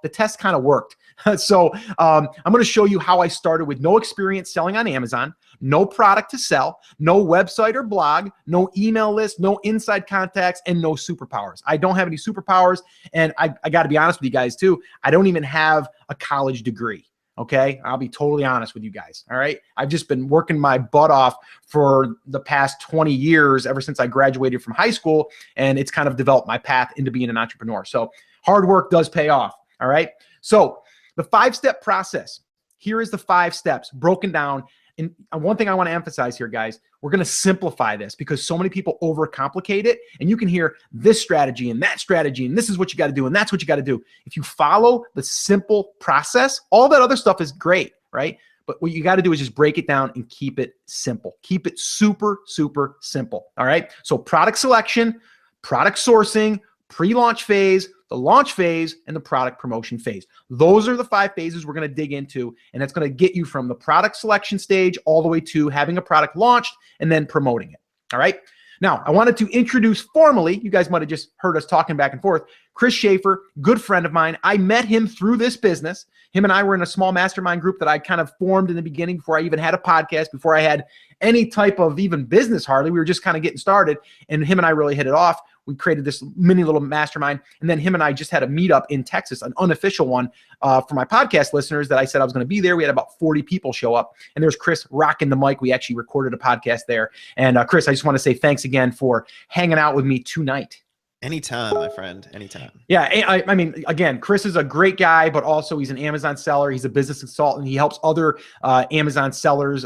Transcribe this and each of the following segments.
The test kind of worked. So I'm going to show you how I started with no experience selling on Amazon, no product to sell, no website or blog, no email list, no inside contacts, and no superpowers. I don't have any superpowers. And I got to be honest with you guys too. I don't even have a college degree. Okay. I'll be totally honest with you guys. All right. I've just been working my butt off for the past 20 years, ever since I graduated from high school. And it's kind of developed my path into being an entrepreneur. So hard work does pay off. All right. So the 5-step process, here is the 5 steps broken down. And one thing I want to emphasize here, guys, we're going to simplify this because so many people overcomplicate it. And you can hear this strategy and that strategy, and this is what you got to do, and that's what you got to do. If you follow the simple process, all that other stuff is great, right? But what you got to do is just break it down and keep it simple. Keep it super, super simple. All right. So product selection, product sourcing, pre-launch phase, the launch phase, and the product promotion phase. Those are the 5 phases we're going to dig into, and that's going to get you from the product selection stage all the way to having a product launched and then promoting it. All right. Now, I wanted to introduce formally, you guys might have just heard us talking back and forth, Chris Schaefer, good friend of mine. I met him through this business. Him and I were in a small mastermind group that I kind of formed in the beginning before I even had a podcast, before I had any type of even business hardly. We were just kind of getting started, and him and I really hit it off. We created this mini little mastermind, and then him and I just had a meetup in Texas, an unofficial one for my podcast listeners that I said I was going to be there. We had about 40 people show up, and there's Chris rocking the mic. We actually recorded a podcast there. And Chris, I just want to say thanks again for hanging out with me tonight. Anytime, my friend, anytime. Yeah, I mean, again, Chris is a great guy, but also he's an Amazon seller. He's a business consultant. He helps other Amazon sellers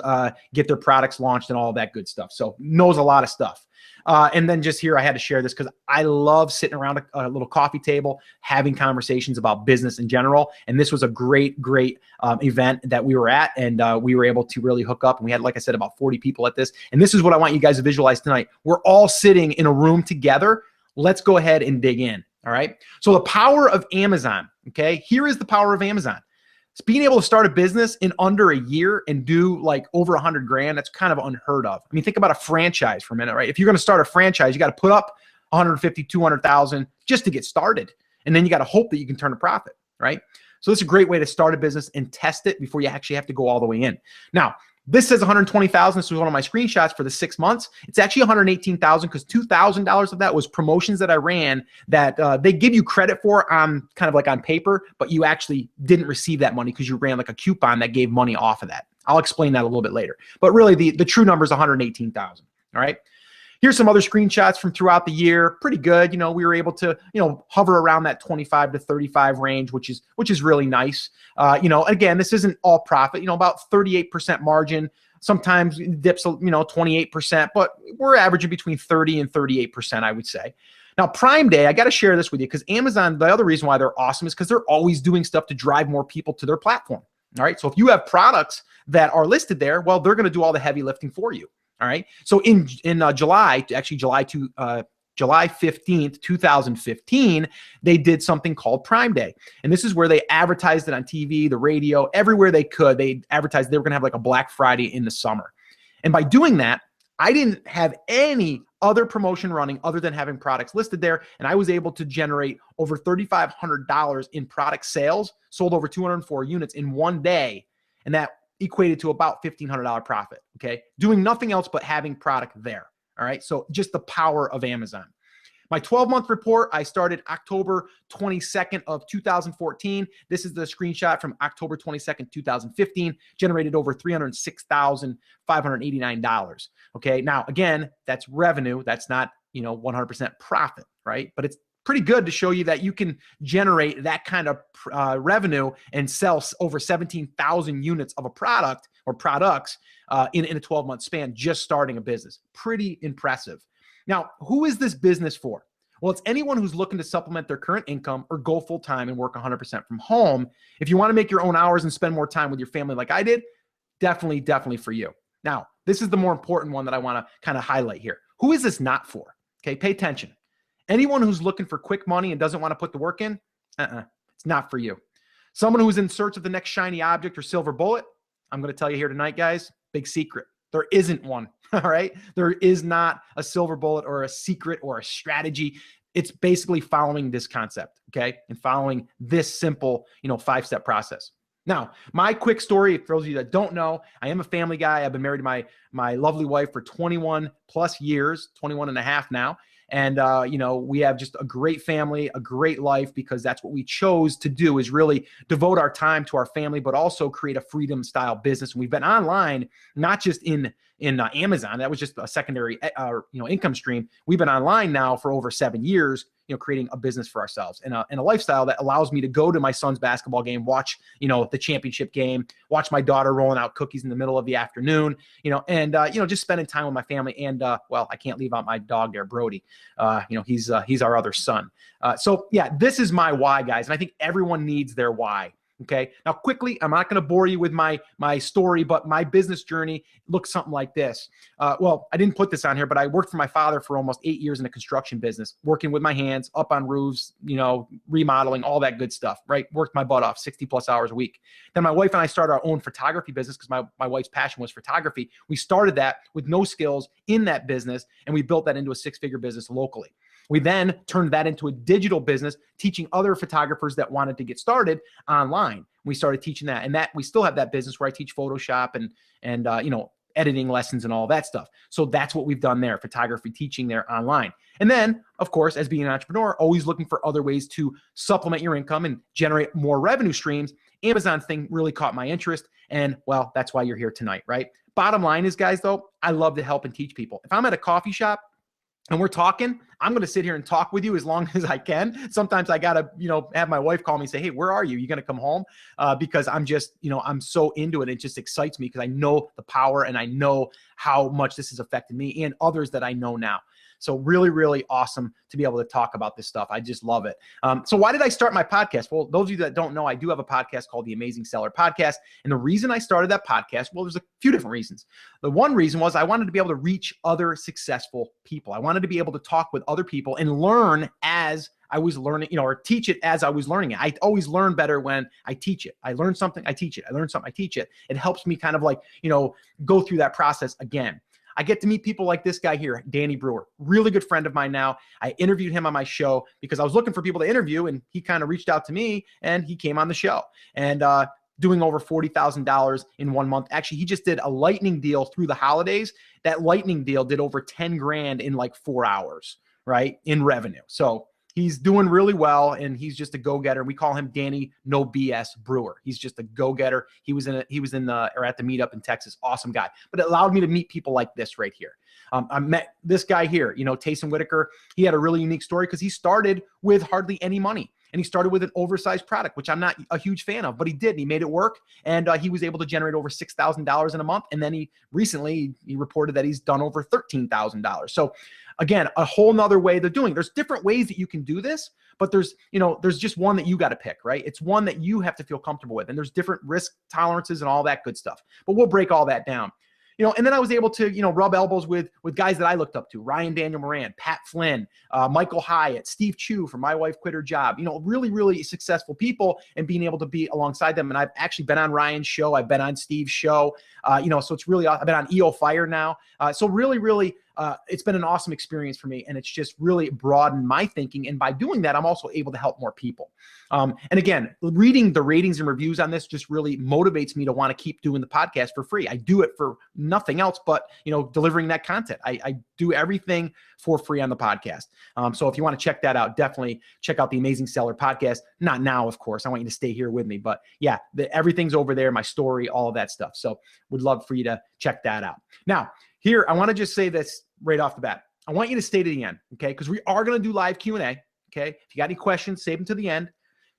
get their products launched and all that good stuff. So knows a lot of stuff. And then just here, I had to share this because I love sitting around a little coffee table, having conversations about business in general. And this was a great event that we were at, and we were able to really hook up. And we had, like I said, about 40 people at this. And this is what I want you guys to visualize tonight. We're all sitting in a room together. Let's go ahead and dig in. All right. So the power of Amazon. Okay. Here is the power of Amazon. It's being able to start a business in under a year and do like over 100 grand. That's kind of unheard of. I mean, think about a franchise for a minute, right? If you're going to start a franchise, you got to put up 150, 200,000 just to get started. And then you got to hope that you can turn a profit, right? So this is a great way to start a business and test it before you actually have to go all the way in. Now, this says 120,000. This was one of my screenshots for the 6 months. It's actually 118,000 because $2,000 of that was promotions that I ran that they give you credit for on kind of like on paper, but you actually didn't receive that money because you ran like a coupon that gave money off of that. I'll explain that a little bit later. But really, the true number is 118,000. All right. Here's some other screenshots from throughout the year. Pretty good. You know, we were able to, hover around that 25 to 35 range, which is really nice. Again, this isn't all profit, about 38% margin. Sometimes it dips, 28%, but we're averaging between 30 and 38%, I would say. Now, Prime Day, I got to share this with you because Amazon, the other reason why they're awesome is because they're always doing stuff to drive more people to their platform. All right. So if you have products that are listed there, well, they're going to do all the heavy lifting for you. All right. So in July 15th, 2015, they did something called Prime Day. And this is where they advertised it on TV, the radio, everywhere they could. They advertised they were going to have like a Black Friday in the summer. And by doing that, I didn't have any other promotion running other than having products listed there. And I was able to generate over $3,500 in product sales, sold over 204 units in one day. And that equated to about $1,500 profit. Okay. Doing nothing else but having product there. All right. So just the power of Amazon. My 12-month report, I started October 22nd of 2014. This is the screenshot from October 22nd, 2015, generated over $306,589. Okay. Now, again, that's revenue. That's not, 100% profit, right? But it's pretty good to show you that you can generate that kind of revenue and sell over 17,000 units of a product or products in a 12-month span, just starting a business. Pretty impressive. Now, who is this business for? Well, it's anyone who's looking to supplement their current income or go full-time and work 100% from home. If you want to make your own hours and spend more time with your family like I did, definitely for you. Now, this is the more important one that I want to kind of highlight here. Who is this not for? Okay, pay attention. Anyone who's looking for quick money and doesn't want to put the work in, it's not for you. Someone who's in search of the next shiny object or silver bullet, I'm going to tell you here tonight, guys, big secret. There isn't one, all right? There is not a silver bullet or a secret or a strategy. It's basically following this concept, okay? And following this simple, 5-step process. Now, my quick story, for those of you that don't know, I am a family guy. I've been married to my lovely wife for 21 plus years, 21 and a half now. And, we have just a great family, a great life, because that's what we chose to do, is really devote our time to our family, but also create a freedom style business. And we've been online, not just in Amazon. That was just a secondary, income stream. We've been online now for over 7 years, creating a business for ourselves and a lifestyle that allows me to go to my son's basketball game, watch, the championship game, watch my daughter rolling out cookies in the middle of the afternoon, and just spending time with my family. And, I can't leave out my dog there, Brody. He's our other son. So yeah, this is my why, guys. And I think everyone needs their why. Okay. Now, quickly, I'm not going to bore you with my story, but my business journey looks something like this. I didn't put this on here, but I worked for my father for almost 8 years in a construction business, working with my hands up on roofs, remodeling, all that good stuff, right? Worked my butt off 60 plus hours a week. Then my wife and I started our own photography business because my wife's passion was photography. We started that with no skills in that business, and we built that into a 6-figure business locally. We then turned that into a digital business, teaching other photographers that wanted to get started online. We started teaching that, and that we still have that business where I teach Photoshop and editing lessons and all that stuff. So that's what we've done there, photography teaching there online. And then, of course, as being an entrepreneur, always looking for other ways to supplement your income and generate more revenue streams. Amazon thing really caught my interest, and well, that's why you're here tonight, right? Bottom line is, guys, though, I love to help and teach people. If I'm at a coffee shop and we're talking, I'm going to sit here and talk with you as long as I can. Sometimes I got to, have my wife call me and say, hey, where are you? You going to come home? Because I'm just, I'm so into it. It just excites me because I know the power and I know how much this has affected me and others that I know now. So really, really awesome to be able to talk about this stuff. I just love it. So why did I start my podcast? Well, those of you that don't know, I do have a podcast called the Amazing Seller Podcast. And the reason I started that podcast, well, there's a few different reasons. The one reason was I wanted to be able to reach other successful people. I wanted to be able to talk with other people and learn as I was learning, or teach it as I was learning it. I always learn better when I teach it. I learn something, I teach it. I learn something, I teach it. It helps me kind of like, go through that process again. I get to meet people like this guy here, Danny Brewer, really good friend of mine now. I interviewed him on my show because I was looking for people to interview, and he kind of reached out to me and he came on the show. And doing over $40,000 in 1 month. Actually, he just did a lightning deal through the holidays. That lightning deal did over 10 grand in like 4 hours, right? In revenue. So he's doing really well, and he's just a go-getter. We call him Danny No BS Brewer. He's just a go-getter. He was at the meetup in Texas. Awesome guy. But it allowed me to meet people like this right here. I met this guy here, Taysom Whitaker. He had a really unique story because he started with hardly any money. And he started with an oversized product, which I'm not a huge fan of, but he did. And he made it work. And he was able to generate over $6,000 in a month. And then he reported that he's done over $13,000. So again, a whole nother way they're doing. There's different ways that you can do this, but there's just one that you got to pick, right? It's one that you have to feel comfortable with. And there's different risk tolerances and all that good stuff. But we'll break all that down. And then I was able to, rub elbows with guys that I looked up to, Ryan Daniel Moran, Pat Flynn, Michael Hyatt, Steve Chu from My Wife Quit Her Job, really, really successful people, and being able to be alongside them. And I've actually been on Ryan's show. I've been on Steve's show, so it's really, I've been on EO Fire now. So really, really, it's been an awesome experience for me, and it's just really broadened my thinking. And by doing that, I'm also able to help more people. And again, reading the ratings and reviews on this just really motivates me to want to keep doing the podcast for free. I do it for nothing else but, delivering that content. I do everything for free on the podcast. So if you want to check that out, definitely check out the Amazing Seller Podcast. Not now, of course. I want you to stay here with me, but yeah, everything's over there, my story, all of that stuff. So would love for you to check that out. Now, here, I want to just say this right off the bat. I want you to stay to the end, okay? Because we are going to do live Q&A, okay? If you got any questions, save them to the end.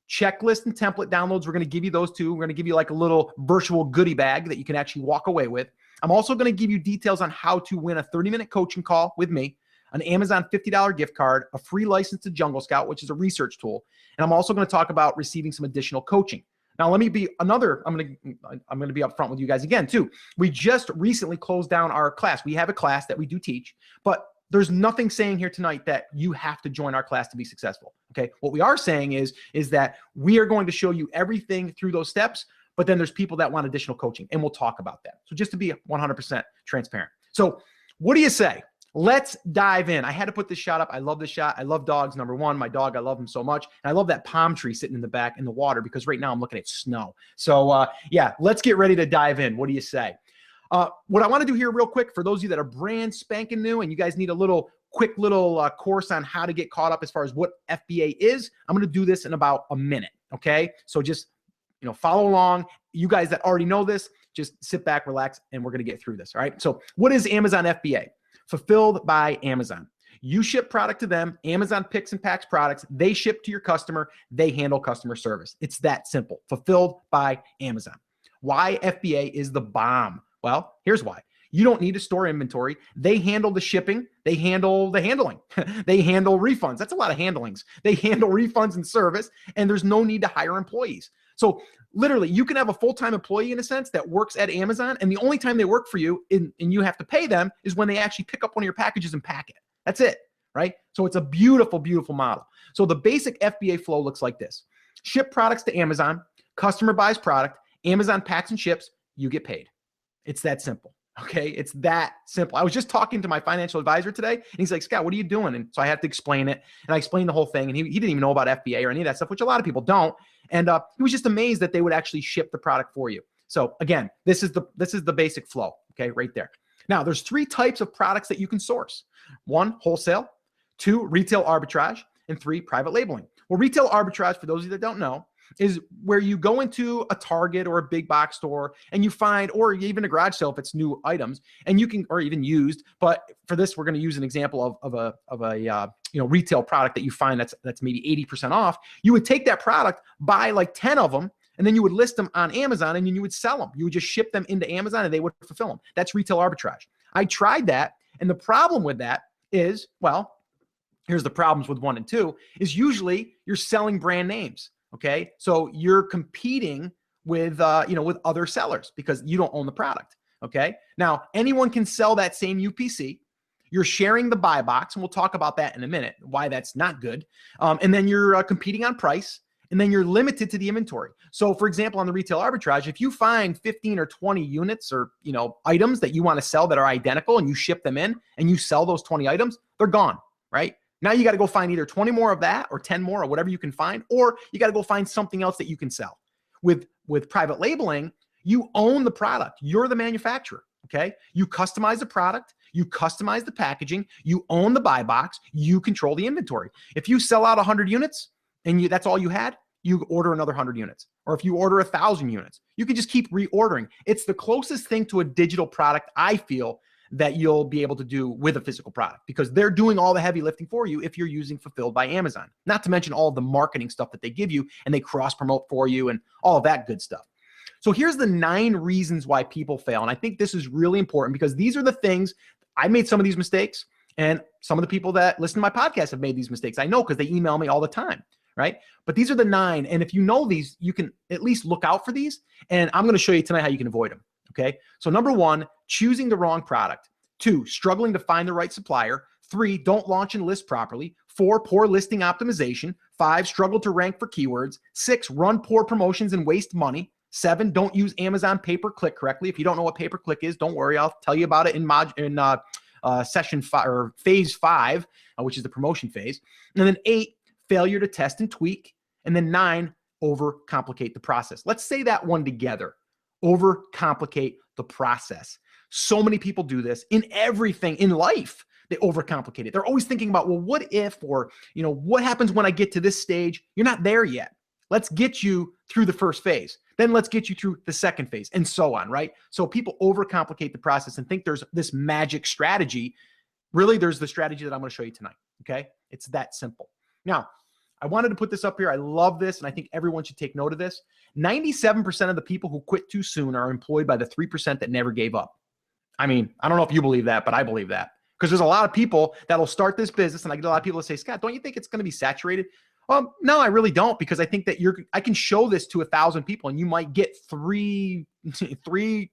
Checklist and template downloads, we're going to give you those too. We're going to give you like a little virtual goodie bag that you can actually walk away with. I'm also going to give you details on how to win a 30-minute coaching call with me, an Amazon $50 gift card, a free license to Jungle Scout, which is a research tool. And I'm also going to talk about receiving some additional coaching. Now, let me be I'm going to be upfront with you guys again too. We just recently closed down our class. We have a class that we do teach, but there's nothing saying here tonight that you have to join our class to be successful. Okay. What we are saying is that we are going to show you everything through those steps, but then there's people that want additional coaching, and we'll talk about that. So just to be 100% transparent. So what do you say? let's dive in. I had to put this shot up. I love this shot. I love dogs. Number one, my dog, I love him so much. And I love that palm tree sitting in the back in the water because right now I'm looking at snow. So yeah, let's get ready to dive in. What do you say? What I want to do here real quick for those of you that are brand spanking new and you guys need a quick little course on how to get caught up as far as what FBA is, I'm going to do this in about a minute. Okay. So just, follow along. You guys that already know this, just sit back, relax, and we're going to get through this. All right. So what is Amazon FBA? Fulfilled by Amazon. You ship product to them. Amazon picks and packs products. They ship to your customer. They handle customer service. It's that simple. Fulfilled by Amazon. Why FBA is the bomb? Well, here's why. You don't need to store inventory. They handle the shipping. They handle the handling. They handle refunds. That's a lot of handlings. They handle refunds and service, and there's no need to hire employees. So literally, you can have a full-time employee in a sense that works at Amazon, and the only time they work for you and you have to pay them is when they actually pick up one of your packages and pack it. That's it, right? So it's a beautiful, beautiful model. So the basic FBA flow looks like this. Ship products to Amazon. Customer buys product. Amazon packs and ships. You get paid. It's that simple. Okay, it's that simple. I was just talking to my financial advisor today, and he's like, Scott, what are you doing? And so I had to explain it, and I explained the whole thing, and he didn't even know about FBA or any of that stuff, which a lot of people don't. And he was just amazed that they would actually ship the product for you. So again, this is the basic flow. Okay, right there. Now, there's 3 types of products that you can source. 1, wholesale. 2, retail arbitrage. And 3, private labeling. Well, retail arbitrage, for those of you that don't know, is where you go into a Target or a big box store and you find, or even a garage sale if it's new items, and you can, or even used. But for this, we're going to use an example of a retail product that you find that's maybe 80% off. You would take that product, buy like 10 of them, and then you would list them on Amazon and then you would sell them. You would just ship them into Amazon and they would fulfill them. That's retail arbitrage. I tried that, and the problem with that is, well, here's the problems with 1 and 2, is usually you're selling brand names. Okay. So you're competing with, with other sellers because you don't own the product. Okay. Now, anyone can sell that same UPC. You're sharing the buy box, and we'll talk about that in a minute, why that's not good. And then you're competing on price, and then you're limited to the inventory. So for example, on the retail arbitrage, if you find 15 or 20 units or, items that you want to sell that are identical and you ship them in and you sell those 20 items, they're gone, right? Now you got to go find either 20 more of that or 10 more or whatever you can find, or you got to go find something else that you can sell. With private labeling, you own the product. You're the manufacturer, okay? You customize the product. You customize the packaging. You own the buy box. You control the inventory. If you sell out 100 units and that's all you had, you order another 100 units. Or if you order 1,000 units, you can just keep reordering. It's the closest thing to a digital product, I feel, that you'll be able to do with a physical product, because they're doing all the heavy lifting for you if you're using Fulfilled by Amazon. Not to mention all of the marketing stuff that they give you, and they cross promote for you and all of that good stuff. So here's the 9 reasons why people fail. And I think this is really important because these are the things. I made some of these mistakes, and some of the people that listen to my podcast have made these mistakes. I know because they email me all the time, right? But these are the 9. And if you know these, you can at least look out for these. And I'm going to show you tonight how you can avoid them. Okay. So number 1, choosing the wrong product. 2, struggling to find the right supplier. 3, don't launch and list properly. 4, poor listing optimization. 5, struggle to rank for keywords. 6, run poor promotions and waste money. 7, don't use Amazon pay-per-click correctly. If you don't know what pay-per-click is, don't worry. I'll tell you about it in session 5 or phase 5, which is the promotion phase. And then 8, failure to test and tweak. And then 9, overcomplicate the process. Let's say that one together. Overcomplicate the process. So many people do this in everything in life. They overcomplicate it. They're always thinking about, well, what if, or, what happens when I get to this stage? You're not there yet. Let's get you through the first phase. Then let's get you through the second phase, and so on, right? So people overcomplicate the process and think there's this magic strategy. Really, there's the strategy that I'm going to show you tonight, okay? It's that simple. Now, I wanted to put this up here. I love this, and I think everyone should take note of this. 97% of the people who quit too soon are employed by the 3% that never gave up. I mean, I don't know if you believe that, but I believe that. Because there's a lot of people that'll start this business, and I get a lot of people that say, Scott, don't you think it's going to be saturated? No, I really don't, because I think that I can show this to 1,000 people, and you might get three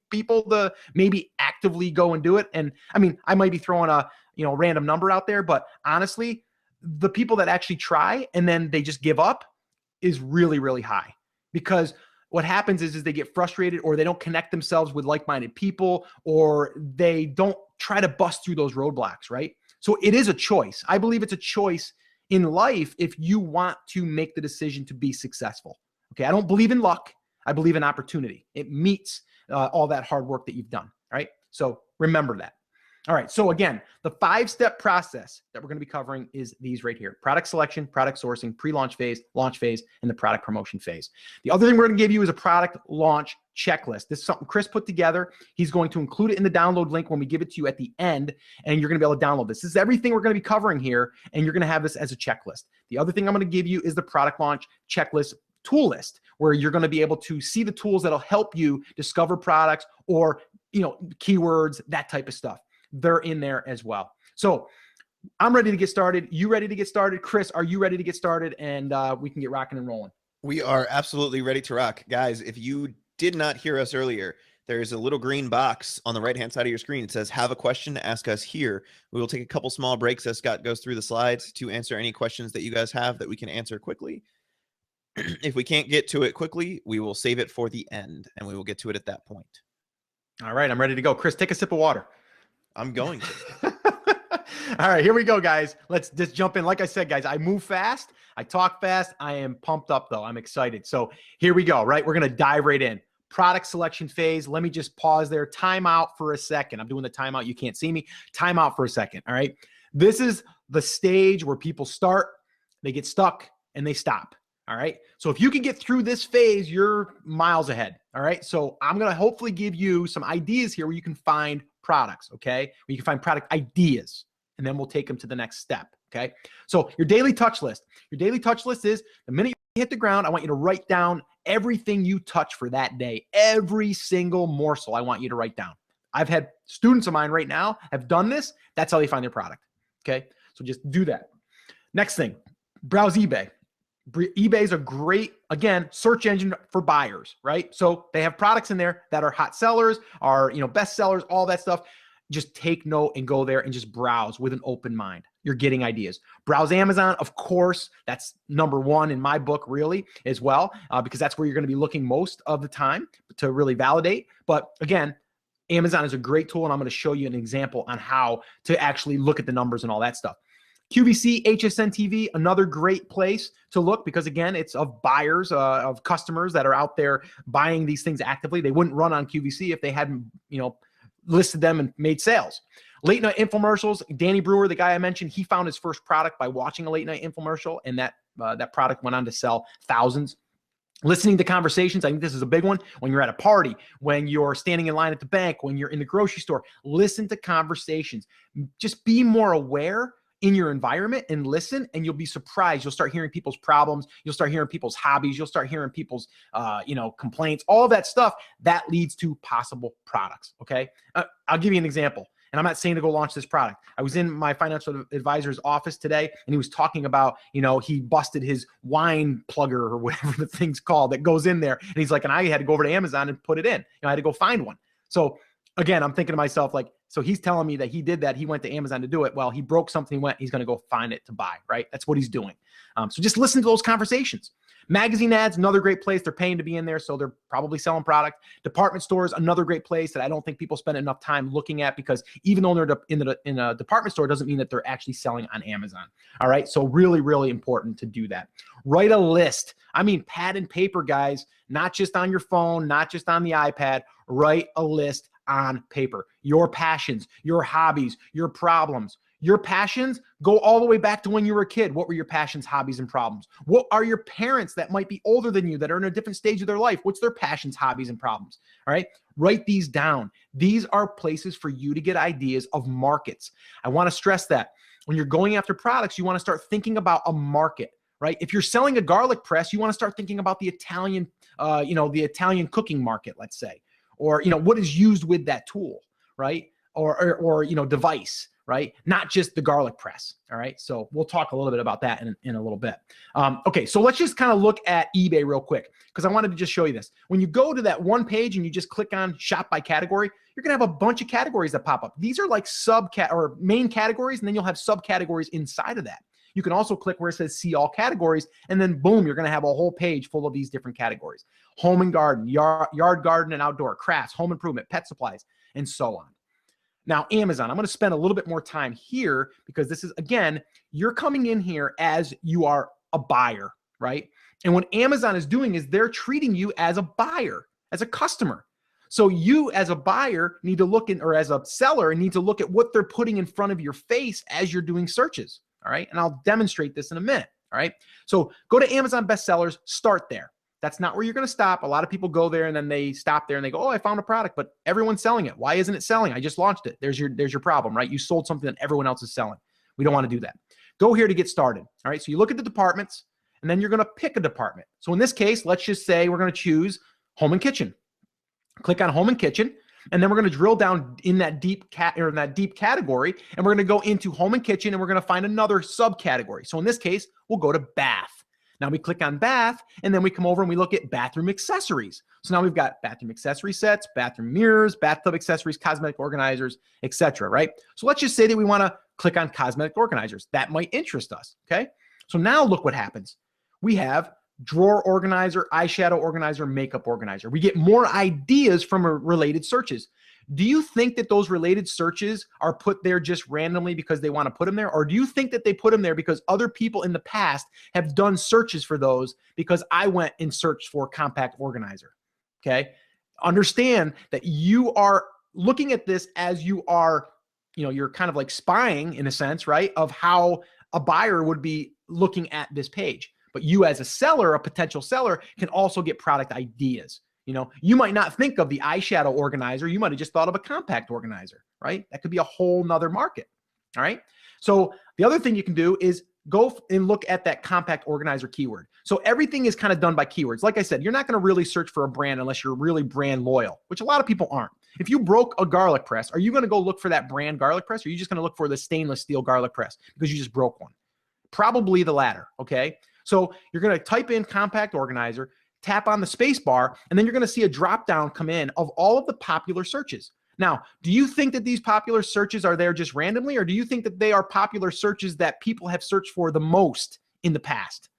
people to maybe actively go and do it. And I mean, I might be throwing a random number out there, but honestly, the people that actually try and then they just give up is really, really high, because what happens is they get frustrated, or they don't connect themselves with like-minded people, or they don't try to bust through those roadblocks, right? So it is a choice. I believe it's a choice in life if you want to make the decision to be successful. Okay, I don't believe in luck. I believe in opportunity. It meets all that hard work that you've done, right? So remember that. All right, so again, the 5-step process that we're going to be covering is these right here: product selection, product sourcing, pre-launch phase, launch phase, and the product promotion phase. The other thing we're going to give you is a product launch checklist. This is something Chris put together. He's going to include it in the download link when we give it to you at the end, and you're going to be able to download this. This is everything we're going to be covering here, and you're going to have this as a checklist. The other thing I'm going to give you is the product launch checklist tool list, where you're going to be able to see the tools that'll help you discover products, or keywords, that type of stuff. They're in there as well. So I'm ready to get started. You ready to get started? Chris, are you ready to get started? And we can get rocking and rolling. We are absolutely ready to rock. Guys, if you did not hear us earlier, there's a little green box on the right-hand side of your screen. It says, have a question, ask us here. We will take a couple small breaks as Scott goes through the slides to answer any questions that you guys have that we can answer quickly. If we can't get to it quickly, we will save it for the end, and we will get to it at that point. All right, I'm ready to go. Chris, take a sip of water. I'm going to. All right, here we go, guys. Let's just jump in. Like I said, guys, I move fast. I talk fast. I am pumped up, though. I'm excited. So here we go, right? We're going to dive right in. Product selection phase. Let me just pause there. Time out for a second. I'm doing the timeout. You can't see me. Time out for a second, all right? This is the stage where people start, they get stuck, and they stop. All right. So if you can get through this phase, you're miles ahead. All right. So I'm going to hopefully give you some ideas here where you can find products. Okay. Where you can find product ideas, and then we'll take them to the next step. Okay. So your daily touch list. Your daily touch list is the minute you hit the ground, I want you to write down everything you touch for that day. Every single morsel I want you to write down. I've had students of mine right now have done this. That's how they find their product. Okay. So just do that. Next thing, browse eBay. eBay is a great, again, search engine for buyers, right? So they have products in there that are hot sellers, are, best sellers, all that stuff. Just take note and go there and just browse with an open mind. You're getting ideas. Browse Amazon, of course. That's number one in my book, really, as well, because that's where you're going to be looking most of the time to really validate. But again, Amazon is a great tool, and I'm going to show you an example on how to actually look at the numbers and all that stuff. QVC, HSN TV, another great place to look, because again, it's of buyers, of customers that are out there buying these things actively. They wouldn't run on QVC if they hadn't, listed them and made sales. Late night infomercials. Danny Brewer, the guy I mentioned, he found his first product by watching a late night infomercial, and that product went on to sell thousands. Listening to conversations. I think this is a big one. When you're at a party, when you're standing in line at the bank, when you're in the grocery store, listen to conversations. Just be more aware in your environment and listen, and you'll be surprised. You'll start hearing people's problems. You'll start hearing people's hobbies. You'll start hearing people's, complaints, all of that stuff that leads to possible products. Okay. I'll give you an example, and I'm not saying to go launch this product. I was in my financial advisor's office today, and he was talking about, he busted his wine plugger or whatever the thing's called that goes in there. And he's like, and I had to go over to Amazon and put it in. I had to go find one. So again, I'm thinking to myself, like, so he's telling me that he did that. He went to Amazon to do it. Well, he broke something. He's going to go find it to buy, right? That's what he's doing. So just listen to those conversations. Magazine ads, another great place. They're paying to be in there, so they're probably selling product. Department stores, another great place that I don't think people spend enough time looking at, because even though they're in a department store, doesn't mean that they're actually selling on Amazon. All right, so really, really important to do that. Write a list. I mean, pad and paper, guys, not just on your phone, not just on the iPad. Write a list on paper. Your passions, your hobbies, your problems. Your passions go all the way back to when you were a kid. What were your passions, hobbies, and problems? What are your parents that might be older than you, that are in a different stage of their life? What's their passions, hobbies, and problems? All right. Write these down. These are places for you to get ideas of markets. I want to stress that when you're going after products, you want to start thinking about a market, right? If you're selling a garlic press, you want to start thinking about the Italian, the Italian cooking market, let's say, or, what is used with that tool, right? Or device, right? Not just the garlic press. All right. So we'll talk a little bit about that in a little bit. Okay. So let's just kind of look at eBay real quick, because I wanted to just show you this. When you go to that one page and you just click on shop by category, you're going to have a bunch of categories that pop up. These are like main categories, and then you'll have subcategories inside of that. You can also click where it says see all categories, and then boom, you're going to have a whole page full of these different categories. Home and garden, yard garden and outdoor, crafts, home improvement, pet supplies, and so on. Now, Amazon, I'm going to spend a little bit more time here because this is, again, you're coming in here as you are a buyer, right? And what Amazon is doing is they're treating you as a buyer, as a customer. So you as a buyer need to look in, or as a seller need to look at what they're putting in front of your face as you're doing searches. All right. And I'll demonstrate this in a minute. All right. So go to Amazon bestsellers, start there. That's not where you're going to stop. A lot of people go there and then they stop there and they go, oh, I found a product, but everyone's selling it. Why isn't it selling? I just launched it. There's your problem, right? You sold something that everyone else is selling. We don't want to do that. Go here to get started. All right. So you look at the departments and then you're going to pick a department. So in this case, let's just say we're going to choose home and kitchen. Click on home and kitchen. And then we're going to drill down in that deep category, and we're going to go into home and kitchen, and we're going to find another subcategory. So in this case, we'll go to bath. Now we click on bath, and then we come over and we look at bathroom accessories. So now we've got bathroom accessory sets, bathroom mirrors, bathtub accessories, cosmetic organizers, etc. Right? So let's just say that we want to click on cosmetic organizers. That might interest us. Okay. So now look what happens. We have drawer organizer, eyeshadow organizer, makeup organizer. We get more ideas from related searches. Do you think that those related searches are put there just randomly because they want to put them there? Or do you think that they put them there because other people in the past have done searches for those because I went and searched for compact organizer? Okay. Understand that you are looking at this as you are, you're kind of like spying in a sense, right? Of how a buyer would be looking at this page. But you as a seller, a potential seller, can also get product ideas. You might not think of the eyeshadow organizer. You might have just thought of a compact organizer, right? That could be a whole nother market. All right. So the other thing you can do is go and look at that compact organizer keyword. So everything is kind of done by keywords. Like I said, you're not going to really search for a brand unless you're really brand loyal, which a lot of people aren't. If you broke a garlic press, are you going to go look for that brand garlic press? Or are you just going to look for the stainless steel garlic press because you just broke one? Probably the latter. Okay. So you're going to type in compact organizer, tap on the space bar, and then you're going to see a drop down come in of all of the popular searches. Now, do you think that these popular searches are there just randomly, or do you think that they are popular searches that people have searched for the most in the past?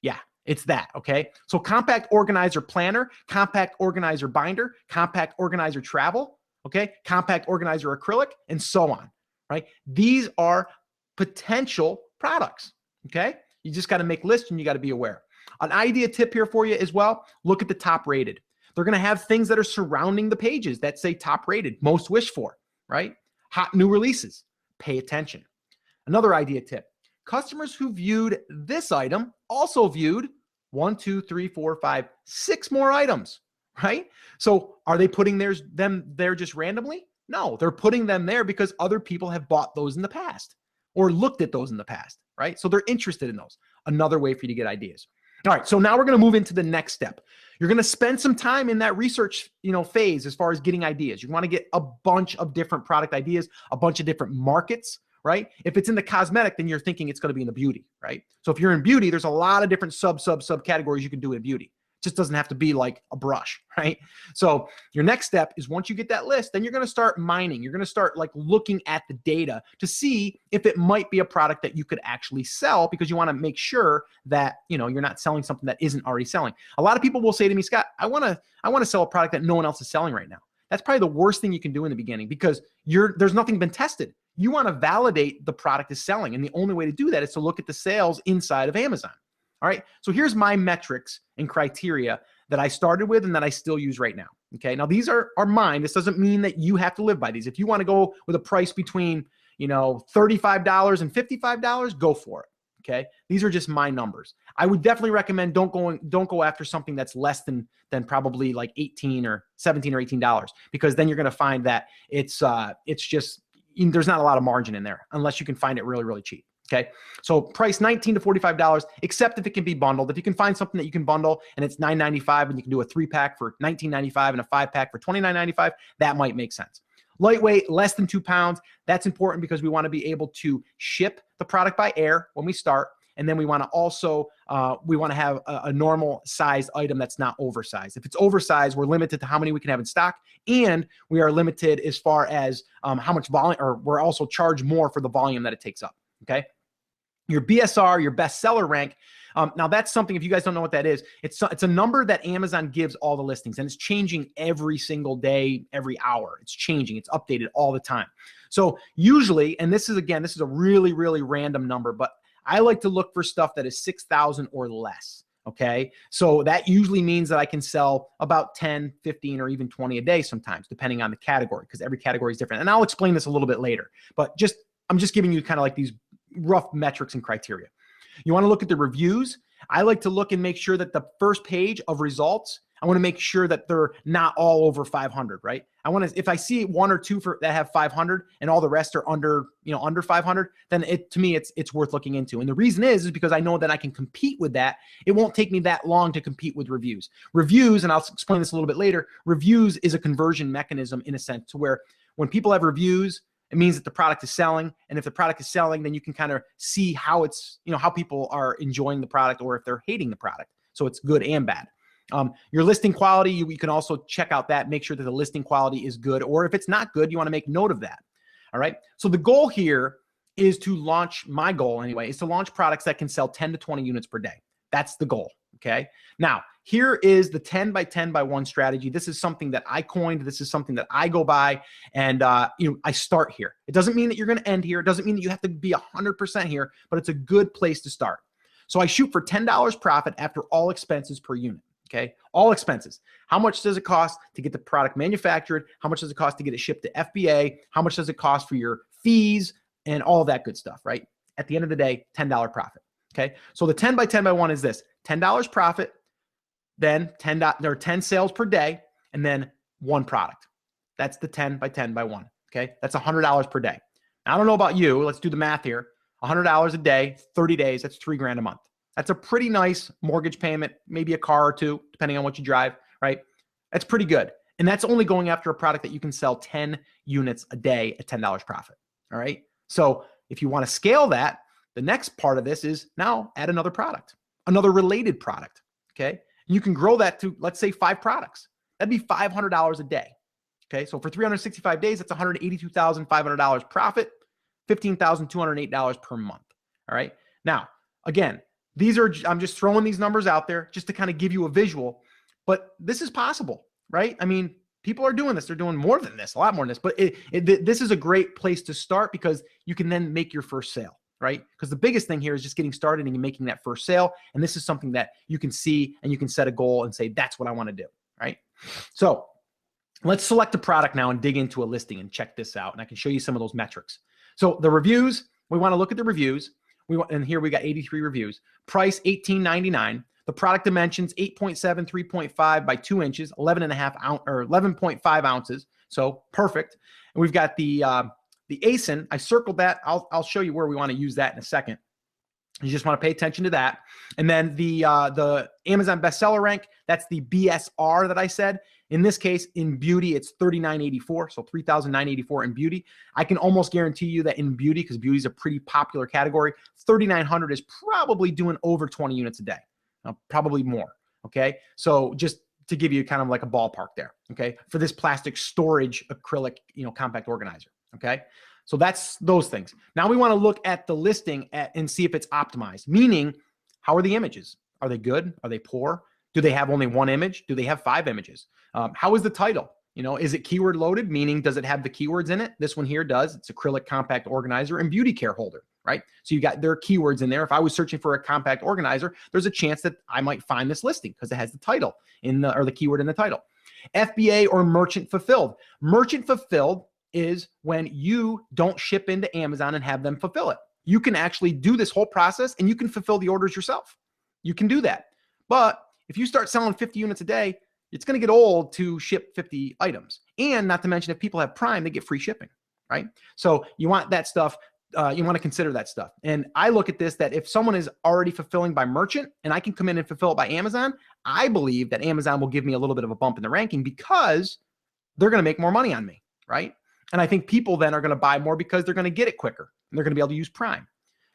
Yeah, it's that. Okay. So compact organizer planner, compact organizer binder, compact organizer travel, okay, compact organizer acrylic, and so on, right? These are potential products. Okay. You just got to make lists and you got to be aware. An idea tip here for you as well, look at the top rated. They're going to have things that are surrounding the pages that say top rated, most wished for, right? Hot new releases, pay attention. Another idea tip, customers who viewed this item also viewed 1, 2, 3, 4, 5, 6 more items, right? So are they putting them there just randomly? No, they're putting them there because other people have bought those in the past or looked at those in the past, right? So they're interested in those. Another way for you to get ideas. All right, so now we're going to move into the next step. You're going to spend some time in that research, phase as far as getting ideas. You want to get a bunch of different product ideas, a bunch of different markets, right? If it's in the cosmetic, then you're thinking it's going to be in the beauty, right? So if you're in beauty, there's a lot of different sub categories you can do in beauty. It just doesn't have to be like a brush, right? So your next step is once you get that list, then you're going to start mining. You're going to start like looking at the data to see if it might be a product that you could actually sell, because you want to make sure that, you're not selling something that isn't already selling. A lot of people will say to me, Scott, I want to sell a product that no one else is selling right now. That's probably the worst thing you can do in the beginning because there's nothing been tested. You want to validate the product is selling. And the only way to do that is to look at the sales inside of Amazon. All right. So here's my metrics and criteria that I started with and that I still use right now. Okay. Now these are mine. This doesn't mean that you have to live by these. If you want to go with a price between, $35 and $55, go for it. Okay. These are just my numbers. I would definitely recommend don't go after something that's less than probably like $18 or $17 or $18, because then you're going to find that it's just, there's not a lot of margin in there unless you can find it really, really cheap. Okay. So price $19 to $45, except if it can be bundled. If you can find something that you can bundle and it's $9.95 and you can do a 3-pack for $19.95 and a 5-pack for $29.95, that might make sense. Lightweight, less than 2 pounds. That's important because we want to be able to ship the product by air when we start. And then we want to also, we want to have a normal sized item that's not oversized. If it's oversized, we're limited to how many we can have in stock. And we are limited as far as how much volume, or we're also charged more for the volume that it takes up. Okay. Your BSR, your bestseller rank. Now that's something, if you guys don't know what that is, it's a number that Amazon gives all the listings, and it's changing every single day, every hour. It's changing, it's updated all the time. So usually, and this is a really, really random number, but I like to look for stuff that is 6,000 or less. Okay. So that usually means that I can sell about 10, 15, or even 20 a day sometimes, depending on the category, because every category is different. And I'll explain this a little bit later, but I'm just giving you kind of like these rough metrics and criteria. You want to look at the reviews. I like to look and make sure that the first page of results, I want to make sure that they're not all over 500, right? If I see one or two that have 500 and all the rest are under 500, then to me, it's worth looking into. And the reason is because I know that I can compete with that. It won't take me that long to compete with reviews. Reviews, and I'll explain this a little bit later, reviews is a conversion mechanism in a sense to where when people have reviews, it means that the product is selling. And if the product is selling, then you can kind of see how how people are enjoying the product or if they're hating the product. So it's good and bad. Your listing quality, you can also check out that, make sure that the listing quality is good, or if it's not good, you want to make note of that. All right. So the goal here is to launch, my goal anyway, is to launch products that can sell 10 to 20 units per day. That's the goal. Okay. Now, here is the 10 by 10 by 1 strategy. This is something that I coined. This is something that I go by, and I start here. It doesn't mean that you're going to end here. It doesn't mean that you have to be 100% here, but it's a good place to start. So I shoot for $10 profit after all expenses per unit. Okay, all expenses. How much does it cost to get the product manufactured? How much does it cost to get it shipped to FBA? How much does it cost for your fees and all that good stuff, right? At the end of the day, $10 profit. Okay, so the 10 by 10 by 1 is this: $10 profit, then 10 sales per day, and then 1 product. That's the 10 by 10 by 1. Okay, that's $100 per day. Now, I don't know about you. Let's do the math here. $100 a day, 30 days. That's $3,000 a month. That's a pretty nice mortgage payment, maybe a car or two, depending on what you drive, right? That's pretty good. And that's only going after a product that you can sell 10 units a day at $10 profit. All right. So if you want to scale that, the next part of this is now add another product, another related product. Okay. And you can grow that to, let's say, 5 products. That'd be $500 a day. Okay. So for 365 days, that's $182,500 profit, $15,208 per month. All right. Now, again, I'm just throwing these numbers out there just to kind of give you a visual, but this is possible, right? I mean, people are doing this. They're doing more than this, a lot more than this, but this is a great place to start because you can then make your first sale, right? Because the biggest thing here is just getting started and making that first sale. And this is something that you can see and you can set a goal and say, that's what I want to do, right? So let's select a product now and dig into a listing and check this out. And I can show you some of those metrics. So the reviews, we want to look at the reviews. And here we got 83 reviews. Price $18.99. The product dimensions 8.7, 3.5 by 2 inches, 11.5 ounces. So perfect. And we've got the ASIN. I circled that. I'll show you where we want to use that in a second. You just want to pay attention to that. And then the Amazon bestseller rank, that's the BSR that I said. In this case, in beauty, it's 3984, so 3,984 in beauty. I can almost guarantee you that in beauty, because beauty is a pretty popular category, 3,900 is probably doing over 20 units a day, probably more, okay? So just to give you kind of like a ballpark there, okay? For this plastic storage acrylic, compact organizer, okay? So that's those things. Now we want to look at the listing and see if it's optimized, meaning how are the images? Are they good? Are they poor? Do they have only 1 image? Do they have 5 images? How is the title? Is it keyword loaded? Meaning, does it have the keywords in it? This one here does. It's acrylic compact organizer and beauty care holder, right? So there are keywords in there. If I was searching for a compact organizer, there's a chance that I might find this listing because it has the title or the keyword in the title. FBA or merchant fulfilled. Merchant fulfilled is when you don't ship into Amazon and have them fulfill it. You can actually do this whole process and you can fulfill the orders yourself. You can do that. But if you start selling 50 units a day, it's going to get old to ship 50 items. And not to mention, if people have Prime, they get free shipping, right? So you want that stuff. You want to consider that stuff. And I look at this, that if someone is already fulfilling by merchant and I can come in and fulfill it by Amazon, I believe that Amazon will give me a little bit of a bump in the ranking because they're going to make more money on me, right? And I think people then are going to buy more because they're going to get it quicker and they're going to be able to use Prime.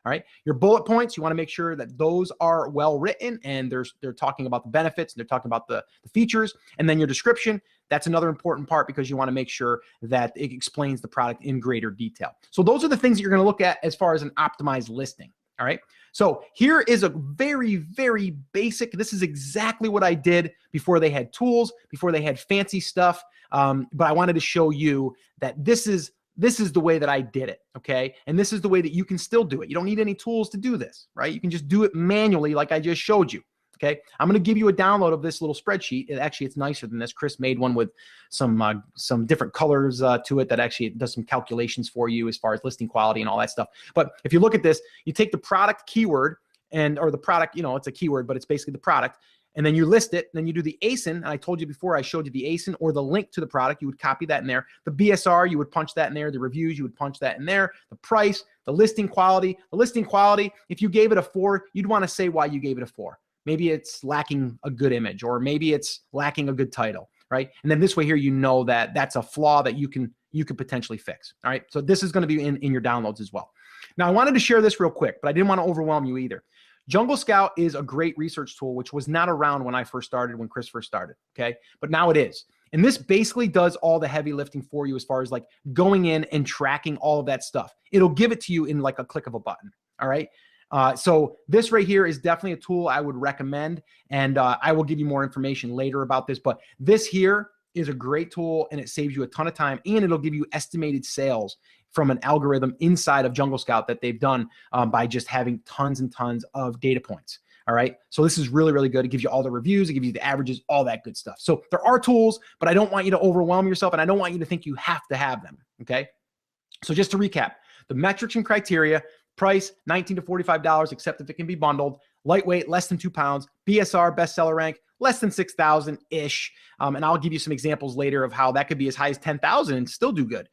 All right. Your bullet points, you want to make sure that those are well written and they're talking about the benefits and they're talking about the features. And then your description, that's another important part because you want to make sure that it explains the product in greater detail. So those are the things that you're going to look at as far as an optimized listing. All right. So here is a very, very basic. This is exactly what I did before they had tools, before they had fancy stuff. But I wanted to show you that this is the way that I did it. Okay. And this is the way that you can still do it. You don't need any tools to do this, right? You can just do it manually like I just showed you. Okay. I'm going to give you a download of this little spreadsheet. It's nicer than this. Chris made one with some different colors to it that actually does some calculations for you as far as listing quality and all that stuff. But if you look at this, you take the product keyword or the product, it's a keyword, but it's basically the product. And then you list it. And then you do the ASIN. And I told you before, I showed you the ASIN or the link to the product. You would copy that in there. The BSR, you would punch that in there. The reviews, you would punch that in there. The price, the listing quality. The listing quality, if you gave it a 4, you'd want to say why you gave it a 4. Maybe it's lacking a good image, or maybe it's lacking a good title, right? And then this way here, that that's a flaw that you can potentially fix. All right. So this is going to be in your downloads as well. Now I wanted to share this real quick, but I didn't want to overwhelm you either. Jungle Scout is a great research tool, which was not around when Chris first started. Okay. But now it is. And this basically does all the heavy lifting for you as far as like going in and tracking all of that stuff. It'll give it to you in like a click of a button. All right. So this right here is definitely a tool I would recommend, and I will give you more information later about this, but this here is a great tool, and it saves you a ton of time, and it'll give you estimated sales from an algorithm inside of Jungle Scout that they've done by just having tons and tons of data points. All right. So this is really, really good. It gives you all the reviews. It gives you the averages, all that good stuff. So there are tools, but I don't want you to overwhelm yourself, and I don't want you to think you have to have them. Okay. So just to recap, the metrics and criteria: price, $19 to $45, except if it can be bundled. Lightweight, less than 2 pounds. BSR, bestseller rank, less than 6,000-ish. And I'll give you some examples later of how that could be as high as 10,000 and still do good.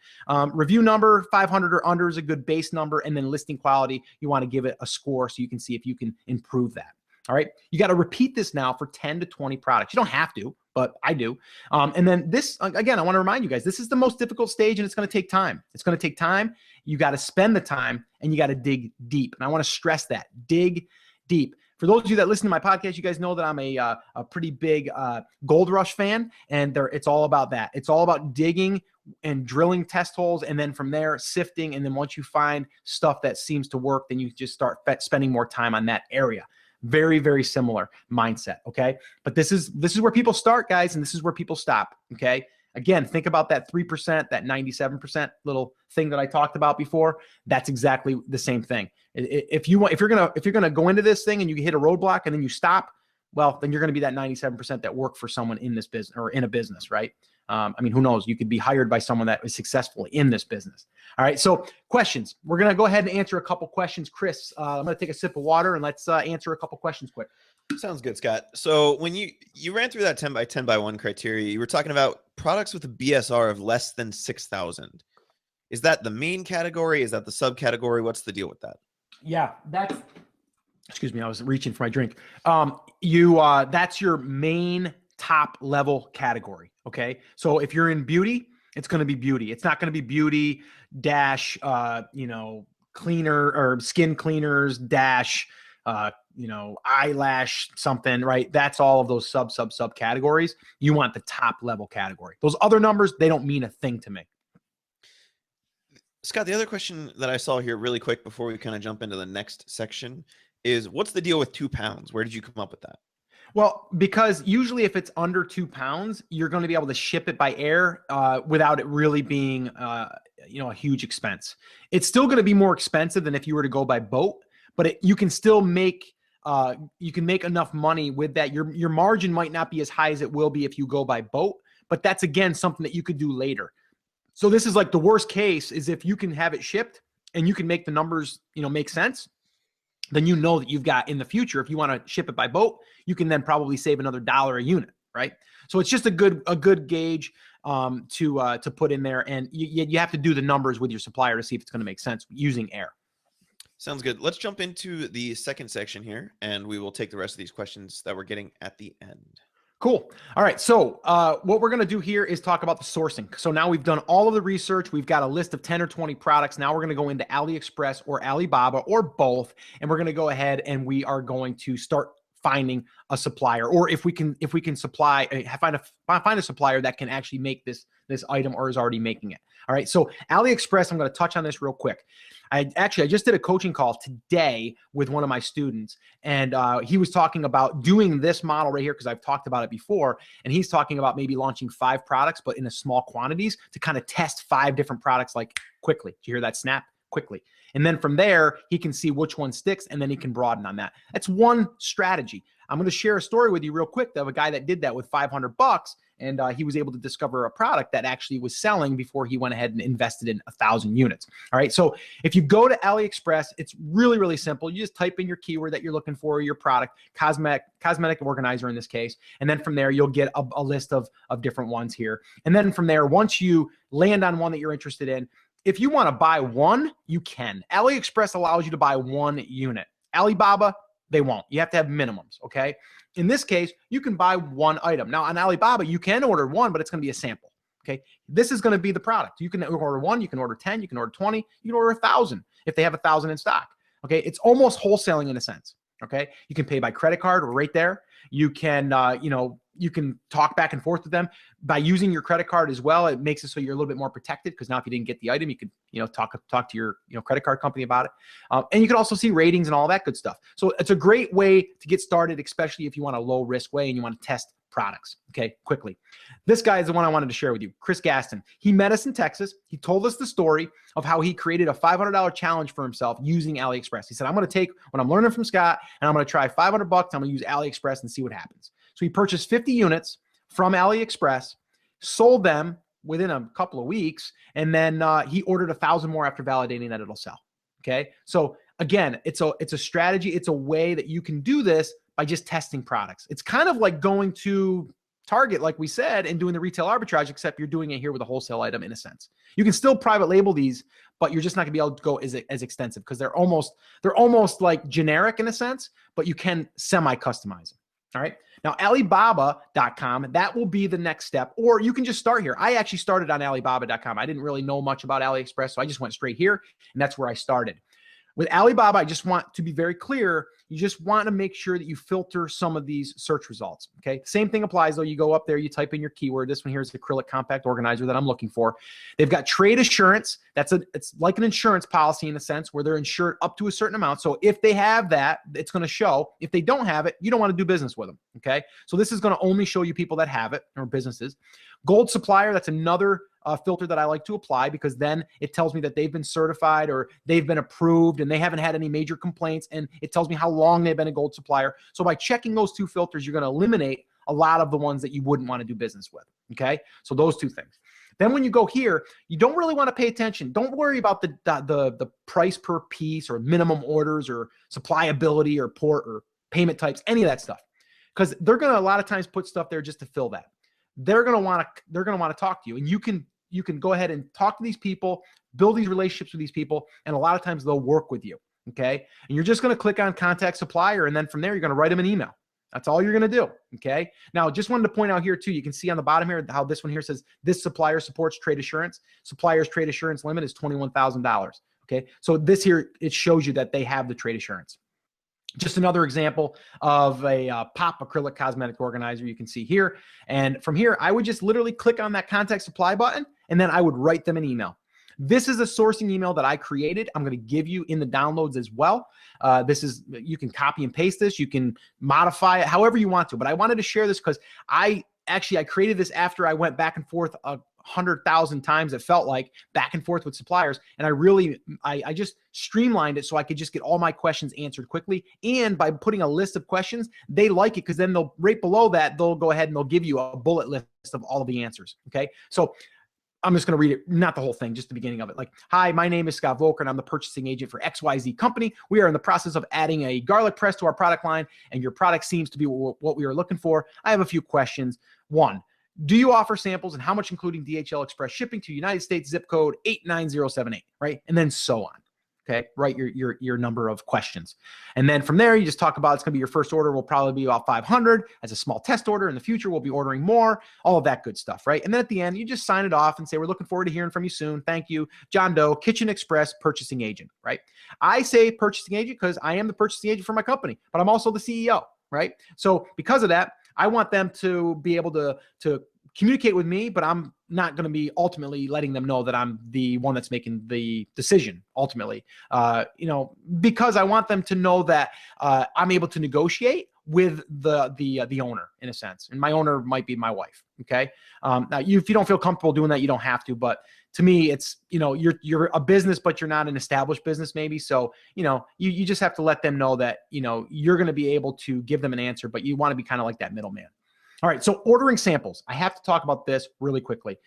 Review number, 500 or under is a good base number. And then listing quality, you want to give it a score so you can see if you can improve that. All right. You got to repeat this now for 10 to 20 products. You don't have to, but I do. And then this, again, I want to remind you guys, this is the most difficult stage, and it's going to take time. It's going to take time. You got to spend the time, and you got to dig deep. And I want to stress that: dig deep. For those of you that listen to my podcast, you guys know that I'm a pretty big Gold Rush fan, and it's all about that. It's all about digging and drilling test holes, and then from there sifting. And then once you find stuff that seems to work, then you just start spending more time on that area. Very, very similar mindset. Okay. But this is where people start, guys. And this is where people stop. Okay. Again, think about that 3%, that 97% little thing that I talked about before. That's exactly the same thing. If you're gonna go into this thing and you hit a roadblock and then you stop, well, then you're going to be that 97% that work for someone in this business or in a business, right? I mean, who knows? You could be hired by someone that is successful in this business. All right. So questions. We're going to go ahead and answer a couple questions. Chris, I'm going to take a sip of water and let's answer a couple questions quick. Sounds good, Scott. So when you ran through that 10 by 10 by 1 criteria, you were talking about products with a BSR of less than 6,000. Is that the main category? Is that the subcategory? What's the deal with that? Yeah, excuse me, I was reaching for my drink. That's your main top level category. Okay. So if you're in beauty, it's going to be beauty. It's not going to be beauty dash, cleaner or skin cleaners dash, eyelash something, right? That's all of those sub categories. You want the top level category. Those other numbers, they don't mean a thing to me. Scott, the other question that I saw here really quick before we kind of jump into the next section is, what's the deal with 2 pounds? Where did you come up with that? Well, because usually if it's under 2 pounds, you're going to be able to ship it by air without it really being, a huge expense. It's still going to be more expensive than if you were to go by boat, but you can still make enough money with that. Your margin might not be as high as it will be if you go by boat, but that's again something that you could do later. So this is like the worst case is if you can have it shipped and you can make the numbers, make sense. Then that you've got in the future, if you want to ship it by boat, you can then probably save another $1 a unit, right? So it's just a good gauge to put in there, and you have to do the numbers with your supplier to see if it's going to make sense using air. Sounds good. Let's jump into the second section here, and we will take the rest of these questions that we're getting at the end. Cool. All right. So what we're going to do here is talk about the sourcing. So now we've done all of the research. We've got a list of 10 or 20 products. Now we're going to go into AliExpress or Alibaba or both, and we're going to go ahead and we are going to start finding a supplier, or if we can supply, find a supplier that can actually make this item or is already making it. All right. So AliExpress, I'm going to touch on this real quick. I just did a coaching call today with one of my students, and he was talking about doing this model right here because I've talked about it before, and he's talking about maybe launching 5 products, but in a small quantities to kind of test 5 different products like quickly. Did you hear that snap? Quickly. And then from there, he can see which one sticks, and then he can broaden on that. That's one strategy. I'm going to share a story with you real quick of a guy that did that with $500, and he was able to discover a product that actually was selling before he went ahead and invested in 1,000 units. All right. So if you go to AliExpress, it's really, really simple. You just type in your keyword that you're looking for, your product, cosmetic organizer in this case. And then from there, you'll get a list of different ones here. And then from there, once you land on one that you're interested in, if you want to buy one, you can. AliExpress allows you to buy 1 unit. Alibaba, they won't. You have to have minimums, okay? In this case, you can buy 1 item. Now, on Alibaba, you can order 1, but it's going to be a sample, okay? This is going to be the product. You can order 1, you can order 10, you can order 20, you can order 1,000 if they have 1,000 in stock, okay? It's almost wholesaling in a sense, okay? You can pay by credit card right there. You can, you can talk back and forth with them by using your credit card as well. It makes it so you're a little bit more protected because now if you didn't get the item, you could, talk to your, credit card company about it. And you can also see ratings and all that good stuff. So it's a great way to get started, especially if you want a low risk way and you want to test products, okay, quickly. This guy is the one I wanted to share with you, Chris Gaston. He met us in Texas. He told us the story of how he created a $500 challenge for himself using AliExpress. He said, I'm going to take what I'm learning from Scott and I'm going to try $500. I'm going to use AliExpress and see what happens. So he purchased 50 units from AliExpress, sold them within a couple of weeks, and then he ordered 1,000 more after validating that it'll sell. Okay. So again, it's a strategy. It's a way that you can do this by just testing products. It's kind of like going to Target, like we said, and doing the retail arbitrage, except you're doing it here with a wholesale item in a sense. You can still private label these, but you're just not gonna be able to go as extensive because they're almost like generic in a sense, but you can semi-customize them. All right. Now, Alibaba.com, that will be the next step, or you can just start here. I actually started on Alibaba.com. I didn't really know much about AliExpress, so I just went straight here, and that's where I started. With Alibaba, I just want to be very clear. You just want to make sure that you filter some of these search results. Okay. Same thing applies though. You go up there, you type in your keyword. This one here is the acrylic compact organizer that I'm looking for. They've got trade assurance. It's like an insurance policy in a sense where they're insured up to a certain amount. So if they have that, it's going to show. If they don't have it, you don't want to do business with them. Okay. So this is going to only show you people that have it or businesses. Gold supplier, that's another filter that I like to apply because then it tells me that they've been certified or they've been approved and they haven't had any major complaints, and it tells me how long they've been a gold supplier. So by checking those 2 filters, you're going to eliminate a lot of the ones that you wouldn't want to do business with. Okay. So those 2 things. Then when you go here, you don't really want to pay attention. Don't worry about the price per piece or minimum orders or supplyability or port or payment types, any of that stuff, because they're going to a lot of times put stuff there just to fill that. They're going to want to talk to you, and you can go ahead and talk to these people, build these relationships with these people, and a lot of times they'll work with you, okay? And you're just going to click on contact supplier, and then from there, you're going to write them an email. That's all you're going to do, okay? Now, just wanted to point out here, too, you can see on the bottom here how this one here says, this supplier supports trade assurance. Supplier's trade assurance limit is $21,000, okay? So this here, it shows you that they have the trade assurance. Just another example of a pop acrylic cosmetic organizer you can see here. And from here, I would just literally click on that contact supply button, and then I would write them an email. This is a sourcing email that I created. I'm going to give you in the downloads as well. You can copy and paste this. You can modify it however you want to. But I wanted to share this because I created this after I went back and forth 100,000 times, it felt like, back and forth with suppliers. And I just streamlined it so I could just get all my questions answered quickly. And by putting a list of questions, they like it because then they'll, right below that, they'll go ahead and they'll give you a bullet list of all of the answers. Okay. So I'm just going to read it, not the whole thing, just the beginning of it. Like, hi, my name is Scott Voelker, and I'm the purchasing agent for XYZ company. We are in the process of adding a garlic press to our product line, and your product seems to be what we are looking for. I have a few questions. 1, do you offer samples, and how much including DHL Express shipping to United States zip code 89078, right? And then so on. Okay, write your number of questions. And then from there, you just talk about, it's going to be your first order will probably be about 500 as a small test order. In the future, we'll be ordering more, all of that good stuff, right? And then at the end, you just sign it off and say, we're looking forward to hearing from you soon. Thank you, John Doe, Kitchen Express purchasing agent, right? I say purchasing agent because I am the purchasing agent for my company, but I'm also the CEO. right? So because of that, I want them to be able to communicate with me, but I'm not going to be ultimately letting them know that I'm the one that's making the decision ultimately, because I want them to know that I'm able to negotiate with the owner in a sense. And my owner might be my wife. Okay. Now if you don't feel comfortable doing that, you don't have to, but to me, it's, you're a business, but you're not an established business maybe. So, you just have to let them know that, you're going to be able to give them an answer, but you want to be kind of like that middleman. All right. So ordering samples, I have to talk about this really quickly.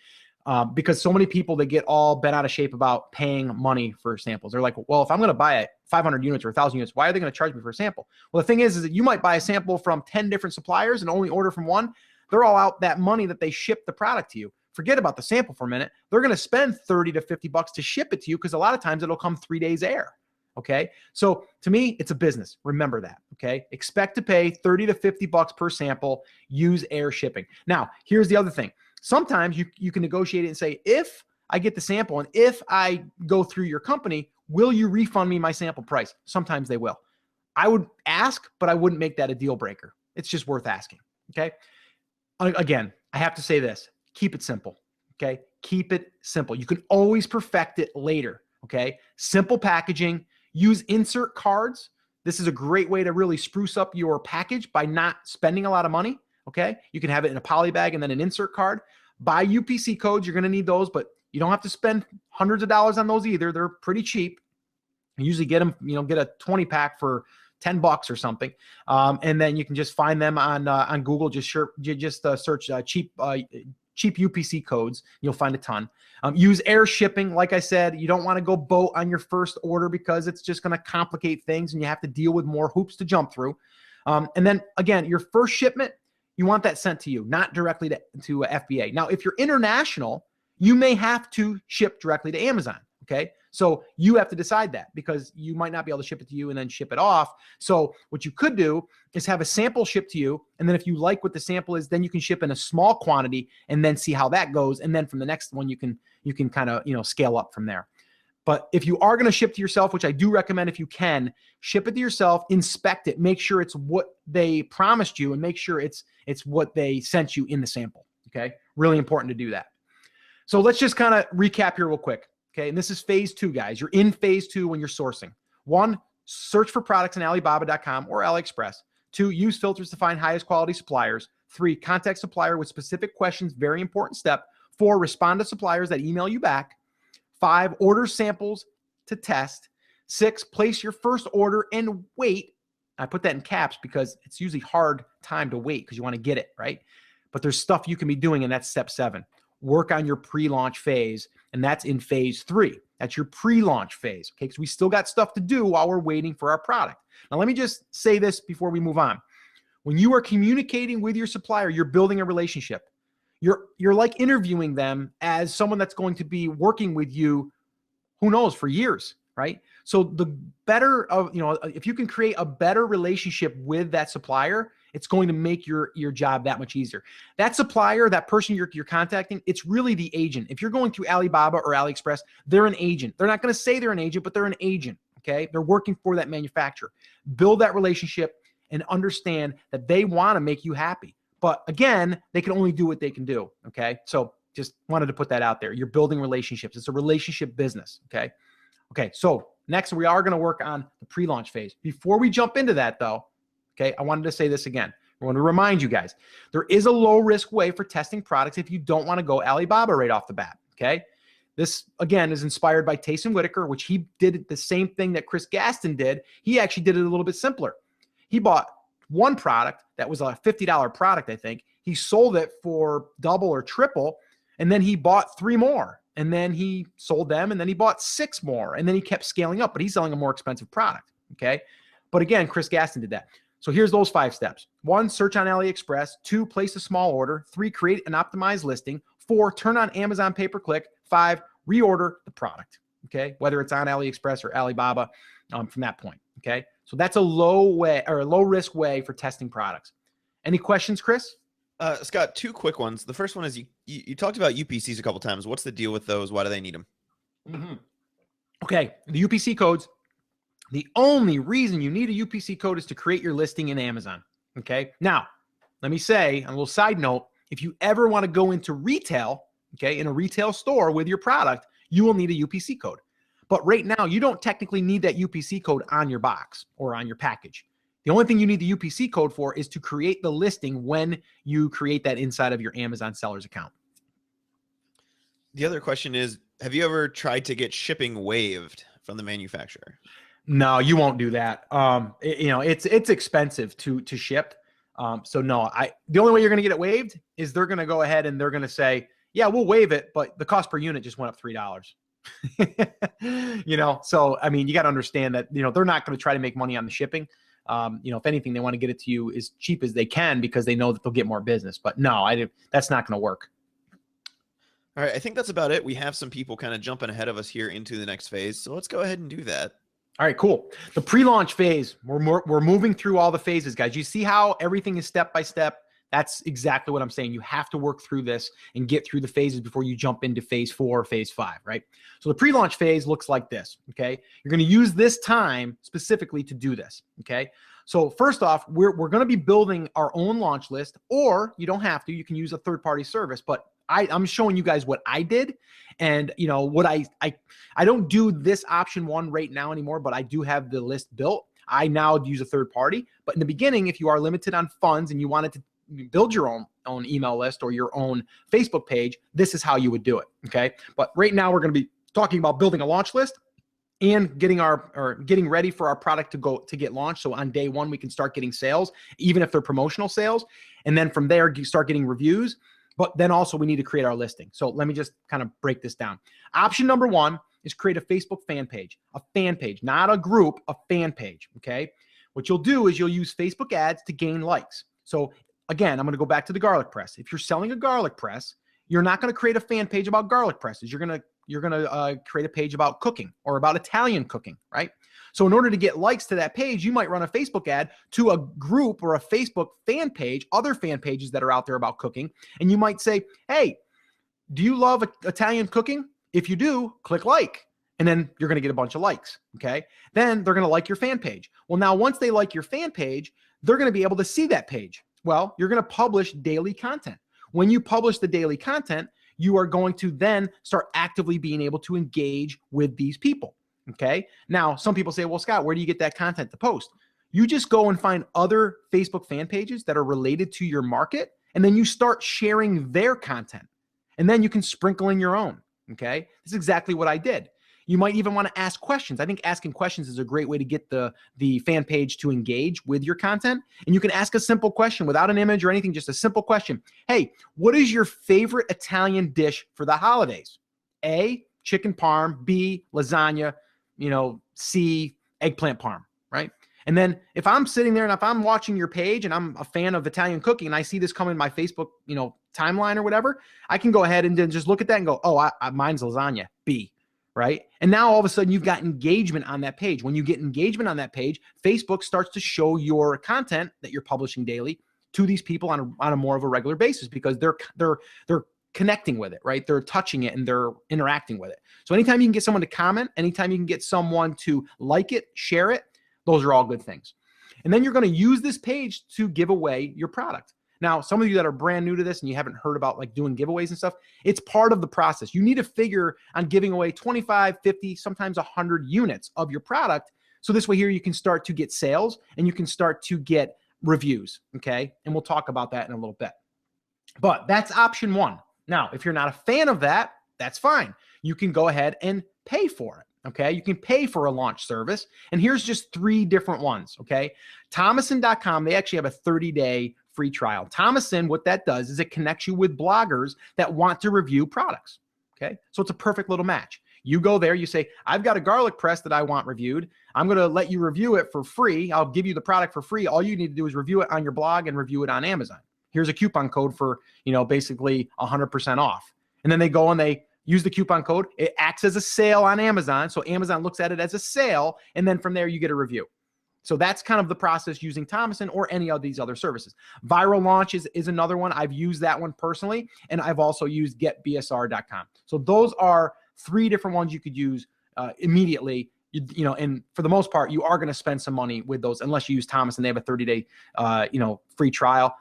Because so many people, they get all bent out of shape about paying money for samples. They're like, well, if I'm going to buy 500 units or 1,000 units, why are they going to charge me for a sample? Well, the thing is that you might buy a sample from 10 different suppliers and only order from one. They're all out that money that they ship the product to you. Forget about the sample for a minute. They're going to spend 30 to 50 bucks to ship it to you because a lot of times it'll come 3 days air. Okay. So to me, it's a business. Remember that. Okay. Expect to pay 30 to 50 bucks per sample, use air shipping. Now, here's the other thing. Sometimes you can negotiate it and say, if I get the sample and if I go through your company, will you refund me my sample price? Sometimes they will. I would ask, but I wouldn't make that a deal breaker. It's just worth asking. Okay. Again, I have to say this, keep it simple. Okay. Keep it simple. You can always perfect it later. Okay. Simple packaging, use insert cards. This is a great way to really spruce up your package by not spending a lot of money. Okay. You can have it in a poly bag and then an insert card. Buy UPC codes. You're going to need those, but you don't have to spend hundreds of dollars on those either. They're pretty cheap. You usually get them, get a 20 pack for 10 bucks or something. And then you can just find them on Google. Just search cheap UPC codes. You'll find a ton. Use air shipping. Like I said, you don't want to go boat on your first order because it's just going to complicate things and you have to deal with more hoops to jump through. And then again, your first shipment, you want that sent to you, not directly to FBA. Now, if you're international, you may have to ship directly to Amazon. Okay. So you have to decide that because you might not be able to ship it to you and then ship it off. So what you could do is have a sample shipped to you. And then if you like what the sample is, then you can ship in a small quantity and then see how that goes. And then from the next one, you can kind of, scale up from there. But if you are going to ship to yourself, which I do recommend if you can, ship it to yourself, inspect it, make sure it's what they promised you and make sure it's what they sent you in the sample. Okay. Really important to do that. So let's just kind of recap here real quick. Okay. And this is phase 2, guys. You're in phase 2 when you're sourcing. 1, search for products on Alibaba.com or AliExpress. 2, use filters to find highest quality suppliers. 3, contact supplier with specific questions. Very important step. 4, respond to suppliers that email you back. 5, order samples to test. 6, place your first order and wait. I put that in caps because it's usually hard time to wait because you want to get it, right? But there's stuff you can be doing, and that's step 7. Work on your pre-launch phase, and that's in phase 3. That's your pre-launch phase, okay? Because we still got stuff to do while we're waiting for our product. Now, let me just say this before we move on. When you are communicating with your supplier, you're building a relationship. You're like interviewing them as someone that's going to be working with you, who knows, for years, right? So the better of, if you can create a better relationship with that supplier, it's going to make your job that much easier. That supplier, that person you're contacting, it's really the agent. If you're going through Alibaba or AliExpress, they're an agent. They're not going to say they're an agent, but they're an agent, okay? They're working for that manufacturer. Build that relationship and understand that they want to make you happy. But again, they can only do what they can do, okay? So just wanted to put that out there. You're building relationships. It's a relationship business, okay? Okay, so next we are going to work on the pre-launch phase. Before we jump into that though, okay, I wanted to say this again. I want to remind you guys, there is a low-risk way for testing products if you don't want to go Alibaba right off the bat, okay? This, again, is inspired by Scott Voelker, which he did the same thing that Chris Gaston did. He actually did it a little bit simpler. He bought one product that was a $50 product, I think. He sold it for double or triple, and then he bought 3 more. And then he sold them, and then he bought 6 more, and then he kept scaling up, but he's selling a more expensive product, okay? But again, Chris Gaston did that. So here's those 5 steps. 1, search on AliExpress. 2, place a small order. 3, create an optimized listing. 4, turn on Amazon pay-per-click. 5, reorder the product, okay? Whether it's on AliExpress or Alibaba from that point, okay? So that's a low risk way for testing products. Any questions, Chris? Scott, 2 quick ones. The first one is you talked about UPCs a couple times. What's the deal with those? Why do they need them? Okay, the UPC codes. The only reason you need a UPC code is to create your listing in Amazon. Okay. Now, let me say a little side note, if you ever want to go into retail, okay, in a retail store with your product, you will need a UPC code. But right now, you don't technically need that UPC code on your box or on your package. The only thing you need the UPC code for is to create the listing when you create that inside of your Amazon sellers account. The other question is, have you ever tried to get shipping waived from the manufacturer? No, you won't do that. It's expensive to ship. So no, the only way you're going to get it waived is they're going to go ahead and they're going to say, yeah, we'll waive it, but the cost per unit just went up $3. So I mean, you got to understand that they're not going to try to make money on the shipping. If anything, they want to get it to you as cheap as they can because they know that they'll get more business. But no, that's not going to work. All right, I think that's about it. We have some people kind of jumping ahead of us here into the next phase, so let's go ahead and do that. All right, cool. The pre-launch phase, we're moving through all the phases, guys. You see how everything is step by step? That's exactly what I'm saying. You have to work through this and get through the phases before you jump into phase 4 or phase 5, right? So the pre-launch phase looks like this, okay? You're going to use this time specifically to do this, okay? So first off, we're going to be building our own launch list, or you don't have to. You can use a third-party service, but I'm showing you guys what I did, and what I don't do this option 1 right now anymore, but I do have the list built. I now use a third party, but in the beginning, if you are limited on funds and you wanted to build your own email list or your own Facebook page, this is how you would do it. Okay. But right now we're going to be talking about building a launch list and getting ready for our product to get launched. So on day 1, we can start getting sales, even if they're promotional sales. And then from there, you start getting reviews. But then also we need to create our listing. So let me just kind of break this down. Option number 1 is create a Facebook fan page, not a group, a fan page. Okay. What you'll do is you'll use Facebook ads to gain likes. So again, I'm going to go back to the garlic press. If you're selling a garlic press, you're not going to create a fan page about garlic presses. You're going to create a page about cooking or about Italian cooking, right? So in order to get likes to that page, you might run a Facebook ad to a group or a Facebook fan page, other fan pages that are out there about cooking. And you might say, hey, do you love Italian cooking? If you do, click like. And then you're going to get a bunch of likes, okay? Then they're going to like your fan page. Well, now once they like your fan page, they're going to be able to see that page. Well, you're going to publish daily content. When you publish the daily content, you are going to then start actively being able to engage with these people. Okay. Now, some people say, well, Scott, where do you get that content to post? You just go and find other Facebook fan pages that are related to your market, and then you start sharing their content. And then you can sprinkle in your own. Okay. This is exactly what I did. You might even want to ask questions. I think asking questions is a great way to get the fan page to engage with your content. And you can ask a simple question without an image or anything, just a simple question. Hey, what is your favorite Italian dish for the holidays? A, chicken parm, B, lasagna, C, eggplant parm, right? And then if I'm sitting there and if I'm watching your page and I'm a fan of Italian cooking and I see this come in my Facebook, timeline or whatever, I can go ahead and then just look at that and go, oh, mine's lasagna, B. Right? And now all of a sudden you've got engagement on that page. When you get engagement on that page, Facebook starts to show your content that you're publishing daily to these people on a more of a regular basis because they're connecting with it, right? They're touching it and they're interacting with it. So anytime you can get someone to comment, anytime you can get someone to like it, share it, those are all good things. And then you're going to use this page to give away your product. Now, some of you that are brand new to this and you haven't heard about like doing giveaways and stuff, it's part of the process. You need to figure on giving away 25, 50, sometimes 100 units of your product. So this way here, you can start to get sales and you can start to get reviews. Okay. And we'll talk about that in a little bit. But that's option 1. Now, if you're not a fan of that, that's fine. You can go ahead and pay for it. Okay. You can pay for a launch service. And here's just 3 different ones. Okay. Thomason.com, they actually have a 30-day free trial. Thomason, what that does is it connects you with bloggers that want to review products. Okay. So it's a perfect little match. You go there, you say, I've got a garlic press that I want reviewed. I'm going to let you review it for free. I'll give you the product for free. All you need to do is review it on your blog and review it on Amazon. Here's a coupon code for, basically 100% off. And then they go and they use the coupon code. It acts as a sale on Amazon. So Amazon looks at it as a sale. And then from there, you get a review. So that's kind of the process using Thomason or any of these other services. Viral Launch is another one. I've used that one personally, and I've also used getbsr.com. So those are 3 different ones you could use immediately. and for the most part, you are going to spend some money with those unless you use Thomas and they have a 30-day, free trial.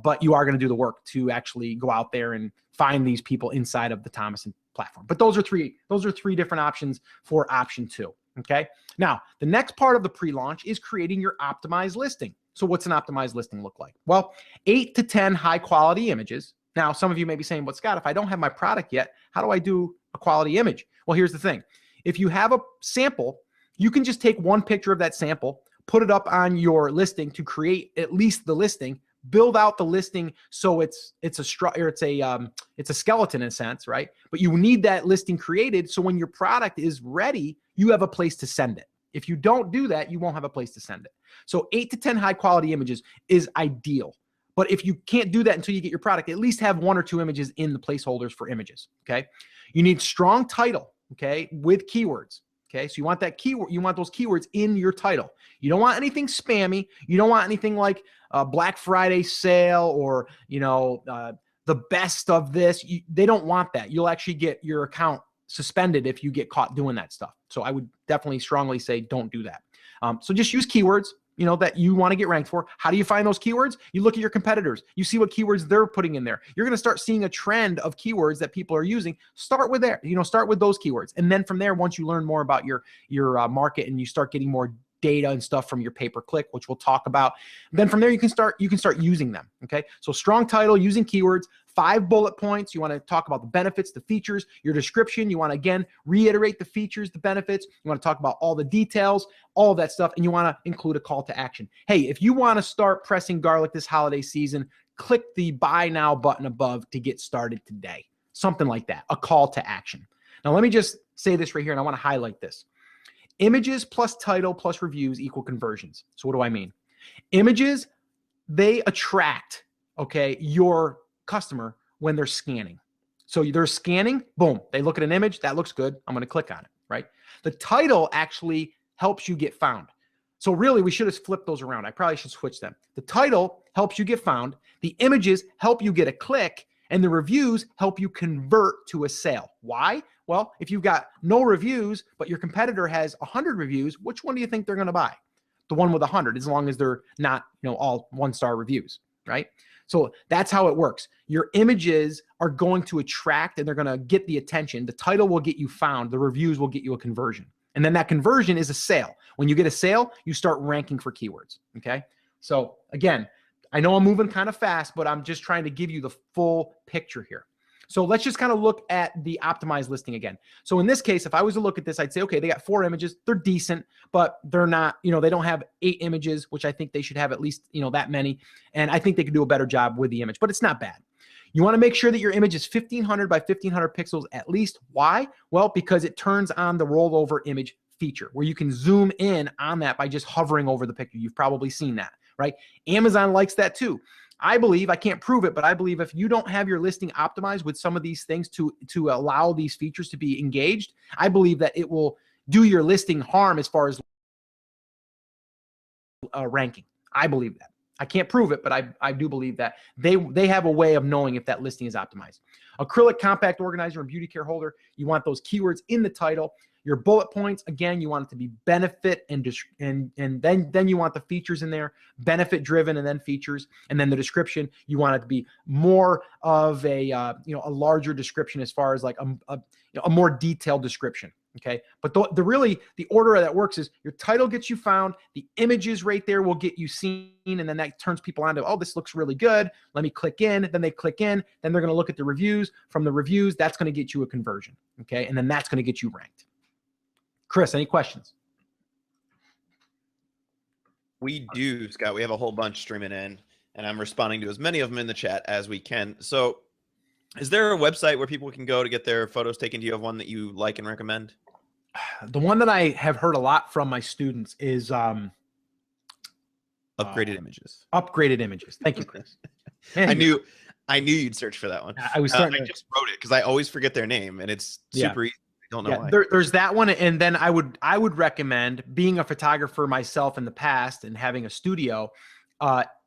But you are going to do the work to actually go out there and find these people inside of the Thomas platform. But those are three different options for option 2. Okay. Now, the next part of the pre-launch is creating your optimized listing. So what's an optimized listing look like? Well, 8 to 10 high quality images. Now, some of you may be saying, but Scott, if I don't have my product yet, how do I do a quality image? Well, here's the thing. If you have a sample, you can just take one picture of that sample, put it up on your listing to create at least the listing, build out the listing so it's a skeleton in a sense, right? But you need that listing created so when your product is ready, you have a place to send it. If you don't do that, you won't have a place to send it. So 8 to 10 high quality images is ideal. But if you can't do that until you get your product, at least have 1 or 2 images in the placeholders for images, okay? You need strong title, okay, with keywords, okay? So you want that keyword, you want those keywords in your title. You don't want anything spammy. You don't want anything like Black Friday sale or, the best of this. They don't want that. You'll actually get your account suspended if you get caught doing that stuff. So I would definitely strongly say don't do that. So just use keywords, that you want to get ranked for. How do you find those keywords? You look at your competitors. You see what keywords they're putting in there. You're going to start seeing a trend of keywords that people are using. Start with there. Start with those keywords. And then from there, once you learn more about your market and you start getting more data and stuff from your pay-per-click, which we'll talk about, then from there you can start using them. Okay. So strong title, using keywords, 5 bullet points. You want to talk about the benefits, the features, your description. You want to, again, reiterate the features, the benefits. You want to talk about all the details, all of that stuff. And you want to include a call to action. Hey, if you want to start pressing garlic this holiday season, click the buy now button above to get started today. Something like that, a call to action. Now, let me just say this right here, and I want to highlight this. Images plus title plus reviews equal conversions. So what do I mean? Images, they attract, okay, your customer when they're scanning. So they're scanning, boom, they look at an image, that looks good, I'm going to click on it, right? The title actually helps you get found. So really, we should have flipped those around. I probably should switch them. The title helps you get found, the images help you get a click, and the reviews help you convert to a sale. Why? Well, if you've got no reviews, but your competitor has 100 reviews, which one do you think they're going to buy? The one with 100, as long as they're not, all 1-star reviews, right? So that's how it works. Your images are going to attract and they're going to get the attention. The title will get you found. The reviews will get you a conversion. And then that conversion is a sale. When you get a sale, you start ranking for keywords, okay? So again, I know I'm moving kind of fast, but I'm just trying to give you the full picture here. So let's just kind of look at the optimized listing again. So in this case, if I was to look at this, I'd say, okay, they got 4 images. They're decent, but they're not, they don't have 8 images, which I think they should have at least, that many. And I think they could do a better job with the image, but it's not bad. You want to make sure that your image is 1500 by 1500 pixels at least. Why? Well, because it turns on the rollover image feature where you can zoom in on that by just hovering over the picture. You've probably seen that, right? Amazon likes that too. I believe, I can't prove it, but I believe if you don't have your listing optimized with some of these things to allow these features to be engaged, I believe that it will do your listing harm as far as ranking. I believe that. I can't prove it, but I do believe that they have a way of knowing if that listing is optimized. Acrylic compact organizer and beauty care holder, you want those keywords in the title. Your bullet points, again, you want it to be benefit and then you want the features in there, benefit driven and then features, and then the description, you want it to be more of a a larger description as far as like a more detailed description. Okay, but the order that works is your title gets you found, the images right there will get you seen, and then that turns people on to, oh, this looks really good. Let me click in. Then they click in. Then they're going to look at the reviews. From the reviews, that's going to get you a conversion. Okay, and then that's going to get you ranked. Chris, any questions? We do, Scott. We have a whole bunch streaming in, and I'm responding to as many of them in the chat as we can. So is there a website where people can go to get their photos taken? Do you have one that you like and recommend? The one that I have heard a lot from my students is Upgraded Images. Upgraded Images. Thank you, Chris. Man, I knew you'd search for that one. I was starting I just wrote it because I always forget their name, and it's super easy. I don't know why. There's that one, and then I would recommend, being a photographer myself in the past and having a studio,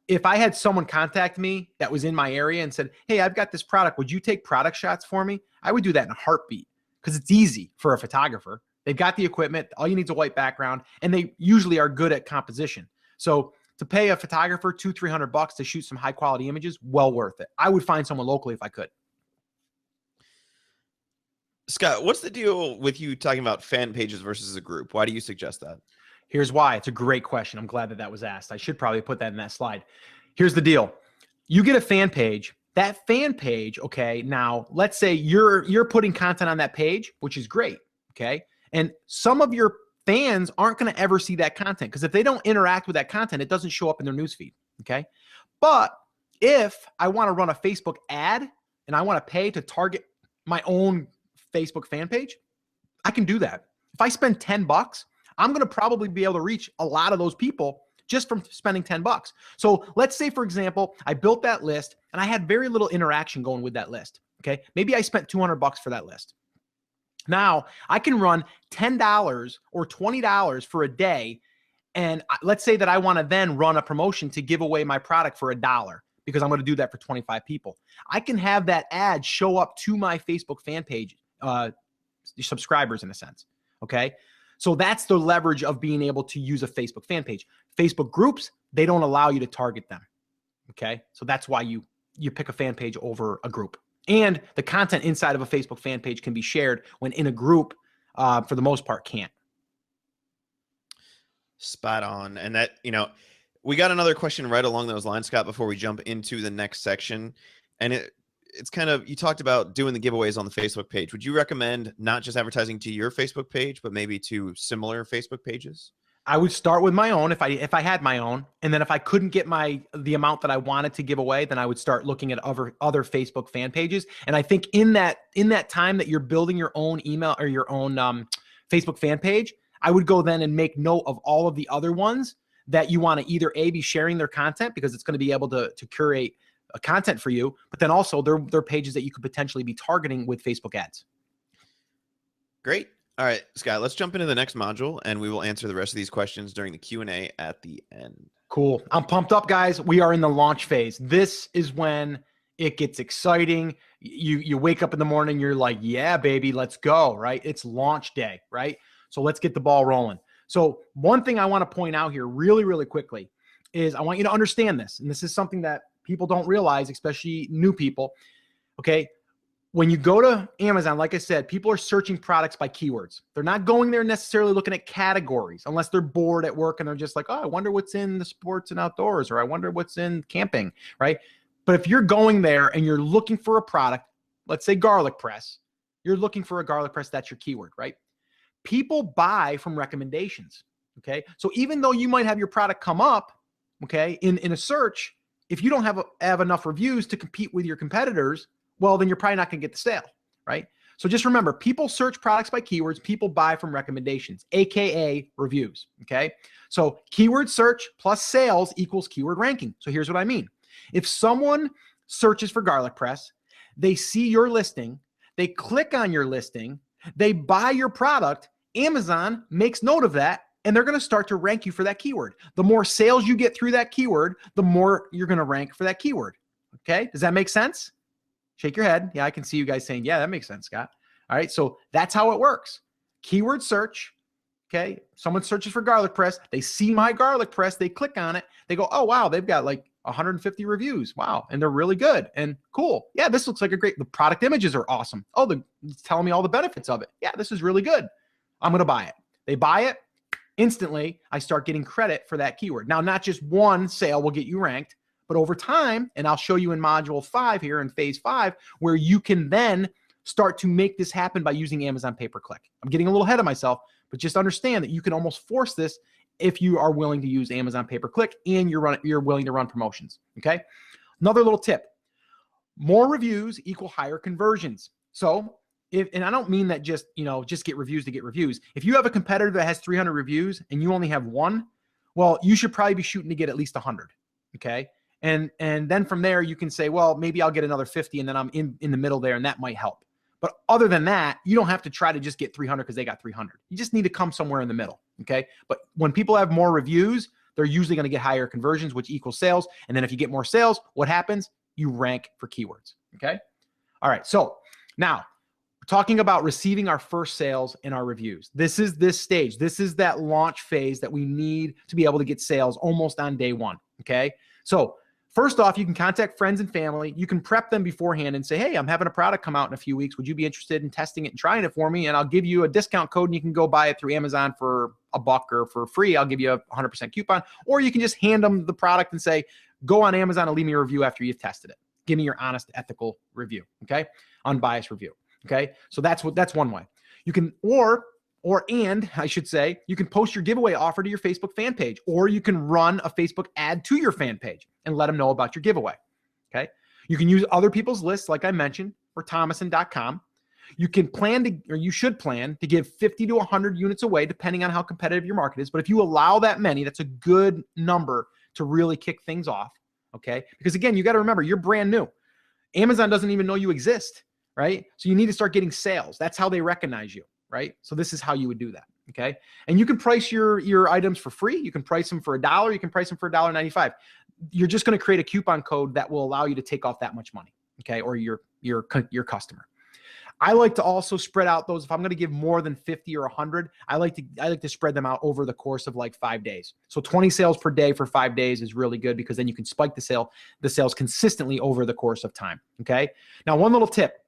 if I had someone contact me that was in my area and said, hey, I've got this product, would you take product shots for me? I would do that in a heartbeat because it's easy for a photographer. They've got the equipment. All you need is a white background, and they usually are good at composition. So to pay a photographer $200-300 to shoot some high quality images, well worth it. I would find someone locally if I could. Scott, what's the deal with you talking about fan pages versus a group? Why do you suggest that? Here's why. It's a great question. I'm glad that that was asked. I should probably put that in that slide. Here's the deal. You get a fan page. That fan page, okay, now let's say you're putting content on that page, which is great, okay? And some of your fans aren't going to ever see that content because if they don't interact with that content, it doesn't show up in their newsfeed, okay? But if I want to run a Facebook ad and I want to pay to target my own Facebook fan page, I can do that. If I spend $10, I'm going to probably be able to reach a lot of those people just from spending $10. So let's say, for example, I built that list and I had very little interaction going with that list. Okay. Maybe I spent $200 for that list. Now I can run $10 or $20 for a day. And let's say that I want to then run a promotion to give away my product for $1 because I'm going to do that for 25 people. I can have that ad show up to my Facebook fan page, subscribers in a sense. Okay. So that's the leverage of being able to use a Facebook fan page. Facebook groups, they don't allow you to target them. Okay. So that's why you pick a fan page over a group. And the content inside of a Facebook fan page can be shared when in a group, for the most part, can't. Spot on. And that, we got another question right along those lines, Scott, before we jump into the next section. And it's kind of, you talked about doing the giveaways on the Facebook page. Would you recommend not just advertising to your Facebook page, but maybe to similar Facebook pages? I would start with my own if I had my own. And then if I couldn't get the amount that I wanted to give away, then I would start looking at other Facebook fan pages. And I think in that time that you're building your own email or your own Facebook fan page, I would go then and make note of all of the other ones that you want to either be sharing their content because it's going to be able to curate content for you, but then also they're pages that you could potentially be targeting with Facebook ads. Great. All right, Scott, let's jump into the next module and we will answer the rest of these questions during the Q&A at the end. Cool. I'm pumped up, guys. We are in the launch phase. This is when it gets exciting. You wake up in the morning, you're like, yeah, baby, let's go, right? It's launch day, right? So let's get the ball rolling. So one thing I want to point out here really, really quickly is I want you to understand this. And this is something that people don't realize, especially new people. Okay. When you go to Amazon, like I said, people are searching products by keywords. They're not going there necessarily looking at categories unless they're bored at work and they're just like, oh, I wonder what's in the sports and outdoors, or I wonder what's in camping, right? But if you're going there and you're looking for a product, let's say garlic press, you're looking for a garlic press, that's your keyword, right? People buy from recommendations, okay? So even though you might have your product come up, okay, in a search, if you don't have enough reviews to compete with your competitors, well, then you're probably not going to get the sale, right? So just remember, people search products by keywords, people buy from recommendations, AKA reviews, okay? So keyword search plus sales equals keyword ranking. So here's what I mean. If someone searches for garlic press, they see your listing, they click on your listing, they buy your product, Amazon makes note of that, and they're going to start to rank you for that keyword. The more sales you get through that keyword, the more you're going to rank for that keyword, okay? Does that make sense? Shake your head. Yeah, I can see you guys saying, yeah, that makes sense, Scott. All right, so that's how it works. Keyword search, okay? Someone searches for garlic press. They see my garlic press. They click on it. They go, oh, wow, they've got like 150 reviews. Wow, and they're really good and cool. Yeah, this looks like the product images are awesome. Oh, it's telling me all the benefits of it. Yeah, this is really good. I'm going to buy it. They buy it. Instantly, I start getting credit for that keyword. Now, not just one sale will get you ranked, but over time, and I'll show you in module 5 here in phase 5, where you can then start to make this happen by using Amazon pay-per-click. I'm getting a little ahead of myself, but just understand that you can almost force this if you are willing to use Amazon pay-per-click and you're willing to run promotions, okay? Another little tip, more reviews equal higher conversions. So, and I don't mean that just get reviews to get reviews. If you have a competitor that has 300 reviews and you only have one, well, you should probably be shooting to get at least 100, okay? And then from there, you can say, well, maybe I'll get another 50 and then I'm in the middle there and that might help. But other than that, you don't have to try to just get 300 because they got 300. You just need to come somewhere in the middle, okay? But when people have more reviews, they're usually going to get higher conversions, which equals sales. And then if you get more sales, what happens? You rank for keywords, okay? All right, so now talking about receiving our first sales and our reviews. This is this stage. This is that launch phase that we need to be able to get sales almost on day one. Okay. So first off, you can contact friends and family. You can prep them beforehand and say, hey, I'm having a product come out in a few weeks. Would you be interested in testing it and trying it for me? And I'll give you a discount code and you can go buy it through Amazon for $1 or for free. I'll give you a 100% coupon, or you can just hand them the product and say, go on Amazon and leave me a review after you've tested it. Give me your honest, ethical review. Okay. Unbiased review. Okay. So that's one way. You can, and I should say, you can post your giveaway offer to your Facebook fan page, or you can run a Facebook ad to your fan page and let them know about your giveaway. Okay. You can use other people's lists, like I mentioned, or thomason.com. You can plan to, or you should plan to give 50 to 100 units away, depending on how competitive your market is. But if you allow that many, that's a good number to really kick things off. Okay. Because again, you got to remember, you're brand new. Amazon doesn't even know you exist, right? So you need to start getting sales. That's how they recognize you, right? So this is how you would do that. Okay. And you can price your items for free. You can price them for $1. You can price them for $1.95. You're just going to create a coupon code that will allow you to take off that much money. Okay. Or your customer. I like to also spread out those. If I'm going to give more than 50 or 100, I like to spread them out over the course of like 5 days. So 20 sales per day for 5 days is really good, because then you can spike the sales consistently over the course of time. Okay. Now, one little tip.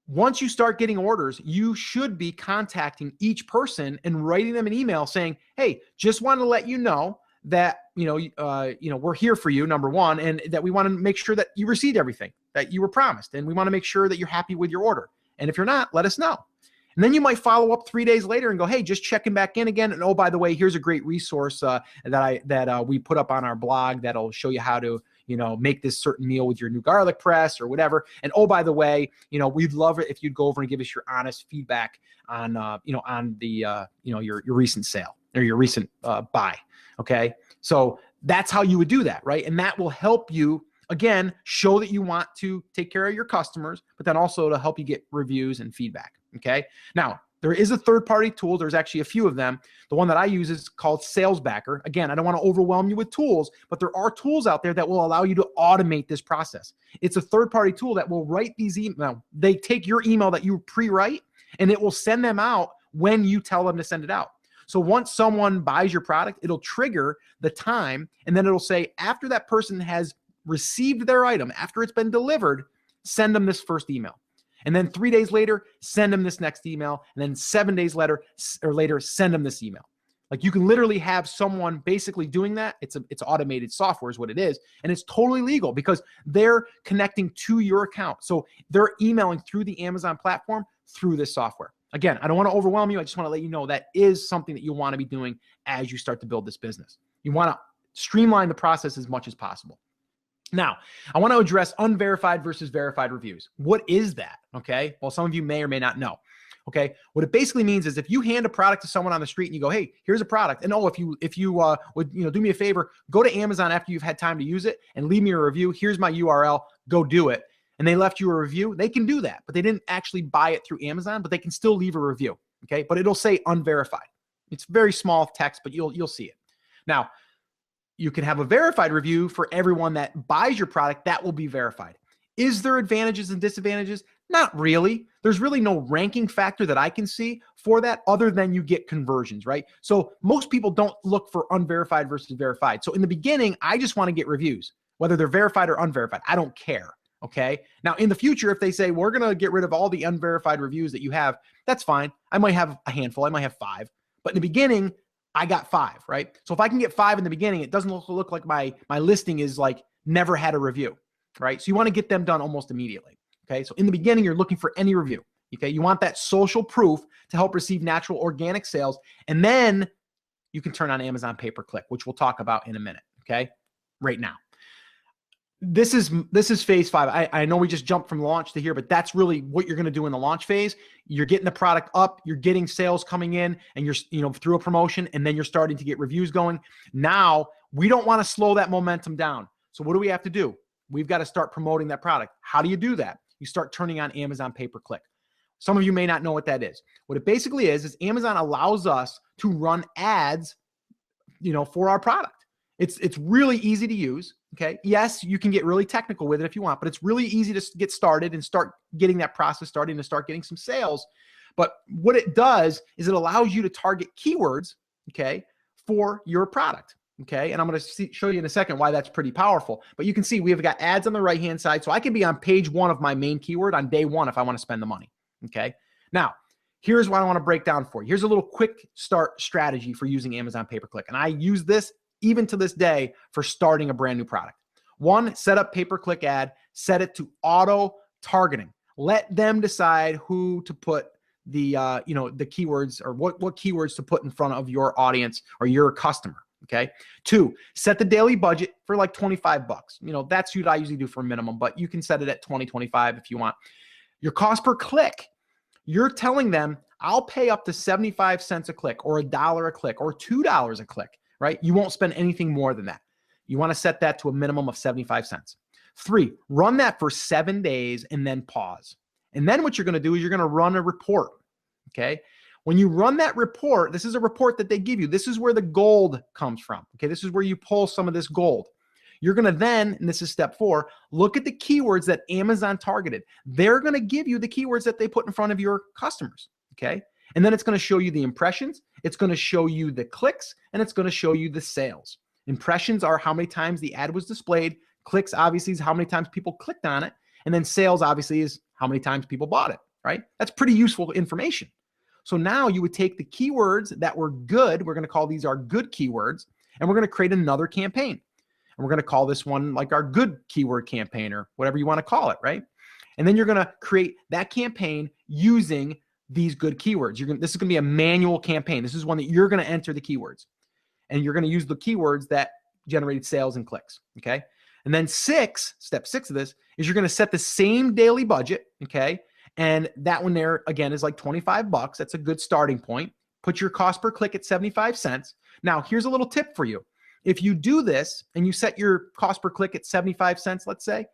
Once you start getting orders, you should be contacting each person and writing them an email saying, hey, just want to let you know that, we're here for you, number one, and that we want to make sure that you received everything that you were promised. And we want to make sure that you're happy with your order. And if you're not, let us know. And then you might follow up 3 days later and go, hey, just checking back in again. And oh, by the way, here's a great resource that we put up on our blog that'll show you how to, make this certain meal with your new garlic press or whatever. And oh, by the way, we'd love it if you'd go over and give us your honest feedback on, your recent sale or your recent buy. Okay. So that's how you would do that. Right. And that will help you, again, show that you want to take care of your customers, but then also to help you get reviews and feedback. Okay. Now, there is a third-party tool. There's actually a few of them. The one that I use is called SalesBacker. Again, I don't want to overwhelm you with tools, but there are tools out there that will allow you to automate this process. It's a third-party tool that will write these emails. They take your email that you pre-write, and it will send them out when you tell them to send it out. So once someone buys your product, it'll trigger the time, and then it'll say, after that person has received their item, after it's been delivered, send them this first email. And then 3 days later, send them this next email. And then 7 days later, send them this email. Like, you can literally have someone basically doing that. It's automated software is what it is. And it's totally legal because they're connecting to your account. So they're emailing through the Amazon platform through this software. Again, I don't want to overwhelm you. I just want to let you know that is something that you want to be doing as you start to build this business. You want to streamline the process as much as possible. Now, I want to address unverified versus verified reviews. What is that? Okay. Well, some of you may or may not know. Okay. What it basically means is if you hand a product to someone on the street and you go, hey, here's a product. And oh, if you would, do me a favor, go to Amazon after you've had time to use it and leave me a review. Here's my URL. Go do it. And they left you a review. They can do that, but they didn't actually buy it through Amazon, but they can still leave a review. Okay. But it'll say unverified. It's very small text, but you'll see it. Now, you can have a verified review for everyone that buys your product. That will be verified. Is there advantages and disadvantages? Not really. There's really no ranking factor that I can see for that other than you get conversions, right? So most people don't look for unverified versus verified. So in the beginning, I just want to get reviews, whether they're verified or unverified. I don't care. Okay. Now in the future, if they say, we're going to get rid of all the unverified reviews that you have, that's fine. I might have a handful. I might have 5, but in the beginning, I got 5, right? So if I can get 5 in the beginning, it doesn't look like my listing is like never had a review, right? So you want to get them done almost immediately, okay? So in the beginning, you're looking for any review, okay? You want that social proof to help receive natural organic sales, and then you can turn on Amazon pay-per-click, which we'll talk about in a minute, okay? Right now. This is phase 5. I know we just jumped from launch to here, but that's really what you're going to do in the launch phase. You're getting the product up, you're getting sales coming in, and you're through a promotion, and then you're starting to get reviews going. Now, we don't want to slow that momentum down. So what do we have to do? We've got to start promoting that product. How do you do that? You start turning on Amazon pay-per-click. Some of you may not know what that is. What it basically is Amazon allows us to run ads, for our product. It's really easy to use. Okay. Yes, you can get really technical with it if you want, but it's really easy to get started and start getting that process starting to start getting some sales. But what it does is it allows you to target keywords, okay, for your product. Okay. And I'm going to show you in a second why that's pretty powerful. But you can see we've got ads on the right-hand side. So I can be on page 1 of my main keyword on day 1 if I want to spend the money. Okay. Now, here's what I want to break down for you. Here's a little quick start strategy for using Amazon pay-per-click. And I use this even to this day for starting a brand new product. 1, set up pay-per-click ad, set it to auto targeting. Let them decide who to put the the keywords or what keywords to put in front of your audience or your customer. Okay. 2, set the daily budget for like $25. That's what I usually do for a minimum, but you can set it at 20, 25 if you want. Your cost per click, you're telling them I'll pay up to 75 cents a click or $1 a click or $2 a click, right? You won't spend anything more than that. You want to set that to a minimum of 75 cents. 3, run that for 7 days and then pause. And then what you're going to do is you're going to run a report. Okay. When you run that report, this is a report that they give you. This is where the gold comes from. Okay. This is where you pull some of this gold. You're going to then, and this is step 4, look at the keywords that Amazon targeted. They're going to give you the keywords that they put in front of your customers. Okay. And then it's going to show you the impressions. It's going to show you the clicks, and it's going to show you the sales. Impressions are how many times the ad was displayed. Clicks obviously is how many times people clicked on it. And then sales obviously is how many times people bought it, right? That's pretty useful information. So now you would take the keywords that were good. We're going to call these our good keywords, and we're going to create another campaign. And we're going to call this one like our good keyword campaign or whatever you want to call it, right? And then you're going to create that campaign using these good keywords. This is going to be a manual campaign. This is one that you're going to enter the keywords, and you're going to use the keywords that generated sales and clicks, okay? And then step 6 of this is you're going to set the same daily budget, okay? And that one there, again, is like $25. That's a good starting point. Put your cost per click at 75 cents. Now, here's a little tip for you. If you do this and you set your cost per click at 75 cents, let's say,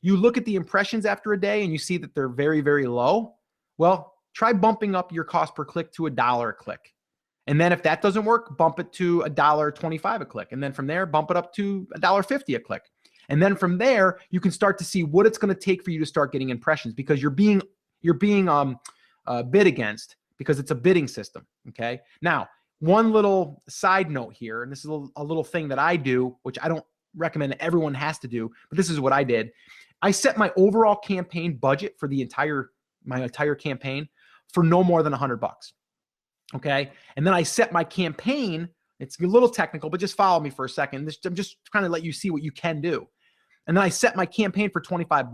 you look at the impressions after a day and you see that they're very, very low. Well, try bumping up your cost per click to $1 a click. And then if that doesn't work, bump it to $1.25 a click. And then from there, bump it up to $1.50 a click. And then from there, you can start to see what it's going to take for you to start getting impressions, because you're being bid against, because it's a bidding system. Okay. Now, one little side note here, and this is a little thing that I do, which I don't recommend everyone has to do, but this is what I did. I set my overall campaign budget for my entire campaign for no more than $100. Okay. And then I set my campaign. It's a little technical, but just follow me for a second. I'm just trying to let you see what you can do. And then I set my campaign for $25.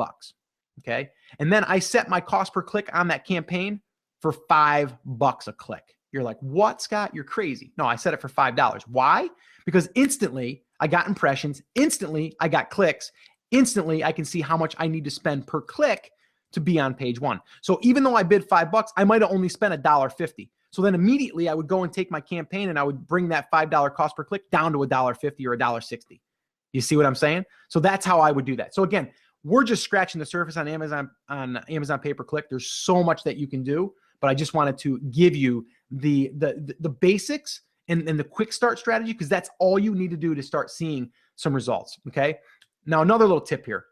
Okay. And then I set my cost per click on that campaign for $5 a click. You're like, what, Scott? You're crazy. No, I set it for $5. Why? Because instantly I got impressions. Instantly I got clicks. Instantly I can see how much I need to spend per click to be on page 1. So even though I bid $5, I might have only spent $1.50. So then immediately I would go and take my campaign and I would bring that $5 cost per click down to $1.50 or $1.60. You see what I'm saying? So that's how I would do that. So again, we're just scratching the surface on Amazon pay-per-click. There's so much that you can do, but I just wanted to give you the basics and the quick start strategy, because that's all you need to do to start seeing some results. Okay. Now, another little tip here.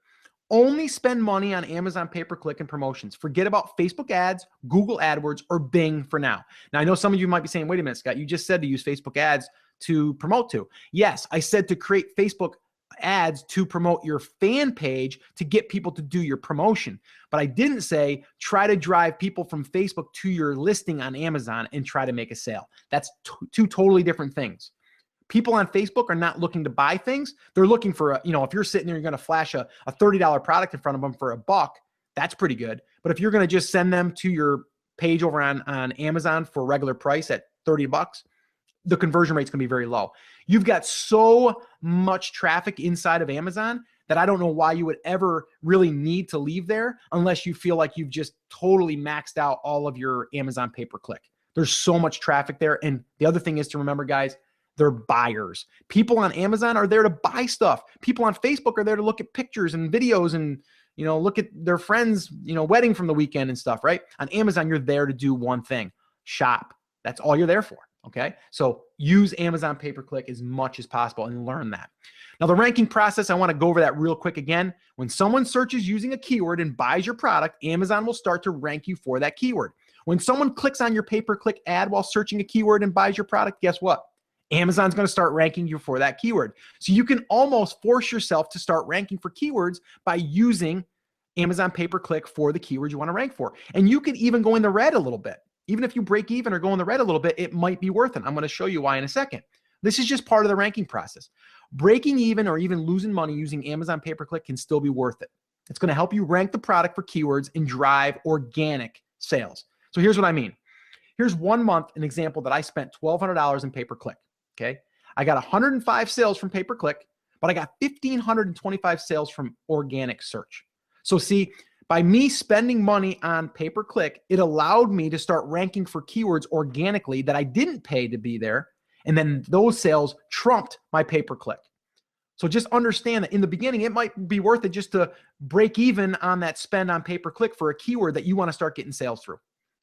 Only spend money on Amazon pay-per-click and promotions. Forget about Facebook ads, Google AdWords, or Bing for now. Now, I know some of you might be saying, wait a minute, Scott, you just said to use Facebook ads to promote to. Yes, I said to create Facebook ads to promote your fan page to get people to do your promotion. But I didn't say try to drive people from Facebook to your listing on Amazon and try to make a sale. That's two totally different things. People on Facebook are not looking to buy things. They're looking for, if you're sitting there, you're going to flash a $30 product in front of them for $1, that's pretty good. But if you're going to just send them to your page over on Amazon for a regular price at $30, the conversion rate's going to be very low. You've got so much traffic inside of Amazon that I don't know why you would ever really need to leave there unless you feel like you've just totally maxed out all of your Amazon pay-per-click. There's so much traffic there. And the other thing is to remember, guys, they're buyers. People on Amazon are there to buy stuff. People on Facebook are there to look at pictures and videos and, look at their friends, wedding from the weekend and stuff, right? On Amazon, you're there to do one thing, shop. That's all you're there for. Okay. So use Amazon pay-per-click as much as possible and learn that. Now, the ranking process, I want to go over that real quick again. When someone searches using a keyword and buys your product, Amazon will start to rank you for that keyword. When someone clicks on your pay-per-click ad while searching a keyword and buys your product, guess what? Amazon's going to start ranking you for that keyword. So you can almost force yourself to start ranking for keywords by using Amazon pay-per-click for the keywords you want to rank for. And you could even go in the red a little bit. Even if you break even or go in the red a little bit, it might be worth it. I'm going to show you why in a second. This is just part of the ranking process. Breaking even or even losing money using Amazon pay-per-click can still be worth it. It's going to help you rank the product for keywords and drive organic sales. So here's what I mean. Here's 1 month, an example that I spent $1,200 in pay-per-click. Okay. I got 105 sales from pay-per-click, but I got 1,525 sales from organic search. So see, by me spending money on pay-per-click, it allowed me to start ranking for keywords organically that I didn't pay to be there. And then those sales trumped my pay-per-click. So just understand that in the beginning, it might be worth it just to break even on that spend on pay-per-click for a keyword that you want to start getting sales through.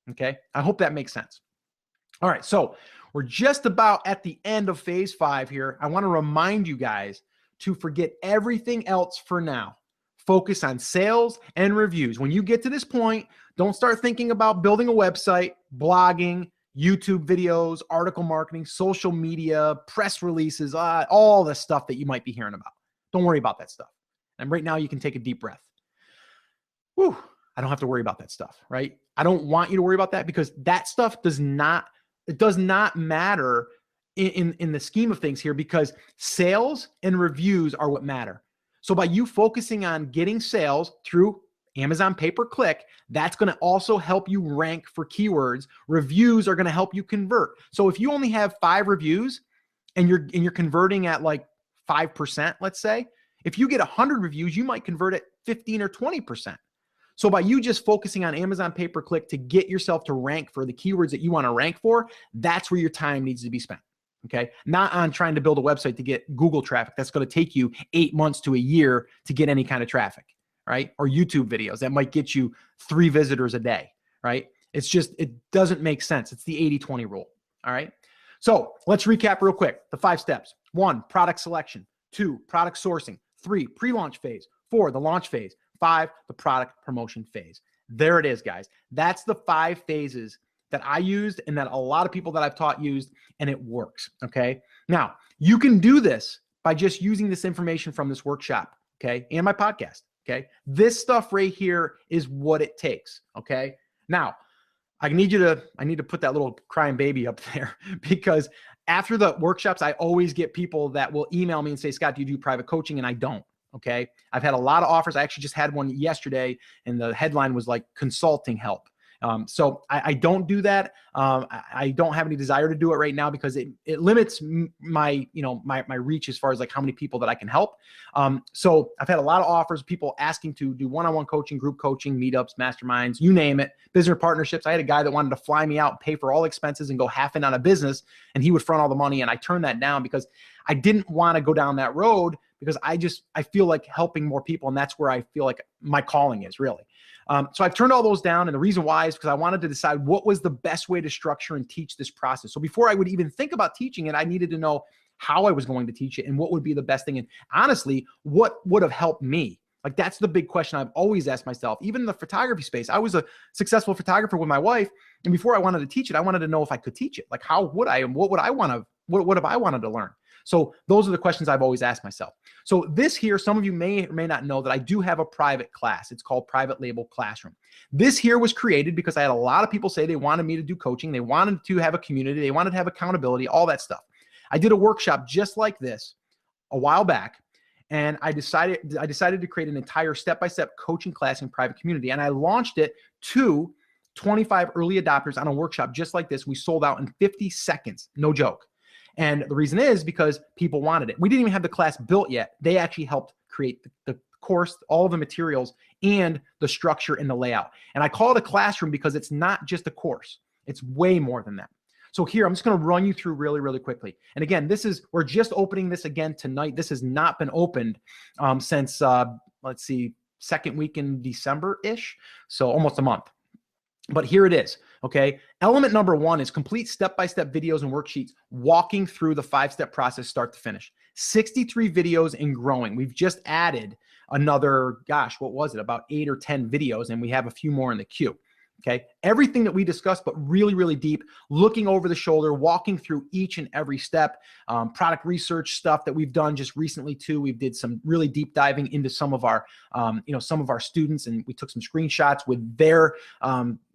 Okay. I hope that makes sense. All right. So we're just about at the end of phase 5 here. I want to remind you guys to forget everything else for now. Focus on sales and reviews. When you get to this point, don't start thinking about building a website, blogging, YouTube videos, article marketing, social media, press releases, all the stuff that you might be hearing about. Don't worry about that stuff. And right now you can take a deep breath. Whew, I don't have to worry about that stuff, right? I don't want you to worry about that because that stuff does not matter in the scheme of things here, because sales and reviews are what matter. So by you focusing on getting sales through Amazon pay-per-click, that's going to also help you rank for keywords. Reviews are going to help you convert. So if you only have 5 reviews and you're converting at like 5%, let's say, if you get 100 reviews, you might convert at 15 or 20%. So by you just focusing on Amazon pay-per-click to get yourself to rank for the keywords that you want to rank for, that's where your time needs to be spent. Okay. Not on trying to build a website to get Google traffic. That's going to take you 8 months to a year to get any kind of traffic, right? Or YouTube videos that might get you 3 visitors a day, right? It's just, it doesn't make sense. It's the 80-20 rule. All right. So let's recap real quick. The 5 steps. 1, product selection. 2, product sourcing. 3, pre-launch phase. 4, the launch phase. 5, the product promotion phase. There it is, guys. That's the 5 phases that I used and that a lot of people that I've taught used, and it works. Okay. Now you can do this by just using this information from this workshop. Okay. And my podcast. Okay. This stuff right here is what it takes. Okay. Now I need to put that little crying baby up there because after the workshops, I always get people that will email me and say, Scott, do you do private coaching? And I don't. Okay. I've had a lot of offers. I actually just had one yesterday and the headline was like consulting help. So I don't do that. I don't have any desire to do it right now because it limits my reach as far as like how many people that I can help. So I've had a lot of offers, people asking to do one-on-one coaching, group coaching, meetups, masterminds, you name it, business partnerships. I had a guy that wanted to fly me out, pay for all expenses and go half in on a business, and he would front all the money. And I turned that down because I didn't want to go down that road because I feel like helping more people. And that's where I feel like my calling is really. So I've turned all those down. And the reason why is because I wanted to decide what was the best way to structure and teach this process. So before I would even think about teaching it, I needed to know how I was going to teach it and what would be the best thing. And honestly, what would have helped me? Like, that's the big question I've always asked myself. Even in the photography space, I was a successful photographer with my wife. And before I wanted to teach it, I wanted to know if I could teach it. Like, how would I, and what have I wanted to learn? So those are the questions I've always asked myself. So this here, some of you may or may not know that I do have a private class. It's called Private Label Classroom. This here was created because I had a lot of people say they wanted me to do coaching. They wanted to have a community. They wanted to have accountability, all that stuff. I did a workshop just like this a while back. And I decided to create an entire step-by-step coaching class in private community. And I launched it to 25 early adopters on a workshop just like this. We sold out in 50 seconds, no joke. And the reason is because people wanted it. We didn't even have the class built yet. They actually helped create the course, all the materials, and the structure and the layout. And I call it a classroom because it's not just a course. It's way more than that. So here, I'm just going to run you through really, really quickly. And again, we're just opening this again tonight. This has not been opened since, let's see, second week in December-ish. So almost a month. But here it is. Okay. Element number 1 is complete step-by-step videos and worksheets walking through the 5-step process start to finish. 63 videos and growing. We've just added another, gosh, what was it? About 8 or 10 videos, and we have a few more in the queue. Okay. Everything that we discussed, but really, really deep, looking over the shoulder, walking through each and every step, product research stuff that we've done just recently too. We did some really deep diving into some of our, some of our students, and we took some screenshots with their,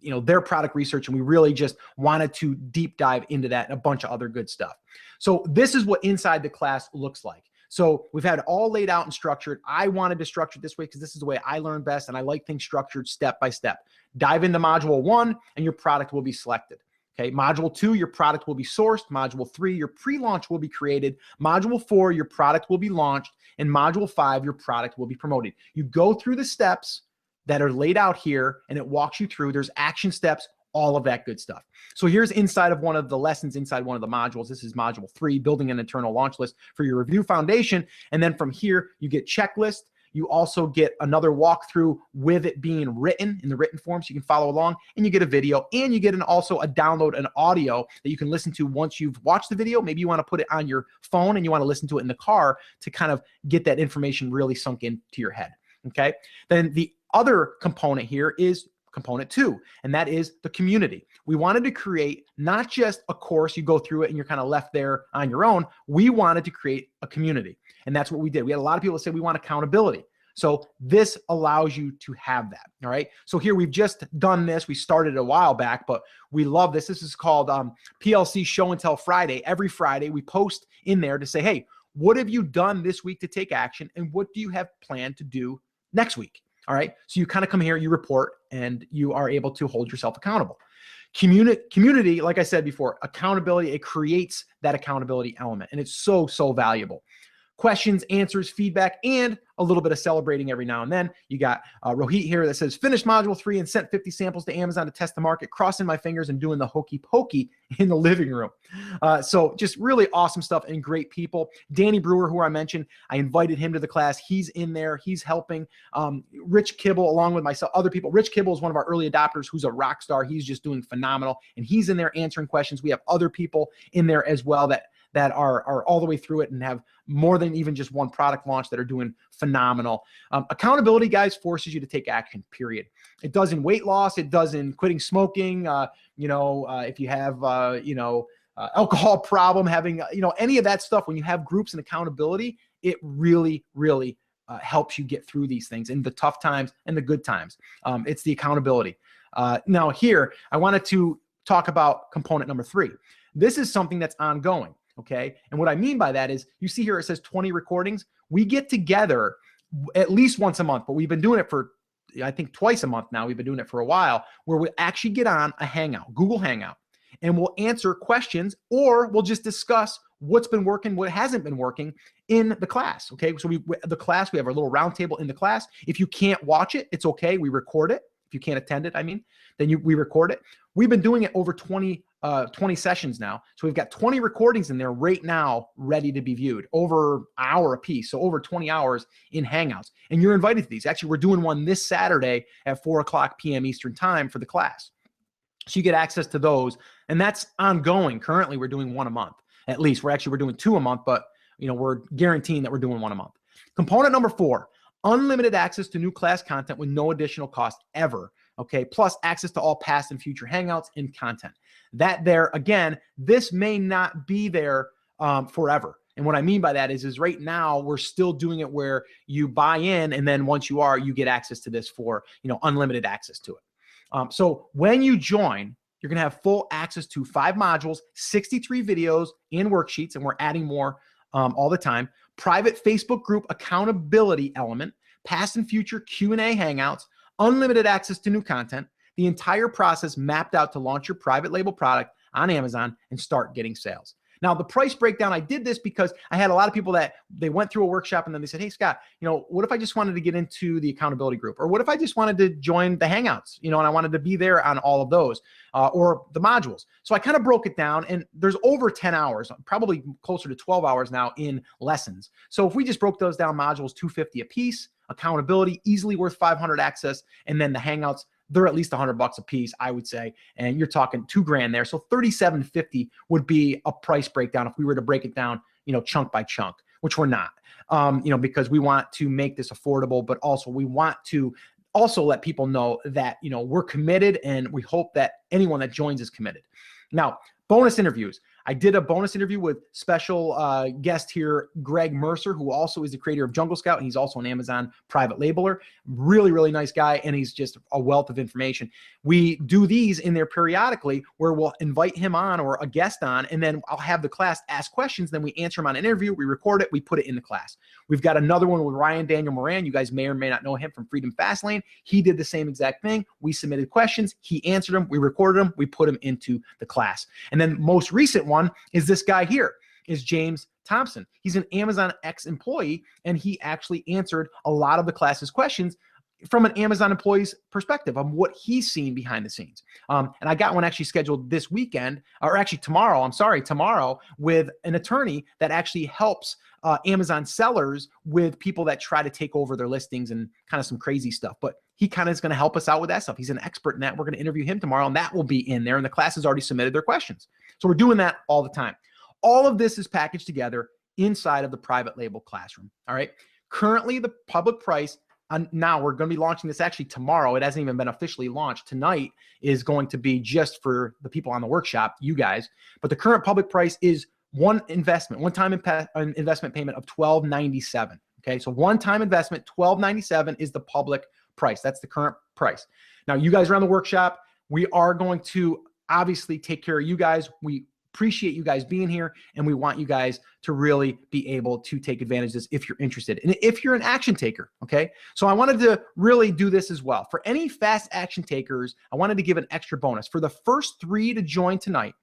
their product research. And we really just wanted to deep dive into that and a bunch of other good stuff. So this is what inside the class looks like. So we've had it all laid out and structured. I wanted to structure it this way because this is the way I learn best, and I like things structured step by step. Dive into module 1 and your product will be selected. Okay, module 2, your product will be sourced. Module 3, your pre-launch will be created. Module 4, your product will be launched. And module 5, your product will be promoted. You go through the steps that are laid out here, and it walks you through. There's action steps, all of that good stuff. So here's inside of one of the lessons inside one of the modules. This is module 3, building an internal launch list for your review foundation. And then from here, you get checklist. You also get another walkthrough with it being written in the written form so you can follow along, and you get a video, and you get also a download, an audio that you can listen to once you've watched the video. Maybe you want to put it on your phone and you want to listen to it in the car to kind of get that information really sunk into your head. Okay. Then the other component here is component 2, and that is the community. We wanted to create not just a course, you go through it and you're kind of left there on your own. We wanted to create a community, and that's what we did. We had a lot of people that said we want accountability. So this allows you to have that. All right. So here we've just done this. We started a while back, but we love this. This is called PLC Show and Tell Friday. Every Friday we post in there to say, hey, what have you done this week to take action, and what do you have planned to do next week? All right. So you kind of come here, you report, and you are able to hold yourself accountable. Community, like I said before, accountability, it creates that accountability element, and it's so, so valuable. Questions, answers, feedback, and a little bit of celebrating every now and then. You got Rohit here that says, finished module 3 and sent 50 samples to Amazon to test the market, crossing my fingers and doing the hokey pokey in the living room. So just really awesome stuff and great people. Danny Brewer, who I mentioned, I invited him to the class. He's in there. He's helping. Rich Kibble, along with myself, other people. Rich Kibble is one of our early adopters who's a rock star. He's just doing phenomenal, and he's in there answering questions. We have other people in there as well that are all the way through it and have more than even just one product launch that are doing phenomenal. Accountability, guys, forces you to take action, period. It does in weight loss. It does in quitting smoking. If you have, alcohol problem, having, any of that stuff, when you have groups and accountability, it really, really helps you get through these things in the tough times and the good times. It's the accountability. Now here, I wanted to talk about component number 3. This is something that's ongoing. Okay. And what I mean by that is, you see here, it says 20 recordings. We get together at least once a month, but we've been doing it for, I think, twice a month now. We've been doing it for a while, where we actually get on a Hangout, Google Hangout, and we'll answer questions, or we'll just discuss what's been working, what hasn't been working in the class. Okay. So we have a little round table in the class. If you can't watch it, it's okay. We record it. If you can't attend it, then we record it. We've been doing it over 20 sessions now. So we've got 20 recordings in there right now ready to be viewed, over an hour a piece. So over 20 hours in Hangouts. And you're invited to these. Actually, we're doing one this Saturday at 4:00 p.m. Eastern time for the class. So you get access to those. And that's ongoing. Currently, we're doing one a month. At least we're doing 2 a month, but we're guaranteeing that we're doing 1 a month. Component number 4, unlimited access to new class content with no additional cost ever. Okay, plus access to all past and future Hangouts and content. That there, again, this may not be there forever. And what I mean by that is right now we're still doing it where you buy in, and then once you get access to this for, unlimited access to it. So when you join, you're going to have full access to 5 modules, 63 videos and worksheets, and we're adding more all the time. Private Facebook group accountability element, past and future Q&A Hangouts, unlimited access to new content, the entire process mapped out to launch your private label product on Amazon and start getting sales. Now, the price breakdown, I did this because I had a lot of people that they went through a workshop and then they said, hey, Scott, what if I just wanted to get into the accountability group? Or what if I just wanted to join the Hangouts, and I wanted to be there on all of those or the modules? So I kind of broke it down, and there's over 10 hours, probably closer to 12 hours now in lessons. So if we just broke those down, modules, $250 a piece, accountability, easily worth $500 access, and then the Hangouts, they're at least $100 a piece, I would say. And you're talking $2,000 there. So $3,750 would be a price breakdown if we were to break it down, chunk by chunk, which we're not, because we want to make this affordable, but also we want to also let people know that, we're committed, and we hope that anyone that joins is committed. Now, bonus interviews. I did a bonus interview with special guest here, Greg Mercer, who also is the creator of Jungle Scout, and he's also an Amazon private labeler. Really, really nice guy, and he's just a wealth of information. We do these in there periodically where we'll invite him on or a guest on, and then I'll have the class ask questions, then we answer them on an interview, we record it, we put it in the class. We've got another one with Ryan Daniel Moran. You guys may or may not know him from Freedom Fastlane. He did the same exact thing. We submitted questions, he answered them, we recorded them, we put them into the class. And then most recent one is this guy here, is James Thompson. He's an Amazon ex-employee, and he actually answered a lot of the class's questions from an Amazon employee's perspective of what he's seen behind the scenes. And I got one actually scheduled this weekend, or actually tomorrow, tomorrow, with an attorney that actually helps Amazon sellers with people that try to take over their listings and kind of some crazy stuff. But he kind of is going to help us out with that stuff. He's an expert in that. We're going to interview him tomorrow, and that will be in there, and the class has already submitted their questions. So we're doing that all the time. All of this is packaged together inside of the private label classroom. All right. Currently, the public price, now we're going to be launching this actually tomorrow. It hasn't even been officially launched. Tonight is going to be just for the people on the workshop, you guys. But the current public price is one-time investment payment of $12.97. Okay. So one-time investment, $12.97 is the public price. That's the current price. Now, you guys are on the workshop. We are going to obviously take care of you guys. We appreciate you guys being here, and we want you guys to really be able to take advantage of this if you're interested and if you're an action taker. Okay. So I wanted to really do this as well. For any fast action takers, I wanted to give an extra bonus. For the first 3 to join tonight,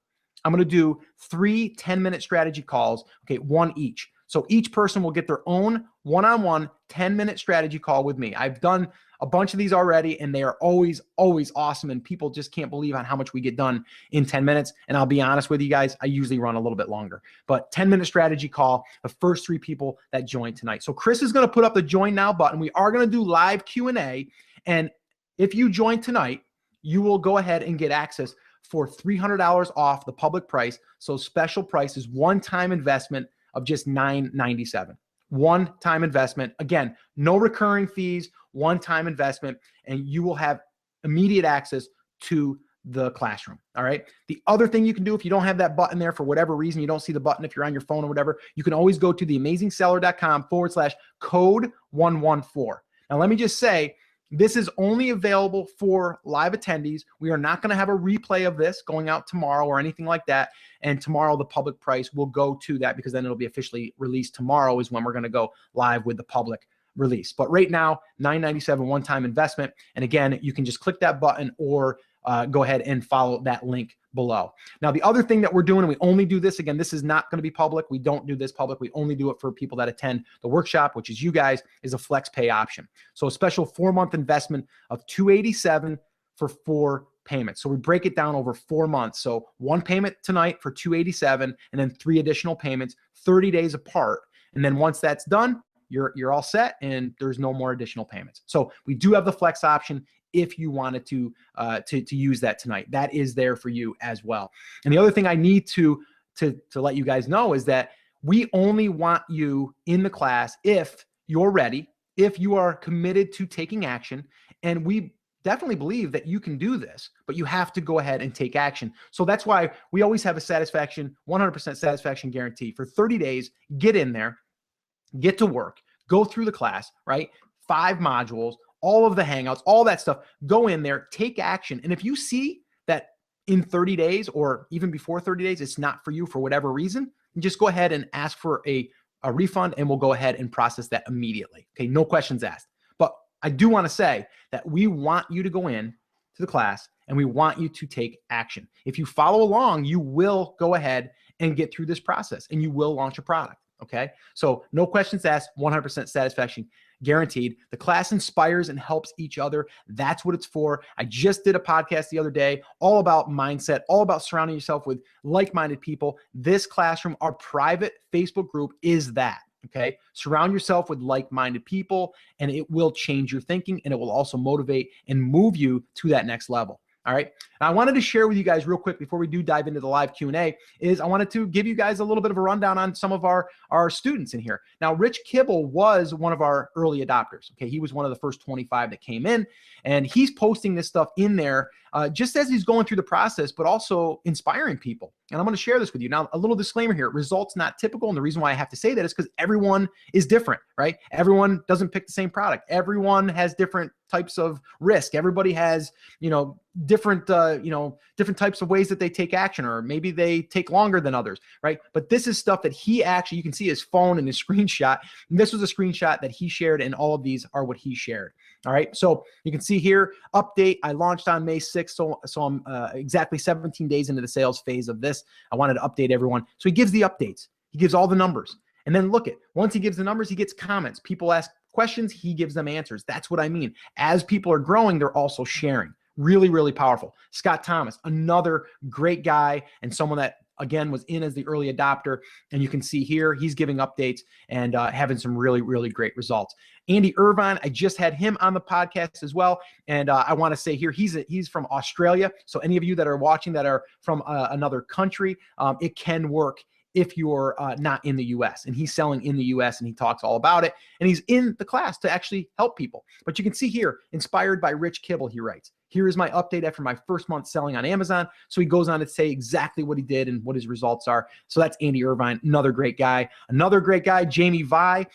I'm going to do 3 10-minute strategy calls. Okay. 1 each. So each person will get their own one-on-one 10-minute strategy call with me. I've done a bunch of these already, and they are always, always awesome. And people just can't believe on how much we get done in 10 minutes. And I'll be honest with you guys, I usually run a little bit longer, but 10-minute strategy call, the first 3 people that join tonight. So Chris is going to put up the join now button. We are going to do live Q&A. And if you join tonight, you will go ahead and get access for $300 off the public price. So special price is one-time investment of just $9.97. One-time investment. Again, no recurring fees, one-time investment, and you will have immediate access to the classroom. All right. The other thing you can do, if you don't have that button there for whatever reason, you don't see the button if you're on your phone or whatever, you can always go to theamazingseller.com/code114. Now, let me just say, this is only available for live attendees. We are not going to have a replay of this going out tomorrow or anything like that. And tomorrow, the public price will go to that, because then it'll be officially released tomorrow is when we're going to go live with the public release. But right now, $9.97 one-time investment. And again, you can just click that button or go ahead and follow that link below. Now, the other thing that we're doing, and we only do this, again, this is not going to be public. We don't do this public. We only do it for people that attend the workshop, which is you guys, is a flex pay option. So a special 4-month investment of $287 for 4 payments. So we break it down over 4 months. So 1 payment tonight for $287, and then 3 additional payments, 30 days apart. And then once that's done, you're all set, and there's no more additional payments. So we do have the flex option if you wanted to use that tonight. That is there for you as well. And the other thing I need to let you guys know is that we only want you in the class if you're ready, if you are committed to taking action, and we definitely believe that you can do this, but you have to go ahead and take action. So that's why we always have a 100% satisfaction guarantee. For 30 days, get in there, get to work, go through the class, right? 5 modules, all of the hangouts, all that stuff. Go in there, take action. And if you see that in 30 days or even before 30 days, it's not for you for whatever reason, just go ahead and ask for a refund, and we'll go ahead and process that immediately. Okay, no questions asked. But I do want to say that we want you to go in to the class, and we want you to take action. If you follow along, you will go ahead and get through this process, and you will launch a product. Okay, so no questions asked, 100% satisfaction guaranteed. The class inspires and helps each other. That's what it's for. I just did a podcast the other day all about mindset, all about surrounding yourself with like-minded people. This classroom, our private Facebook group, is that. Okay. Surround yourself with like-minded people, and it will change your thinking, and it will also motivate and move you to that next level. All right. And I wanted to share with you guys real quick before we do dive into the live Q&A is I wanted to give you guys a little bit of a rundown on some of our students in here. Now, Rich Kibble was one of our early adopters. Okay. He was one of the first 25 that came in, and he's posting this stuff in there just as he's going through the process, but also inspiring people. And I'm going to share this with you. Now, a little disclaimer here, results not typical. And the reason why I have to say that is because everyone is different, right? Everyone doesn't pick the same product. Everyone has different types of risk. Everybody has, different types of ways that they take action, or maybe they take longer than others, right? But this is stuff that he actually, you can see his phone and his screenshot. And this was a screenshot that he shared, and all of these are what he shared. All right. So you can see here, update. I launched on May 6th. So I'm exactly 17 days into the sales phase of this. I wanted to update everyone. So he gives the updates. He gives all the numbers. And then look at, once he gives the numbers, he gets comments. People ask questions. He gives them answers. That's what I mean. As people are growing, they're also sharing. Really, really powerful. Scott Thomas, another great guy, and someone that, again, was in as the early adopter. And you can see here, he's giving updates and having some really, really great results. Andy Irvine, I just had him on the podcast as well. And I want to say here, he's from Australia. So any of you that are watching that are from another country, it can work if you're not in the US. And he's selling in the US, and he talks all about it. And he's in the class to actually help people. But you can see here, inspired by Rich Kibble, he writes, here is my update after my first month selling on Amazon. So he goes on to say exactly what he did and what his results are. So that's Andy Irvine, another great guy. Another great guy, Jamie Vi.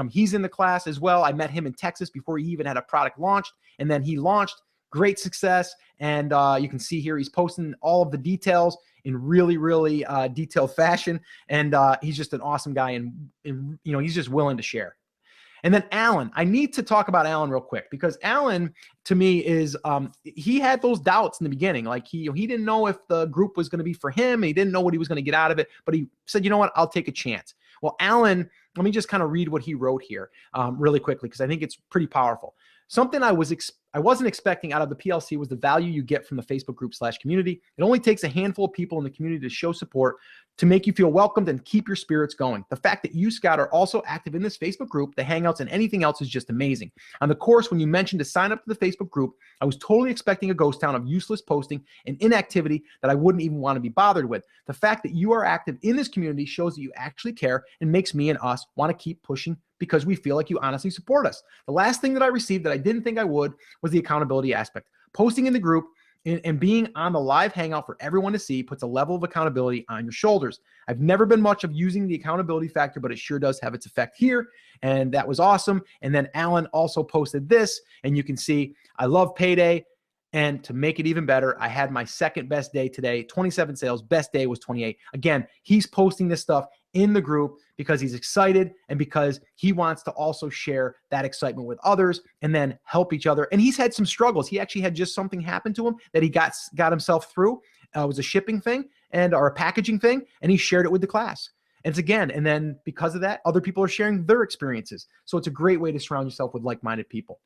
He's in the class as well. I met him in Texas before he even had a product launched. And then he launched, great success. And you can see here, he's posting all of the details in really, really detailed fashion. And he's just an awesome guy. And he's just willing to share. And then Alan, I need to talk about Alan real quick, because Alan, to me, is he had those doubts in the beginning. Like he didn't know if the group was going to be for him. He didn't know what he was going to get out of it, but he said, you know what, I'll take a chance. Well, Alan, let me just kind of read what he wrote here really quickly, because I think it's pretty powerful. Something I wasn't expecting out of the PLC was the value you get from the Facebook group / community. It only takes a handful of people in the community to show support, to make you feel welcomed and keep your spirits going. The fact that you, Scott, are also active in this Facebook group, the Hangouts, and anything else is just amazing. On the course, when you mentioned to sign up to the Facebook group, I was totally expecting a ghost town of useless posting and inactivity that I wouldn't even want to be bothered with. The fact that you are active in this community shows that you actually care and makes me and us want to keep pushing, because we feel like you honestly support us. The last thing that I received that I didn't think I would was the accountability aspect. Posting in the group and being on the live hangout for everyone to see puts a level of accountability on your shoulders. I've never been much of using the accountability factor, but it sure does have its effect here. And that was awesome. And then Alan also posted this, and you can see, I love payday. And to make it even better, I had my second best day today, 27 sales, best day was 28. Again, he's posting this stuff in the group because he's excited and because he wants to also share that excitement with others and then help each other. And he's had some struggles. He actually had just something happen to him that he got himself through. It was a shipping thing or a packaging thing, and he shared it with the class. And then because of that, other people are sharing their experiences. So it's a great way to surround yourself with like-minded people.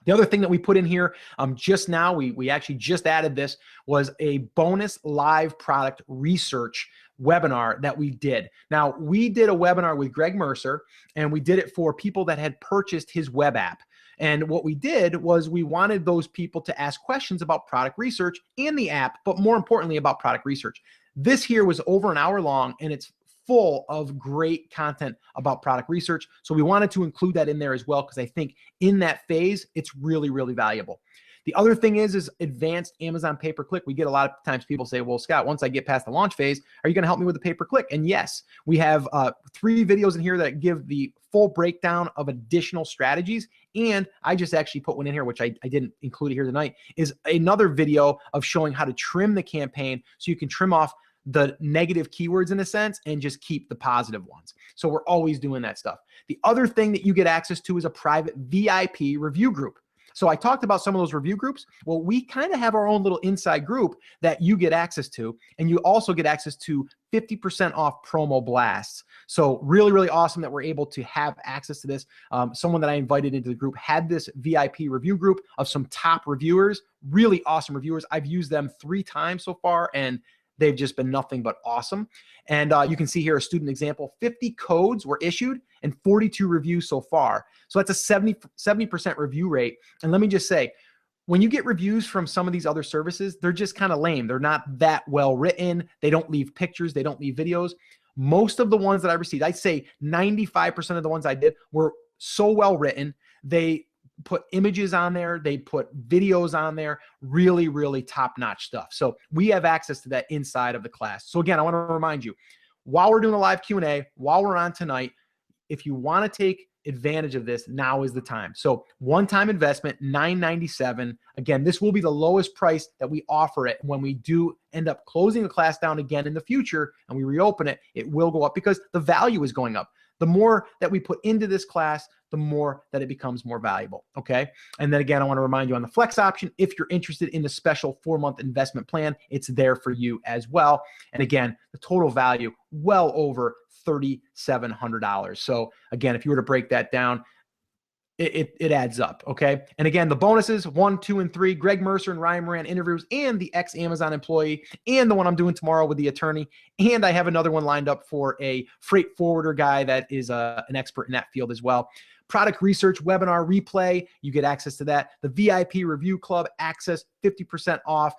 The other thing that we put in here just now, we actually just added this, was a bonus live product research webinar that we did. Now, we did a webinar with Greg Mercer, and we did it for people that had purchased his web app. And what we did was we wanted those people to ask questions about product research and the app, but more importantly about product research. This here was over an hour long, and it's full of great content about product research. So we wanted to include that in there as well, because I think in that phase, it's really, really valuable. The other thing is advanced Amazon pay-per-click. We get a lot of times people say, well, Scott, once I get past the launch phase, are you going to help me with the pay-per-click? And yes, we have 3 videos in here that give the full breakdown of additional strategies. And I just actually put one in here, which I didn't include it here tonight, is another video of showing how to trim the campaign so you can trim off the negative keywords in a sense and just keep the positive ones. So we're always doing that stuff. The other thing that you get access to is a private VIP review group. So I talked about some of those review groups. Well, we kind of have our own little inside group that you get access to, and you also get access to 50% off promo blasts. So really, really awesome that we're able to have access to this. Someone that I invited into the group had this VIP review group of some top reviewers, really awesome reviewers. I've used them 3 times so far, and They've just been nothing but awesome. And you can see here a student example, 50 codes were issued and 42 reviews so far. So that's a 70% review rate. And let me just say, when you get reviews from some of these other services, they're just kind of lame. They're not that well written. They don't leave pictures. They don't leave videos. Most of the ones that I received, I'd say 95% of the ones I did were so well written. They put images on there. They put videos on there. Really, really top-notch stuff. So we have access to that inside of the class. So again, I want to remind you, while we're doing a live Q&A, while we're on tonight, if you want to take advantage of this, now is the time. So one-time investment, $9.97. Again, this will be the lowest price that we offer it. When we do end up closing the class down again in the future and we reopen it, it will go up because the value is going up. The more that we put into this class, the more that it becomes more valuable, okay? And then again, I want to remind you on the flex option, if you're interested in the special 4-month investment plan, it's there for you as well. And again, the total value, well over $3,700. So again, if you were to break that down, it adds up, okay? And again, the bonuses, 1, 2, and 3, Greg Mercer and Ryan Moran interviews, and the ex-Amazon employee, and the one I'm doing tomorrow with the attorney. And I have another one lined up for a freight forwarder guy that is an expert in that field as well. Product research webinar replay, you get access to that. The VIP review club access, 50% off.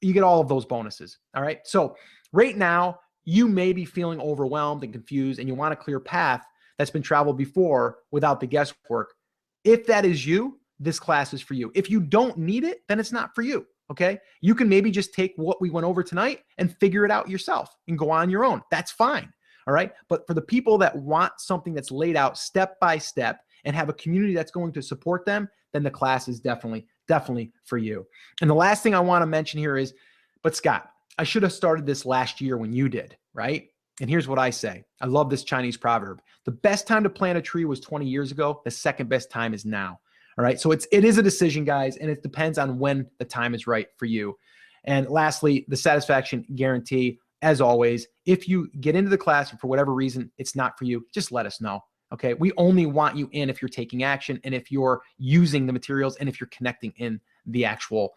You get all of those bonuses, all right? So right now, you may be feeling overwhelmed and confused, and you want a clear path that's been traveled before without the guesswork. If that is you, this class is for you. If you don't need it, then it's not for you, okay? You can maybe just take what we went over tonight and figure it out yourself and go on your own. That's fine, all right? But for the people that want something that's laid out step by step and have a community that's going to support them, then the class is definitely for you. And the last thing I want to mention here is, but Scott, I should have started this last year when you did, right? And here's what I say. I love this Chinese proverb. The best time to plant a tree was 20 years ago. The second best time is now. All right. So it is a decision, guys, and it depends on when the time is right for you. And lastly, the satisfaction guarantee. As always, if you get into the class and for whatever reason it's not for you, just let us know. Okay. We only want you in if you're taking action and if you're using the materials and if you're connecting in the actual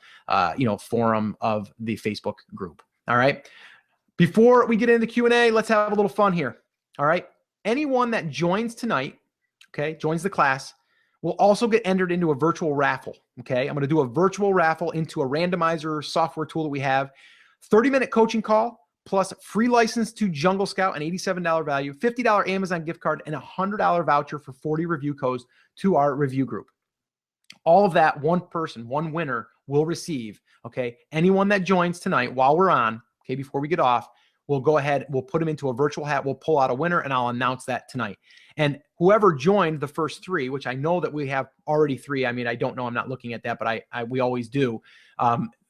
forum of the Facebook group. All right. Before we get into the Q&A, let's have a little fun here, all right? Anyone that joins tonight, okay, joins the class, will also get entered into a virtual raffle, okay? I'm going to do a virtual raffle into a randomizer software tool that we have, 30-minute coaching call, plus free license to Jungle Scout, an $87 value, $50 Amazon gift card, and a $100 voucher for 40 review codes to our review group. All of that, one person, one winner will receive, okay? Anyone that joins tonight while we're on, okay, before we get off, we'll go ahead, we'll put them into a virtual hat, we'll pull out a winner, and I'll announce that tonight. And whoever joined the first 3, which I know that we have already 3, I mean, I don't know, I'm not looking at that, but we always do.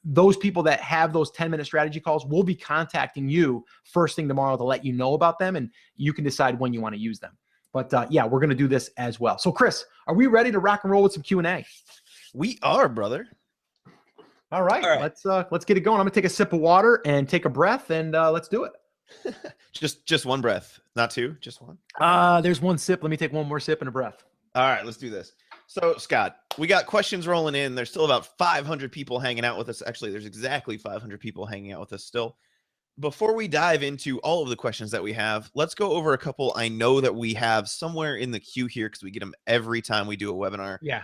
Those people that have those 10-minute strategy calls will be contacting you first thing tomorrow to let you know about them, and you can decide when you want to use them. But yeah, we're going to do this as well. So Chris, are we ready to rock and roll with some Q&A? We are, brother. All right. Let's get it going. I'm gonna take a sip of water and take a breath, and let's do it. just one breath, not 2, just one. There's one sip. Let me take one more sip and a breath. All right, let's do this. So Scott, we got questions rolling in. There's still about 500 people hanging out with us. Actually, there's exactly 500 people hanging out with us still. Before we dive into all of the questions that we have, let's go over a couple I know that we have somewhere in the queue here because we get them every time we do a webinar. Yeah.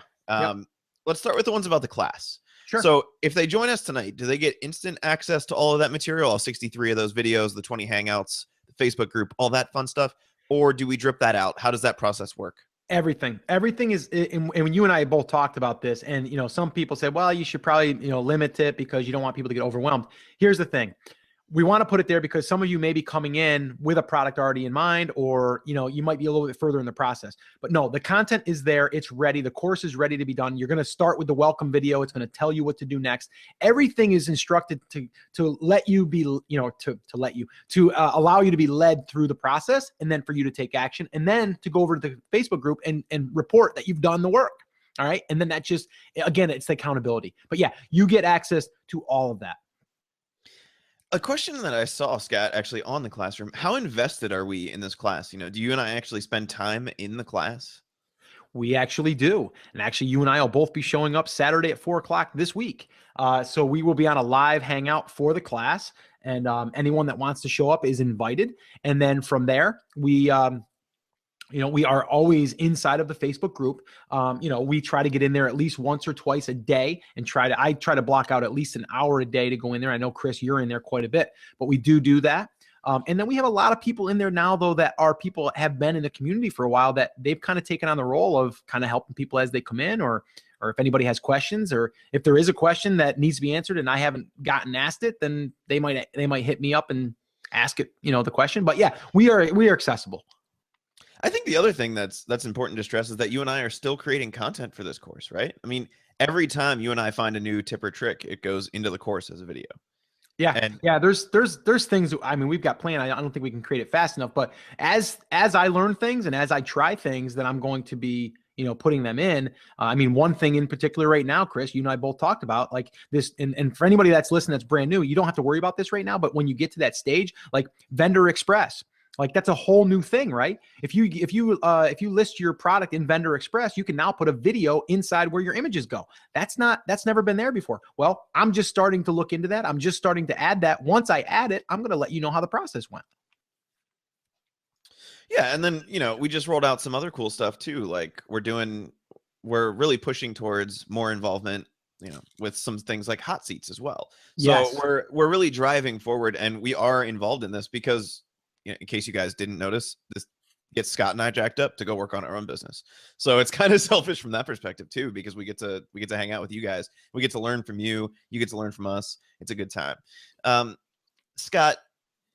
Let's start with the ones about the class. Sure. So if they join us tonight, do they get instant access to all of that material, all 63 of those videos, the 20 Hangouts, the Facebook group, all that fun stuff? Or do we drip that out? How does that process work? Everything is, and when you and I both talked about this, and some people say, well, you should probably limit it because you don't want people to get overwhelmed. Here's the thing. We want to put it there because some of you may be coming in with a product already in mind, or you might be a little bit further in the process. But no, the content is there. It's ready. The course is ready to be done. You're going to start with the welcome video. It's going to tell you what to do next. Everything is instructed to let you be, to allow you to be led through the process, and then for you to take action, and then to go over to the Facebook group and report that you've done the work. All right. And then that just, again, it's the accountability. But yeah, you get access to all of that. A question that I saw, Scott, actually on the classroom, how invested are we in this class? Do you and I actually spend time in the class? We actually do. And actually, you and I will both be showing up Saturday at 4 o'clock this week. So we will be on a live hangout for the class. And anyone that wants to show up is invited. And then from there, we are always inside of the Facebook group. We try to get in there at least once or twice a day and I try to block out at least an hour a day to go in there. I know, Chris, you're in there quite a bit, but we do that. And then we have a lot of people in there now, though, that are people that have been in the community for a while, that they've kind of taken on the role of kind of helping people as they come in, or if anybody has questions, or if there is a question that needs to be answered and I haven't gotten asked it, then they might hit me up and ask it, the question. But yeah, we are accessible. I think the other thing that's important to stress is that you and I are still creating content for this course, right? I mean, every time you and I find a new tip or trick, it goes into the course as a video. Yeah. There's things. I mean, we've got planned. I don't think we can create it fast enough. But as I learn things and as I try things, then I'm going to be putting them in. I mean, one thing in particular right now, Chris, you and I both talked about like this, and for anybody that's listening that's brand new, you don't have to worry about this right now. But when you get to that stage, like Vendor Express. Like that's a whole new thing, right? If you list your product in Vendor Express, you can now put a video inside where your images go. That's never been there before. Well, I'm just starting to look into that. I'm just starting to add that. Once I add it, I'm going to let you know how the process went. Yeah, and then we just rolled out some other cool stuff too. Like we're really pushing towards more involvement, with some things like hot seats as well. So yes. we're really driving forward, and we are involved in this because, in case you guys didn't notice, this gets Scott and I jacked up to go work on our own business. So it's kind of selfish from that perspective too, because we get to hang out with you guys. We get to learn from you. You get to learn from us. It's a good time. Scott,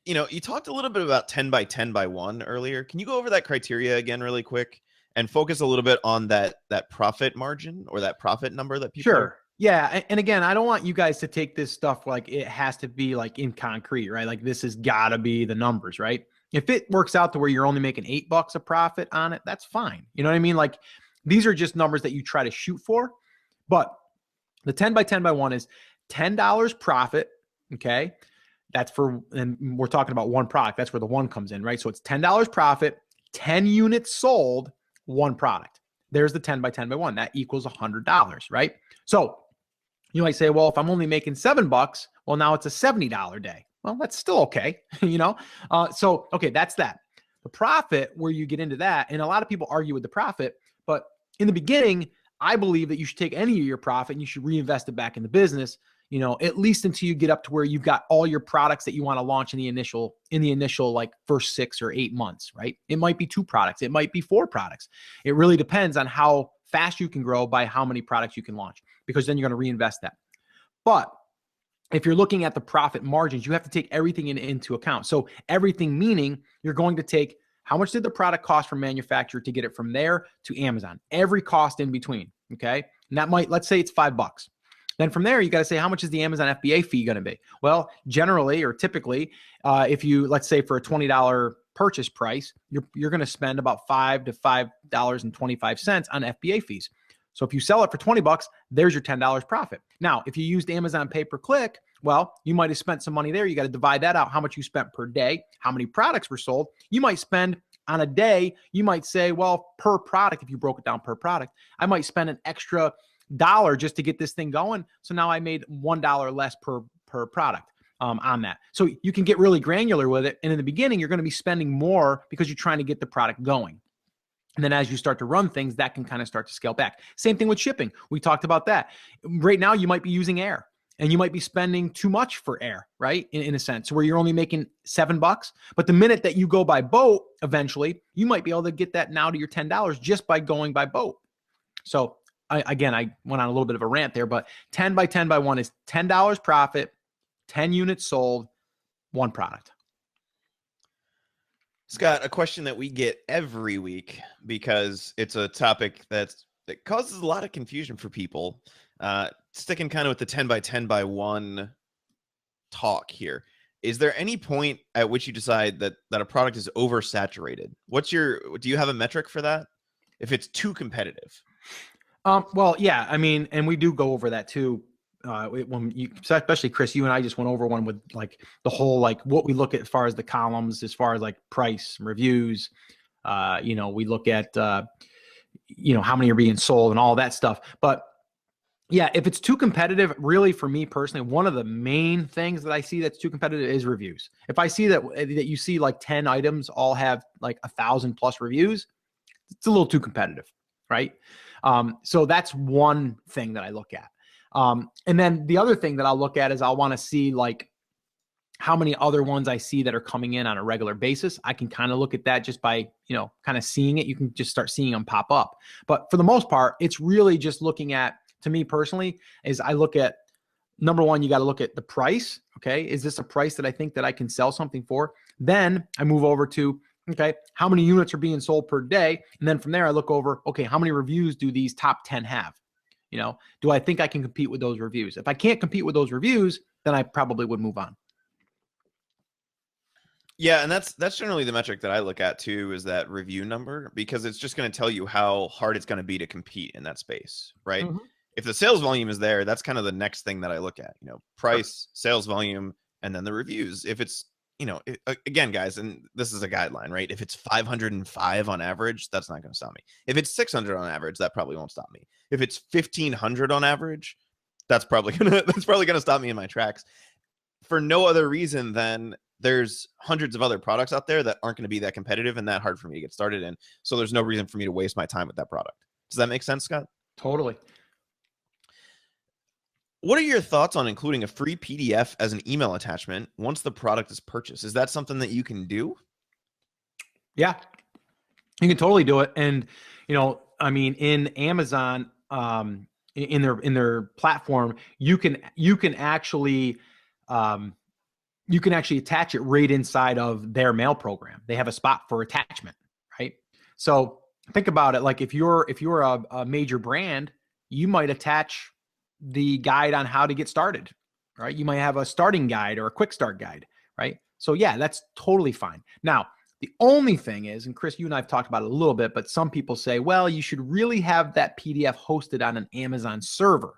you talked a little bit about 10 by 10 by 1 earlier. Can you go over that criteria again really quick and focus a little bit on that profit margin or that profit number that people Sure. Yeah. And again, I don't want you guys to take this stuff like it has to be like in concrete, right? Like this has got to be the numbers, right? If it works out to where you're only making $8 a profit on it, that's fine. You know what I mean? Like these are just numbers that you try to shoot for. But the 10 by 10 by 1 is $10 profit. Okay. And we're talking about one product. That's where the one comes in, right? So it's $10 profit, 10 units sold, one product. There's the 10 by 10 by 1. That equals $100, right? So you might say, well, if I'm only making $7, well, now it's a $70 day. Well, that's still okay, So, okay, that's that. The profit, where you get into that, and a lot of people argue with the profit, but in the beginning, I believe that you should take any of your profit and you should reinvest it back in the business, at least until you get up to where you've got all your products that you want to launch in the initial like first 6 or 8 months, right? It might be 2 products. It might be 4 products. It really depends on how fast you can grow by how many products you can launch, because then you're going to reinvest that. But if you're looking at the profit margins, you have to take everything into account. So everything meaning you're going to take how much did the product cost from manufacturer to get it from there to Amazon, every cost in between. Okay. And that let's say it's $5. Then from there, you got to say, how much is the Amazon FBA fee going to be? Well, generally or typically, if you, let's say for a $20 purchase price, you're going to spend about $5 to $5.25 on FBA fees. So if you sell it for $20, there's your $10 profit. Now, if you used Amazon pay-per-click, well, you might have spent some money there. You got to divide that out, how much you spent per day, how many products were sold. You might spend on a day, you might say, well, per product, if you broke it down per product, I might spend an extra $1 just to get this thing going. So now I made $1 less per product on that. So you can get really granular with it. And in the beginning, you're going to be spending more because you're trying to get the product going. And then as you start to run things, that can kind of start to scale back. Same thing with shipping. We talked about that. Right now, you might be using air and you might be spending too much for air, right? In a sense, where you're only making $7. But the minute that you go by boat, eventually, you might be able to get that now to your $10 just by going by boat. So I went on a little bit of a rant there, but 10 by 10 by 1 is $10 profit, 10 units sold, one product. Scott, a question that we get every week because it's a topic that causes a lot of confusion for people. Sticking kind of with the 10 by 10 by 1 talk here. Is there any point at which you decide that a product is oversaturated? Do you have a metric for that? If it's too competitive? Well, yeah, I mean, and we do go over that too. Especially Chris, you and I just went over one with like the whole, like what we look at as far as the columns, as far as like price, reviews, we look at, how many are being sold and all that stuff. But yeah, if it's too competitive, really for me personally, one of the main things that I see that's too competitive is reviews. If I see that you see like 10 items all have like 1,000+ reviews, it's a little too competitive, right? So that's one thing that I look at. And then the other thing that I'll look at is I'll want to see like how many other ones I see that are coming in on a regular basis. I can kind of look at that just by, kind of seeing it. You can just start seeing them pop up. But for the most part, it's really just looking at, to me personally, is I look at, number one, you got to look at the price. Okay. Is this a price that I think that I can sell something for? Then I move over to, okay, how many units are being sold per day? And then from there, I look over, okay, how many reviews do these top 10 have? Do I think I can compete with those reviews? If I can't compete with those reviews, then I probably would move on. Yeah, and that's generally the metric that I look at too, is that review number, because it's just going to tell you how hard it's going to be to compete in that space, right? Mm-hmm. If the sales volume is there, that's kind of the next thing that I look at, price, sales volume, and then the reviews. If it's, again, guys, and this is a guideline, right? If it's 505 on average, that's not going to stop me. If it's 600 on average, that probably won't stop me. If it's 1,500 on average, that's probably gonna stop me in my tracks, for no other reason than there's hundreds of other products out there that aren't going to be that competitive and that hard for me to get started in. So there's no reason for me to waste my time with that product. Does that make sense, Scott? Totally. What are your thoughts on including a free PDF as an email attachment once the product is purchased? Is that something that you can do? Yeah, you can totally do it. And, in Amazon, in their platform, you can actually, attach it right inside of their mail program. They have a spot for attachment, right? So think about it. Like if you're a major brand, you might attach the guide on how to get started, right? You might have a starting guide or a quick start guide, right? So yeah, that's totally fine. Now, the only thing is, and Chris, you and I have talked about it a little bit, but some people say, well, you should really have that PDF hosted on an Amazon server.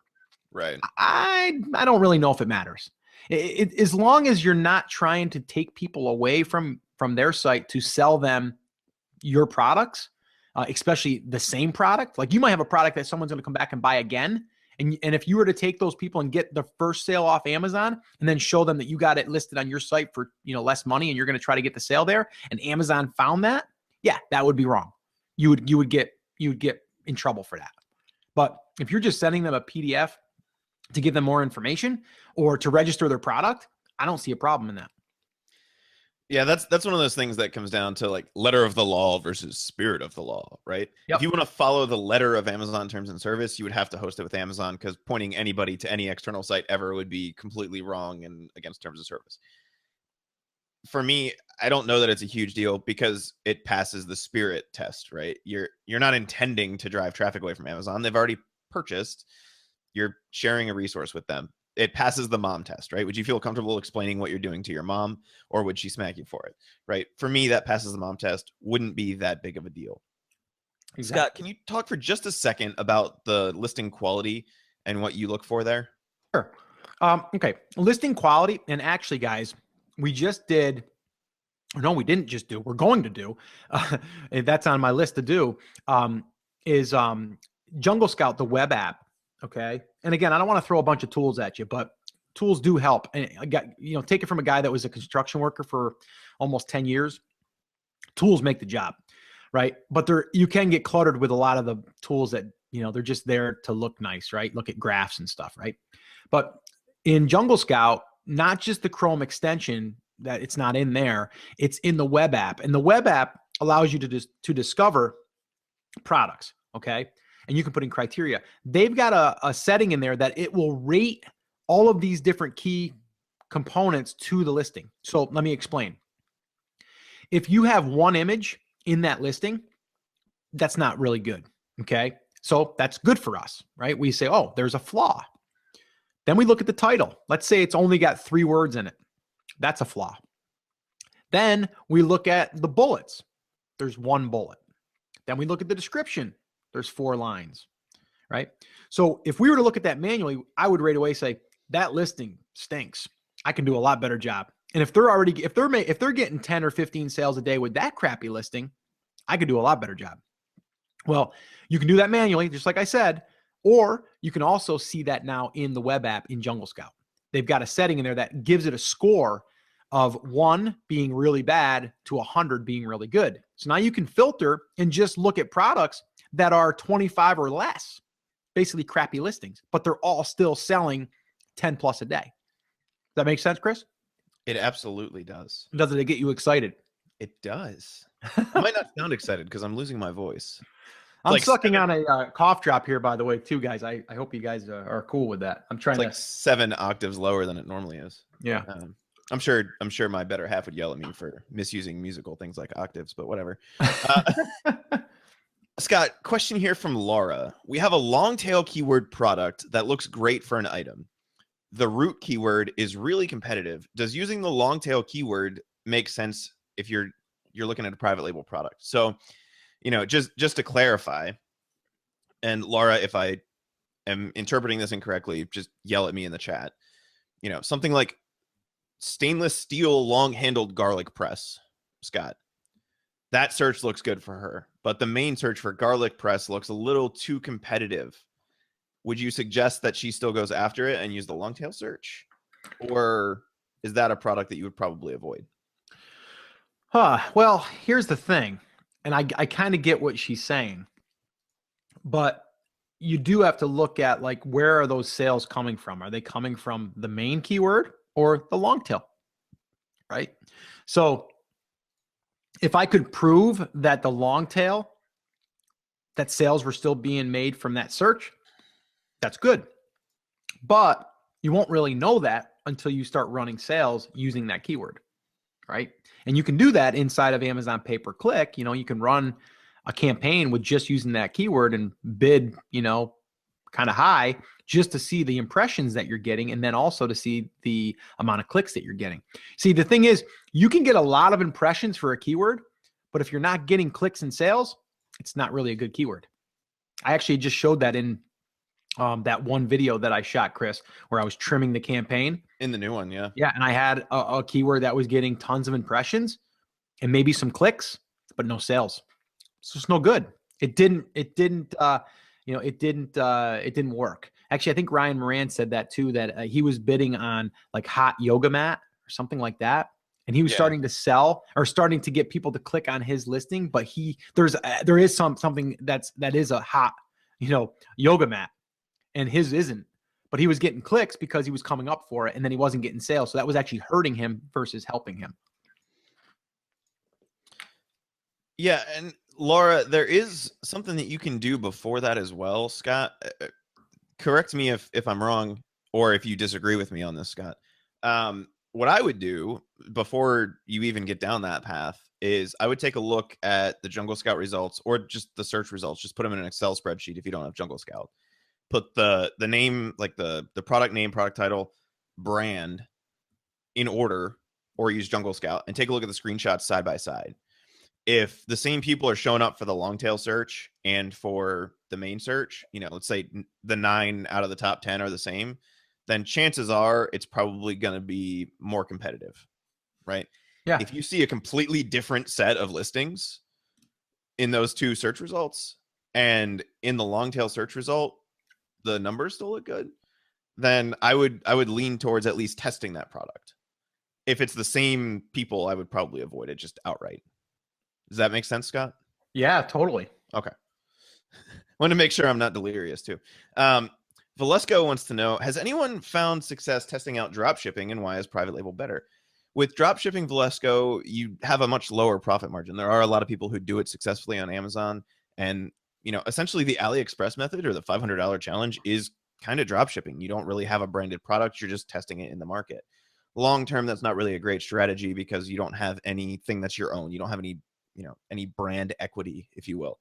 Right. I don't really know if it matters. As long as you're not trying to take people away from their site to sell them your products, especially the same product. Like you might have a product that someone's going to come back and buy again. And if you were to take those people and get the first sale off Amazon and then show them that you got it listed on your site for, less money and you're going to try to get the sale there, and Amazon found that, yeah, that would be wrong. You would get in trouble for that. But if you're just sending them a PDF to give them more information or to register their product, I don't see a problem in that. Yeah, that's one of those things that comes down to like letter of the law versus spirit of the law, right? Yep. If you want to follow the letter of Amazon terms and service, you would have to host it with Amazon, because pointing anybody to any external site ever would be completely wrong and against terms of service. For me, I don't know that it's a huge deal because it passes the spirit test, right? You're not intending to drive traffic away from Amazon. They've already purchased. You're sharing a resource with them. It passes the mom test, right? Would you feel comfortable explaining what you're doing to your mom, or would she smack you for it, right? For me, that passes the mom test. Wouldn't be that big of a deal. Exactly. Scott, can you talk for just a second about the listing quality and what you look for there? Sure. Okay. Listing quality. And actually, guys, we just did, no, we didn't just do, we're going to do, that's on my list to do, is Jungle Scout, the web app. Okay. And again, I don't want to throw a bunch of tools at you, but tools do help. And I got, take it from a guy that was a construction worker for almost 10 years. Tools make the job, right? But you can get cluttered with a lot of the tools that, they're just there to look nice, right? Look at graphs and stuff, right? But in Jungle Scout, not just the Chrome extension, that it's not in there, it's in the web app. And the web app allows you to discover products, okay? And you can put in criteria. They've got a setting in there that it will rate all of these different key components to the listing. So let me explain. If you have one image in that listing, that's not really good, okay? So that's good for us, right? We say, oh, there's a flaw. Then we look at the title. Let's say it's only got 3 words in it. That's a flaw. Then we look at the bullets. There's 1 bullet. Then we look at the description. There's 4 lines, right? So if we were to look at that manually, I would right away say that listing stinks. I can do a lot better job. And if they're getting 10 or 15 sales a day with that crappy listing, I could do a lot better job. Well, you can do that manually, just like I said, or you can also see that now in the web app in Jungle Scout. They've got a setting in there that gives it a score of 1 being really bad to 100 being really good. So now you can filter and just look at products that are 25 or less, basically crappy listings, but they're all still selling 10 plus a day. Does that make sense, Chris? It absolutely does. Does it get you excited? It does. I might not sound excited because I'm losing my voice. I'm like sucking on a cough drop here, by the way, too, guys. I hope you guys are cool with that. I'm trying It's like 7 octaves lower than it normally is. Yeah. I'm sure my better half would yell at me for misusing musical things like octaves, but whatever. Scott, question here from Laura. We have a long tail keyword product that looks great for an item. The root keyword is really competitive. Does using the long tail keyword make sense if you're looking at a private label product? So, just to clarify, and Laura, if I am interpreting this incorrectly, just yell at me in the chat. Something like stainless steel long-handled garlic press, Scott. That search looks good for her, but the main search for garlic press looks a little too competitive. Would you suggest that she still goes after it and use the long tail search? Or is that a product that you would probably avoid? Well, here's the thing, and I kind of get what she's saying, but you do have to look at, like, where are those sales coming from? Are they coming from the main keyword or the long tail, right? So if I could prove that the long tail, that sales were still being made from that search, that's good. But you won't really know that until you start running sales using that keyword, right? And you can do that inside of Amazon pay-per-click. You can run a campaign with just using that keyword and bid, kind of high, just to see the impressions that you're getting, and then also to see the amount of clicks that you're getting. See, the thing is, you can get a lot of impressions for a keyword, but if you're not getting clicks and sales, it's not really a good keyword. I actually just showed that in that one video that I shot, Chris, where I was trimming the campaign. In the new one, yeah. Yeah, and I had a keyword that was getting tons of impressions and maybe some clicks, but no sales. It's just no good. It didn't work. Actually, I think Ryan Moran said that too, that he was bidding on like hot yoga mat or something like that. And he was starting to sell or starting to get people to click on his listing, but there is something that is a hot, yoga mat, and his isn't. But he was getting clicks because he was coming up for it, and then he wasn't getting sales. So that was actually hurting him versus helping him. Yeah, and Laura, there is something that you can do before that as well, Scott. Correct me if I'm wrong, or if you disagree with me on this, Scott. What I would do before you even get down that path is I would take a look at the Jungle Scout results, or just the search results. Just put them in an Excel spreadsheet if you don't have Jungle Scout. Put the name, like the product name, product title, brand in order, or use Jungle Scout, and take a look at the screenshots side by side. If the same people are showing up for the long tail search and for the main search, let's say the 9 out of the top 10 are the same, then chances are it's probably going to be more competitive, right? Yeah. If you see a completely different set of listings in those two search results, and in the long tail search result, the numbers still look good, then I would lean towards at least testing that product. If it's the same people, I would probably avoid it just outright. Does that make sense, Scott? Yeah, totally. Okay. Want to make sure I'm not delirious too. Valesco wants to know, has anyone found success testing out drop shipping, and why is private label better? With drop shipping, Valesco, you have a much lower profit margin. There are a lot of people who do it successfully on Amazon, and essentially the AliExpress method, or the $500 challenge, is kind of drop shipping. You don't really have a branded product. You're just testing it in the market. Long term, that's not really a great strategy because you don't have anything that's your own. You don't have any brand equity, if you will.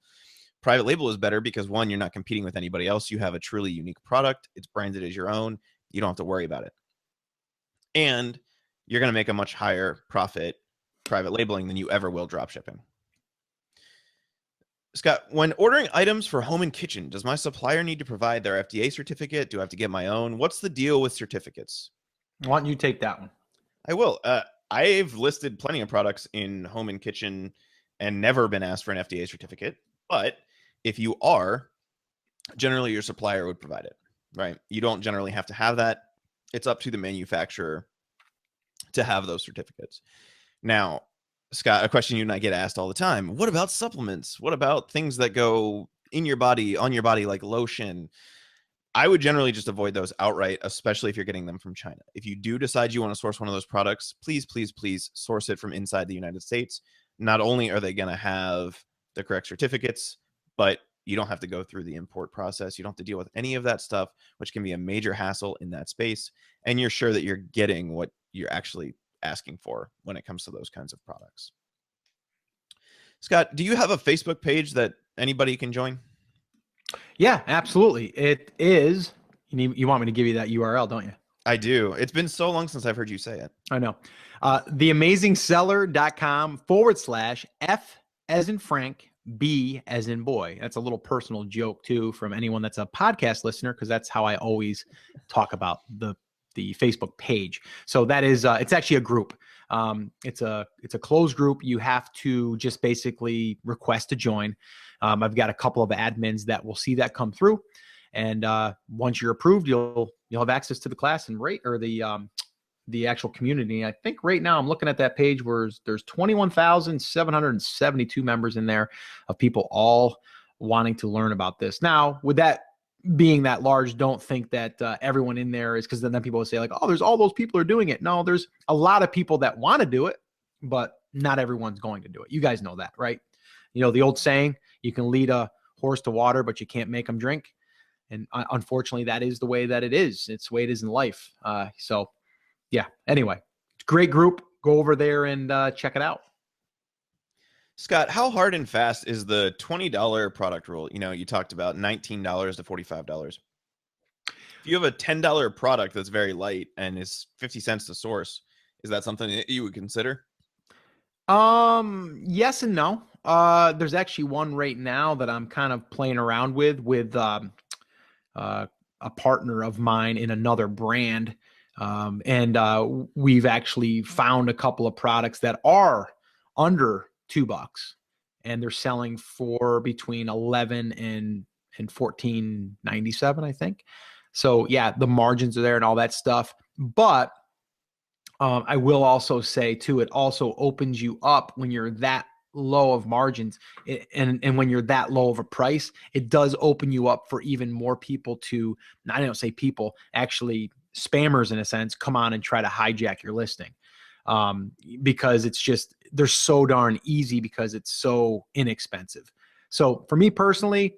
Private label is better because, one, you're not competing with anybody else. You have a truly unique product. It's branded as your own. You don't have to worry about it. And you're going to make a much higher profit private labeling than you ever will drop shipping. Scott, when ordering items for home and kitchen, does my supplier need to provide their FDA certificate? Do I have to get my own? What's the deal with certificates? Why don't you take that one? I will. I've listed plenty of products in home and kitchen and never been asked for an FDA certificate. But If you are, generally your supplier would provide it, right? You don't generally have to have that. It's up to the manufacturer to have those certificates. Now, Scott, a question you and I get asked all the time: what about supplements? What about things that go in your body, on your body, like lotion? I would generally just avoid those outright, especially if you're getting them from China. If you do decide you want to source one of those products, please, please, please source it from inside the United States. Not only are they going to have the correct certificates, but you don't have to go through the import process. You don't have to deal with any of that stuff, which can be a major hassle in that space. And you're sure that you're getting what you're actually asking for when it comes to those kinds of products. Scott, do you have a Facebook page that anybody can join? Yeah, absolutely. It is. You want me to give you that URL, don't you? I do. It's been so long since I've heard you say it. I know. theamazingseller.com/F as in Frank, B as in boy. That's a little personal joke too from anyone that's a podcast listener, because that's how I always talk about the Facebook page. So that is, it's actually a group. It's a closed group. You have to just basically request to join. I've got a couple of admins that will see that come through. And once you're approved, you'll have access to the class and the actual community. I think right now I'm looking at that page where there's 21,772 members in there of people all wanting to learn about this. Now, with that being that large, don't think that everyone in there is, because then people will say like, oh, there's all those people are doing it. No, there's a lot of people that want to do it, but not everyone's going to do it. You guys know that, right? You know, the old saying, you can lead a horse to water, but you can't make them drink. And unfortunately, that is the way that it is. It's the way it is in life. So yeah, anyway, great group. Go over there and check it out. Scott, how hard and fast is the $20 product rule? You know, you talked about $19 to $45. If you have a $10 product that's very light and is 50 cents to source, is that something that you would consider? Yes and no. There's actually one right now that I'm kind of playing around with a partner of mine in another brand. And we've actually found a couple of products that are under $2 and they're selling for between 11 and 14.97, I think. So yeah, the margins are there and all that stuff. But I will also say too, it also opens you up when you're that low of margins and when you're that low of a price, it does open you up for even more people to, I don't say people, actually spammers in a sense, come on and try to hijack your listing. Because it's just, they're so darn easy because it's so inexpensive. So for me personally,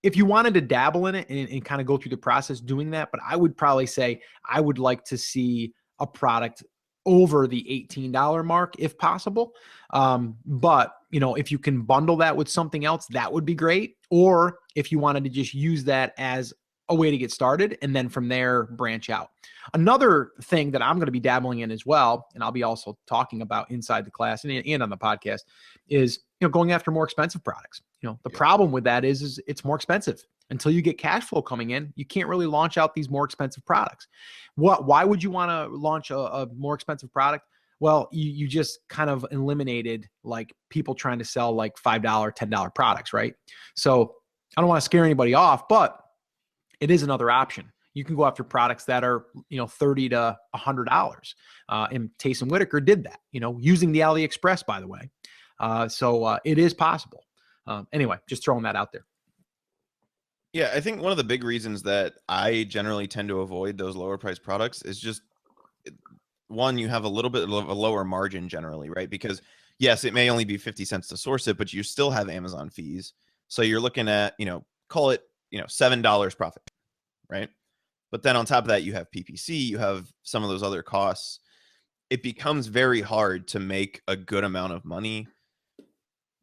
if you wanted to dabble in it and kind of go through the process doing that, but I would probably say I would like to see a product over the $18 mark if possible. But you know, if you can bundle that with something else, that would be great. Or if you wanted to just use that as a way to get started and then from there branch out. Another thing that I'm going to be dabbling in as well, and I'll be also talking about inside the class and on the podcast, is, you know, going after more expensive products. You know, the problem with that is it's more expensive. Until you get cash flow coming in, you can't really launch out these more expensive products. Why would you want to launch a more expensive product? Well, you just kind of eliminated like people trying to sell like $5, $10 products, right? So I don't want to scare anybody off, but it is another option. You can go after products that are, you know, $30 to $100. And Taysom Whitaker did that, you know, using the AliExpress, by the way. So it is possible. Anyway, just throwing that out there. Yeah, I think one of the big reasons that I generally tend to avoid those lower price products is just, one, you have a little bit of a lower margin generally, right? Because yes, it may only be 50 cents to source it, but you still have Amazon fees. So you're looking at, you know, call it, you know, $7 profit, right? But then on top of that, you have PPC, you have some of those other costs. It becomes very hard to make a good amount of money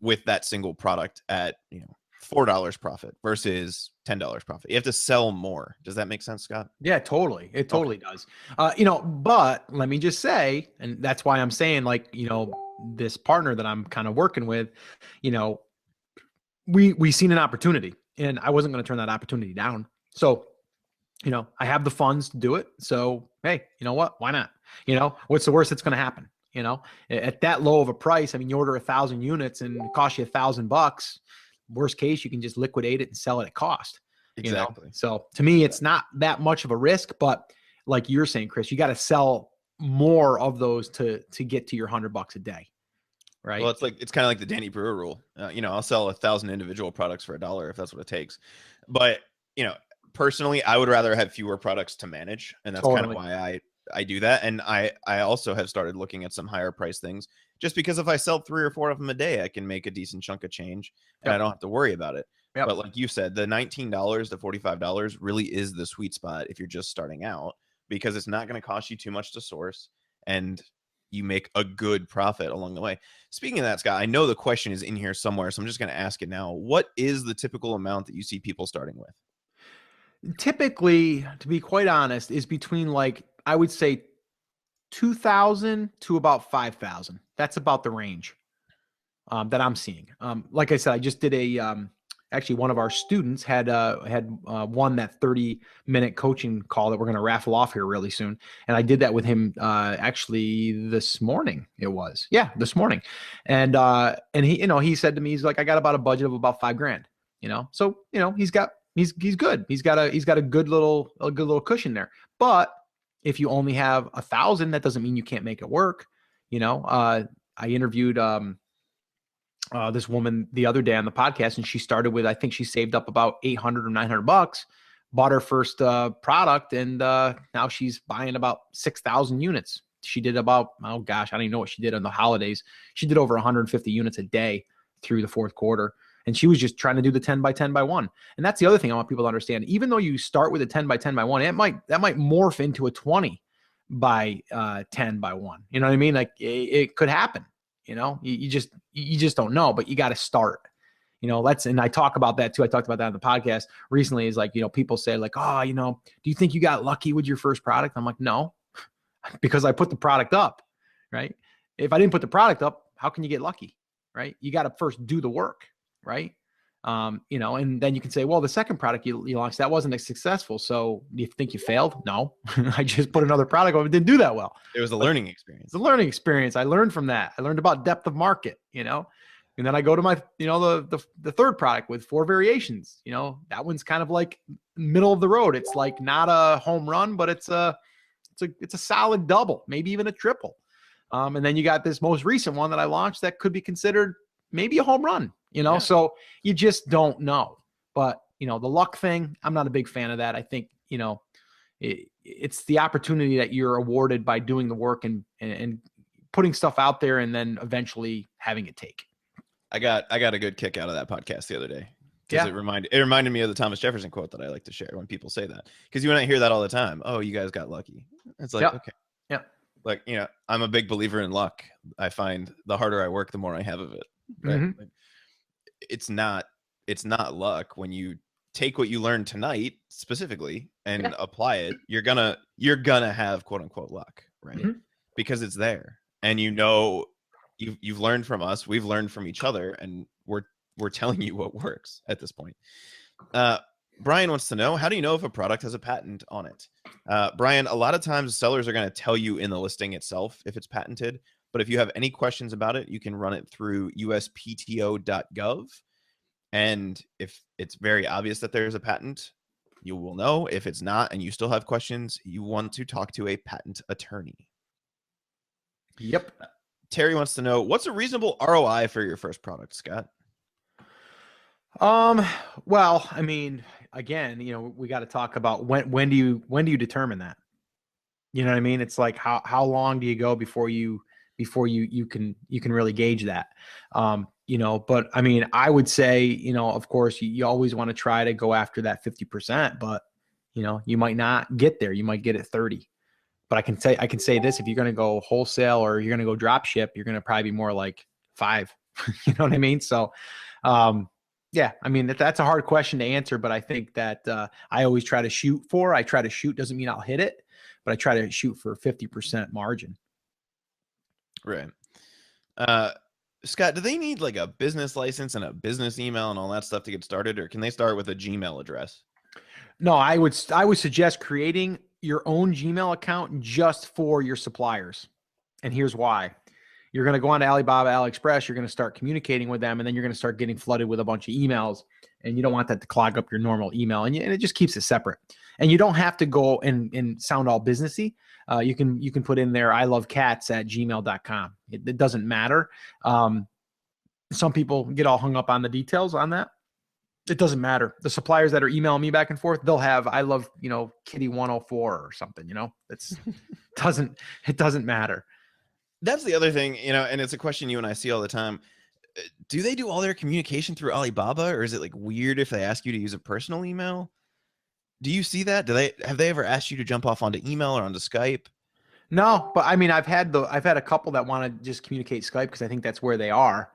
with that single product at, you know, $4 profit versus $10 profit. You have to sell more. Does that make sense, Scott? Yeah, totally. It totally does. You know, but let me just say, and that's why I'm saying, like, you know, this partner that I'm kind of working with, you know, we seen an opportunity and I wasn't going to turn that opportunity down. So, you know, I have the funds to do it. So, hey, you know what? Why not? You know, what's the worst that's going to happen? You know, at that low of a price, I mean, you order 1,000 units and it costs you $1,000. worst case, you can just liquidate it and sell it at cost. Exactly. So to me, it's not that much of a risk, but like you're saying, Chris, you got to sell more of those to get to your $100 a day. Right. Well, it's kind of like the Danny Brewer rule. I'll sell 1,000 individual products for $1 if that's what it takes. But, personally, I would rather have fewer products to manage. And that's kind of why I do that. And I also have started looking at some higher price things just because if I sell 3 or 4 of them a day, I can make a decent chunk of change and I don't have to worry about it. Yep. But like you said, the $19 to $45 really is the sweet spot if you're just starting out, because it's not going to cost you too much to source and you make a good profit along the way. Speaking of that, Scott, I know the question is in here somewhere, so I'm just going to ask it now. What is the typical amount that you see people starting with? Typically, to be quite honest, is between I would say 2,000 to about 5,000. That's about the range that I'm seeing. Like I said, I just did actually one of our students had won that 30-minute coaching call that we're going to raffle off here really soon. And I did that with him actually this morning. It was, this morning. And he said to me, he's like, I got about a budget of about $5,000, so, he's good. He's got a good little cushion there. But if you only have 1,000, that doesn't mean you can't make it work. I interviewed this woman the other day on the podcast, and she started with, I think she saved up about $800 or $900, bought her first product, and now she's buying about 6,000 units. She did about, I don't even know what she did on the holidays. She did over 150 units a day through the fourth quarter. And she was just trying to do the 10 by 10 by 1. And that's the other thing I want people to understand. Even though you start with a 10 by 10 by 1, that might morph into a 20 by 10 by 1. You know what I mean? Like it could happen. You just don't know, but you got to start. And I talk about that too. I talked about that on the podcast recently. Is like, people say like, oh, do you think you got lucky with your first product? I'm like, no, because I put the product up, right? If I didn't put the product up, how can you get lucky, right? You got to first do the work. Right. And then you can say, well, the second product you launched, that wasn't as successful. So do you think you failed? No, I just put another product on. It didn't do that well. It was a learning experience. It's a learning experience. I learned from that. I learned about depth of market, and then I go to my, the third product with 4 variations, that one's kind of like middle of the road. It's like not a home run, but it's a solid double, maybe even a triple. And then you got this most recent one that I launched that could be considered maybe a home run. So you just don't know. But, the luck thing, I'm not a big fan of that. I think, it's the opportunity that you're awarded by doing the work and putting stuff out there and then eventually having it take. I got a good kick out of that podcast the other day. Because it reminded me of the Thomas Jefferson quote that I like to share when people say that. Because you and I hear that all the time. Oh, you guys got lucky. It's like, okay. Yeah. Like, I'm a big believer in luck. I find the harder I work, the more I have of it. Right. Mm-hmm. Like, it's not luck. When you take what you learned tonight specifically and apply it, you're gonna have quote unquote luck, right? Mm-hmm. Because it's there, and you've learned from us, we've learned from each other, and we're telling you what works at this point. Brian wants to know, how do you know if a product has a patent on it? Brian, a lot of times sellers are going to tell you in the listing itself if it's patented. But if you have any questions about it, you can run it through uspto.gov. And if it's very obvious that there's a patent, you will know. If it's not and you still have questions, you want to talk to a patent attorney. Yep. Terry wants to know, what's a reasonable ROI for your first product, Scott? Well, I mean, again, we got to talk about when do you determine that? You know what I mean? It's like how long do you go before you can really gauge that? But I mean, I would say, of course you always want to try to go after that 50%, but you might not get there. You might get it 30. But I can say this, if you're going to go wholesale or you're going to go drop ship, you're going to probably be more like 5. You know what I mean? So, yeah, I mean, that's a hard question to answer, but I think that I always try to shoot doesn't mean I'll hit it, but I try to shoot for 50% margin. Right. Scott, do they need like a business license and a business email and all that stuff to get started, or can they start with a Gmail address? No, I would suggest creating your own Gmail account just for your suppliers. And here's why. you're going to go on to Alibaba, AliExpress, you're going to start communicating with them, and then you're going to start getting flooded with a bunch of emails, and you don't want that to clog up your normal email, and it just keeps it separate. And you don't have to go and sound all businessy. You can put in there, I love cats at gmail.com. It doesn't matter. Some people get all hung up on the details on that. It doesn't matter. The suppliers that are emailing me back and forth, they'll have, I love, Kitty 104 or something, it doesn't matter. That's the other thing, and it's a question you and I see all the time. Do they do all their communication through Alibaba, or is it like weird if they ask you to use a personal email? Do you see that? Have they ever asked you to jump off onto email or onto Skype? No, but I mean, I've had a couple that want to just communicate Skype because I think that's where they are.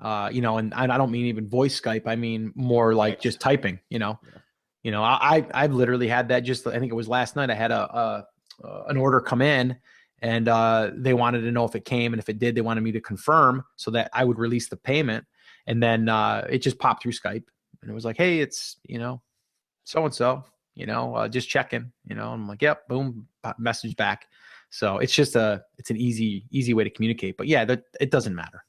And I don't mean even voice Skype. I mean more like just typing. I've literally had that. I think it was last night. I had an order come in, and they wanted to know if it came, and if it did, they wanted me to confirm so that I would release the payment. And then it just popped through Skype, and it was like, hey, it's so and so. Just checking. I'm like, yep, boom, message back. So it's an easy way to communicate. But yeah, it doesn't matter.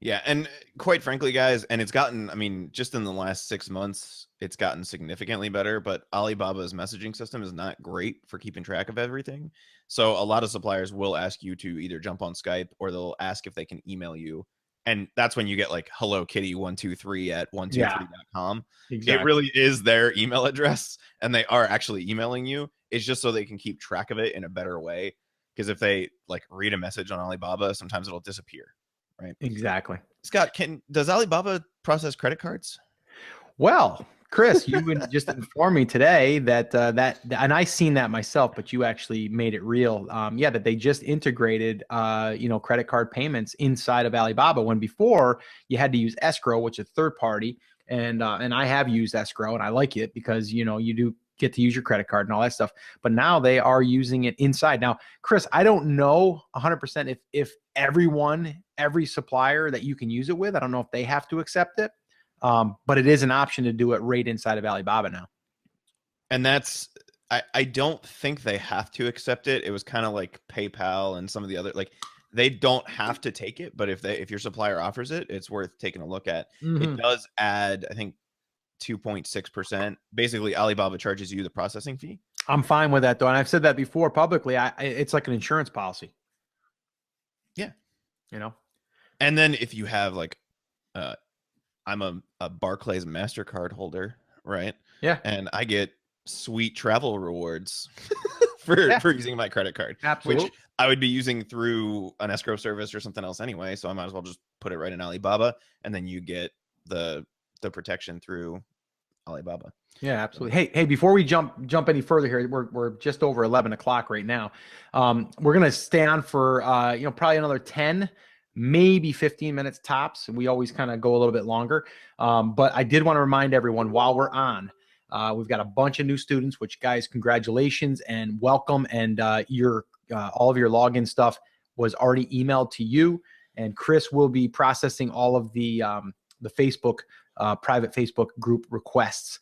Yeah. And quite frankly, guys, and it's gotten, just in the last 6 months, it's gotten significantly better, but Alibaba's messaging system is not great for keeping track of everything. So a lot of suppliers will ask you to either jump on Skype, or they'll ask if they can email you. And that's when you get like hello kitty 123 at 123.com. Exactly. It really is their email address, and they are actually emailing you. It's just so they can keep track of it in a better way. Because if they like read a message on Alibaba, sometimes it'll disappear. Right. Exactly. Scott, does Alibaba process credit cards? Well, Chris, you just informed me today that and I seen that myself, but you actually made it real. That they just integrated, credit card payments inside of Alibaba, when before you had to use escrow, which is a third party. And I have used escrow, and I like it because, you do get to use your credit card and all that stuff. But now they are using it inside. Now, Chris, I don't know 100% if every supplier that you can use it with, I don't know if they have to accept it. But it is an option to do it right inside of Alibaba now. And I don't think they have to accept it. It was kind of like PayPal and some of the other, like, they don't have to take it, but if your supplier offers it, it's worth taking a look at. Mm-hmm. It does add, I think, 2.6%. Basically, Alibaba charges you the processing fee. I'm fine with that, though. And I've said that before publicly. It's like an insurance policy. Yeah. And then if you have like, I'm a Barclays MasterCard holder, right? Yeah. And I get sweet travel rewards for using my credit card. Absolutely. Which I would be using through an escrow service or something else anyway. So I might as well just put it right in Alibaba, and then you get the protection through Alibaba. Yeah, absolutely. Hey, before we jump any further here, we're just over 11 o'clock right now. We're going to stay on for, probably another 10, maybe 15 minutes tops. We always kind of go a little bit longer. But I did want to remind everyone while we're on, we've got a bunch of new students, which, guys, congratulations and welcome. And all of your login stuff was already emailed to you, and Chris will be processing all of the Facebook private Facebook group requests.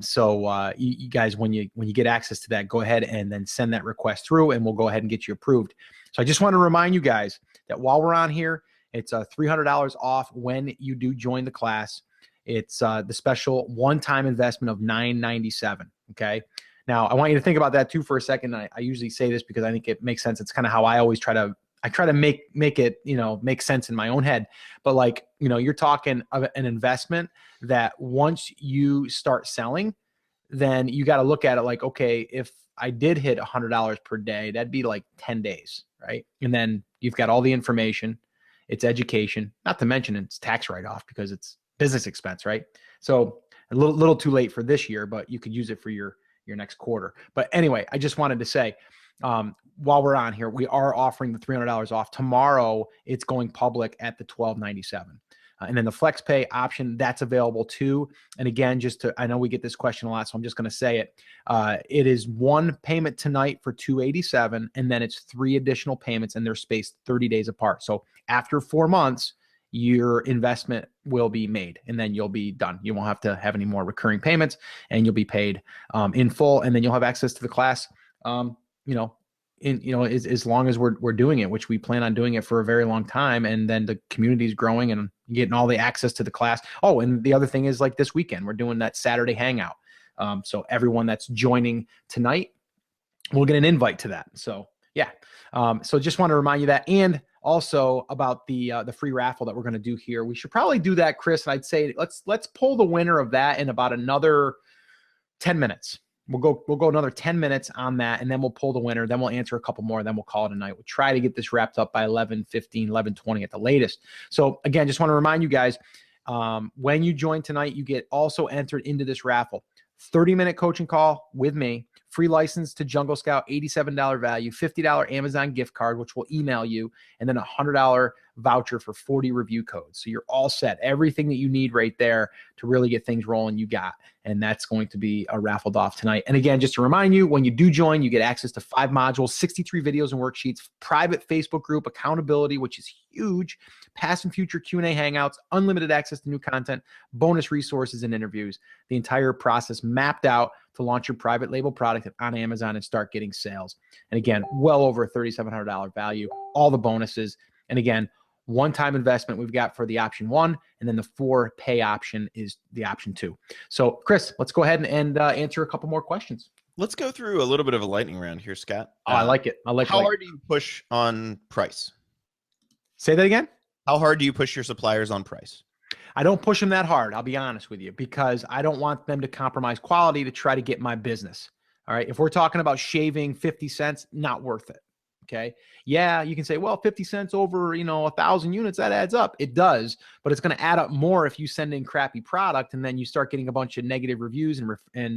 So you guys, when you get access to that, go ahead and then send that request through, and we'll go ahead and get you approved. So I just want to remind you guys that while we're on here, it's $300 off when you do join the class. It's the special one-time investment of $997. Okay. Now I want you to think about that too for a second. I usually say this because I think it makes sense. It's kind of how I always try to make it, make sense in my own head. But like, you're talking of an investment that once you start selling, then you got to look at it like, okay, if I did hit $100 per day, that'd be like 10 days, right? And then you've got all the information, it's education, not to mention it's tax write-off because it's business expense, right? So a little too late for this year, but you could use it for your next quarter. But anyway, I just wanted to say, while we're on here, we are offering the $300 off. Tomorrow, it's going public at the $1,297. And then the flex pay option, that's available too. And again, I know we get this question a lot, so I'm just going to say it. It is one payment tonight for $287, and then it's 3 additional payments, and they're spaced 30 days apart. So after 4 months, your investment will be made, and then you'll be done. You won't have to have any more recurring payments, and you'll be paid in full, and then you'll have access to the class, as long as we're doing it, which we plan on doing it for a very long time. And then the community is growing and getting all the access to the class. Oh, and the other thing is like this weekend, we're doing that Saturday hangout. So everyone that's joining tonight will get an invite to that. So yeah. So just want to remind you that, and also about the free raffle that we're going to do here. We should probably do that, Chris. And I'd say let's pull the winner of that in about another 10 minutes. We'll go another 10 minutes on that, and then we'll pull the winner. Then we'll answer a couple more. Then we'll call it a night. We'll try to get this wrapped up by 11:15, 11:20 at the latest. So again, just want to remind you guys, when you join tonight, you get also entered into this raffle. 30-minute coaching call with me, free license to Jungle Scout, $87 value, $50 Amazon gift card, which we'll email you, and then a $100 voucher for 40 review codes. So you're all set. Everything that you need right there to really get things rolling, you got. And that's going to be raffled off tonight. And again, just to remind you, when you do join, you get access to 5 modules, 63 videos and worksheets, private Facebook group, accountability, which is huge, past and future Q&A hangouts, unlimited access to new content, bonus resources and interviews, the entire process mapped out to launch your private label product on Amazon and start getting sales. And again, well over $3,700 value, all the bonuses. And again, one-time investment we've got for the option 1, and then the 4 pay option is the option 2. So Chris, let's go ahead and answer a couple more questions. Let's go through a little bit of a lightning round here, Scott. Oh, I like it. How hard do you push on price? Say that again? How hard do you push your suppliers on price? I don't push them that hard, I'll be honest with you, because I don't want them to compromise quality to try to get my business. All right. If we're talking about shaving 50 cents, not worth it. Okay. Yeah. You can say, well, 50 cents over, 1,000 units, that adds up. It does, but it's going to add up more if you send in crappy product and then you start getting a bunch of negative reviews and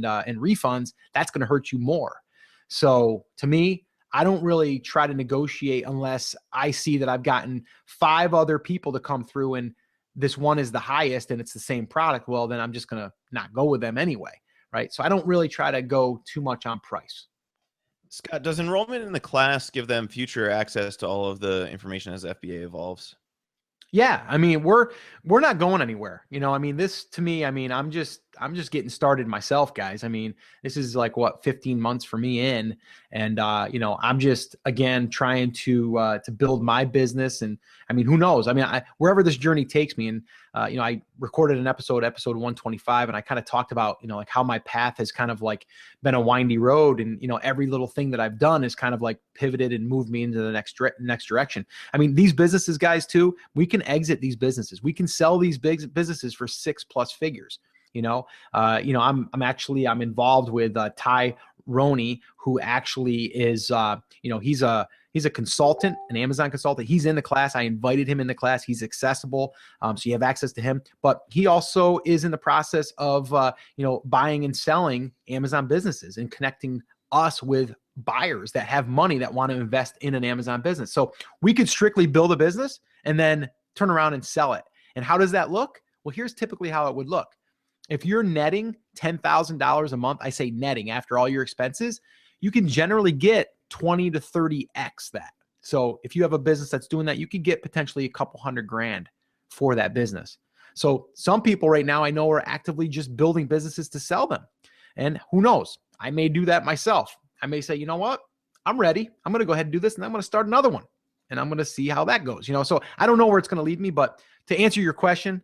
refunds. That's going to hurt you more. So to me, I don't really try to negotiate unless I see that I've gotten 5 other people to come through and this one is the highest and it's the same product. Well, then I'm just going to not go with them anyway. Right. So I don't really try to go too much on price. Scott, does enrollment in the class give them future access to all of the information as FBA evolves? Yeah, I mean, we're not going anywhere. This to me, I'm just getting started myself, guys. I mean, this is like what 15 months for me in, and I'm just again trying to build my business, and who knows? Wherever this journey takes me, and I recorded an episode 125, and I kind of talked about like how my path has kind of like been a windy road, and every little thing that I've done is kind of like pivoted and moved me into the next direction. These businesses, guys, too, we can exit these businesses. We can sell these big businesses for 6+ figures. I'm involved with Ty Roney, who actually is, he's a consultant, an Amazon consultant. He's in the class. I invited him in the class. He's accessible. So you have access to him, but he also is in the process of, buying and selling Amazon businesses and connecting us with buyers that have money that want to invest in an Amazon business. So we could strictly build a business and then turn around and sell it. And how does that look? Well, here's typically how it would look. If you're netting $10,000 a month, I say netting after all your expenses, you can generally get 20 to 30x that. So if you have a business that's doing that, you could get potentially a couple $100,000 for that business. So some people right now I know are actively just building businesses to sell them. And who knows? I may do that myself. I may say, you know what? I'm ready. I'm going to go ahead and do this, and I'm going to start another one. And I'm going to see how that goes. So I don't know where it's going to lead me, but to answer your question,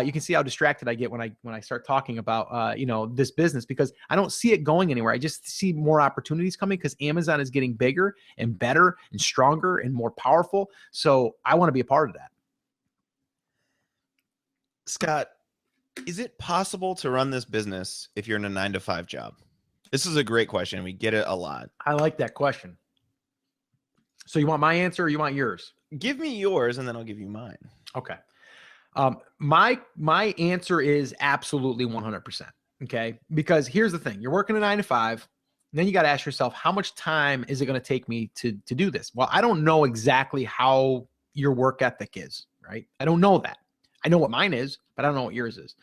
you can see how distracted I get when I start talking about, this business, because I don't see it going anywhere. I just see more opportunities coming because Amazon is getting bigger and better and stronger and more powerful. So I want to be a part of that. Scott, is it possible to run this business if you're in a 9-to-5 job? This is a great question. We get it a lot. I like that question. So you want my answer or you want yours? Give me yours and then I'll give you mine. Okay. My answer is absolutely 100%. Okay. Because here's the thing. You're working a 9-to-5. Then you got to ask yourself, how much time is it going to take me to do this? Well, I don't know exactly how your work ethic is, right? I don't know that. I know what mine is, but I don't know what yours is.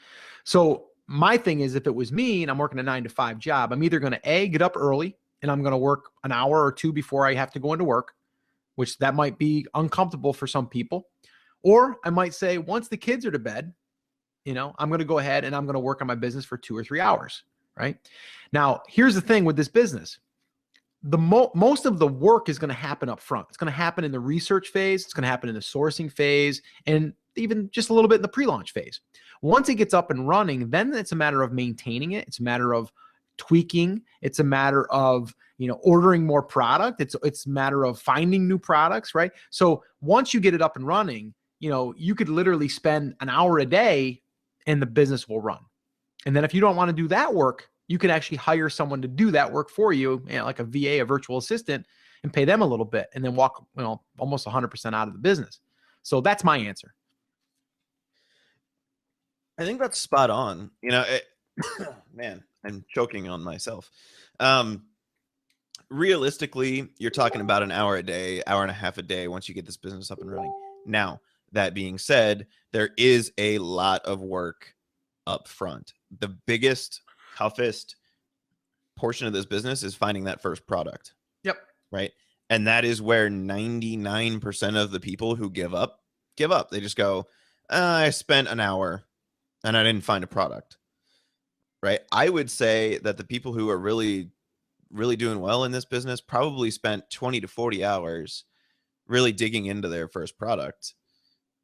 So my thing is, if it was me and I'm working a 9-to-5 job, I'm either going to get up early and I'm going to work an hour or two before I have to go into work, which that might be uncomfortable for some people. Or I might say, once the kids are to bed, I'm going to go ahead and I'm going to work on my business for 2 or 3 hours, right? Now, here's the thing with this business. most of the work is going to happen up front. It's going to happen in the research phase. It's going to happen in the sourcing phase, and even just a little bit in the pre-launch phase. Once it gets up and running, then it's a matter of maintaining it. It's a matter of tweaking. It's a matter of, ordering more product. It's a matter of finding new products, right? So once you get it up and running, you could literally spend an hour a day and the business will run. And then if you don't want to do that work, you can actually hire someone to do that work for you, like a VA, a virtual assistant, and pay them a little bit and then walk, almost 100% out of the business. So that's my answer. I think that's spot on. Man, I'm choking on myself. Realistically, you're talking about an hour a day, hour and a half a day once you get this business up and running. Now, that being said, there is a lot of work up front. The biggest, toughest portion of this business is finding that first product. Yep. Right. And that is where 99% of the people who give up. They just go, I spent an hour and I didn't find a product. Right. I would say that the people who are really, really doing well in this business probably spent 20 to 40 hours really digging into their first product.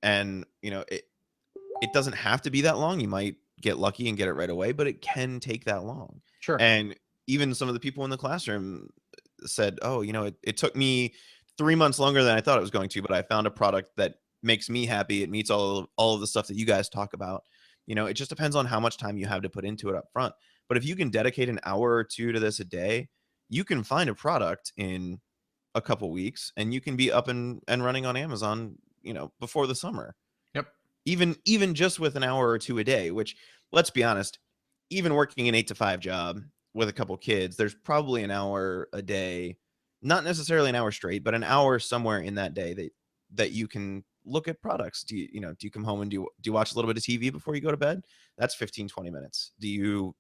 And, it doesn't have to be that long. You might get lucky and get it right away, but it can take that long. Sure. And even some of the people in the classroom said, oh, it took me 3 months longer than I thought it was going to, but I found a product that makes me happy. It meets all of the stuff that you guys talk about. It just depends on how much time you have to put into it up front. But if you can dedicate an hour or two to this a day, you can find a product in a couple weeks and you can be up and running on Amazon, before the summer. Yep. Even just with an hour or two a day, which, let's be honest, even working an 8 to 5 job with a couple kids, there's probably an hour a day, not necessarily an hour straight, but an hour somewhere in that day that you can look at products. Do you come home and do you watch a little bit of TV before you go to bed? That's 15, 20 minutes. Do you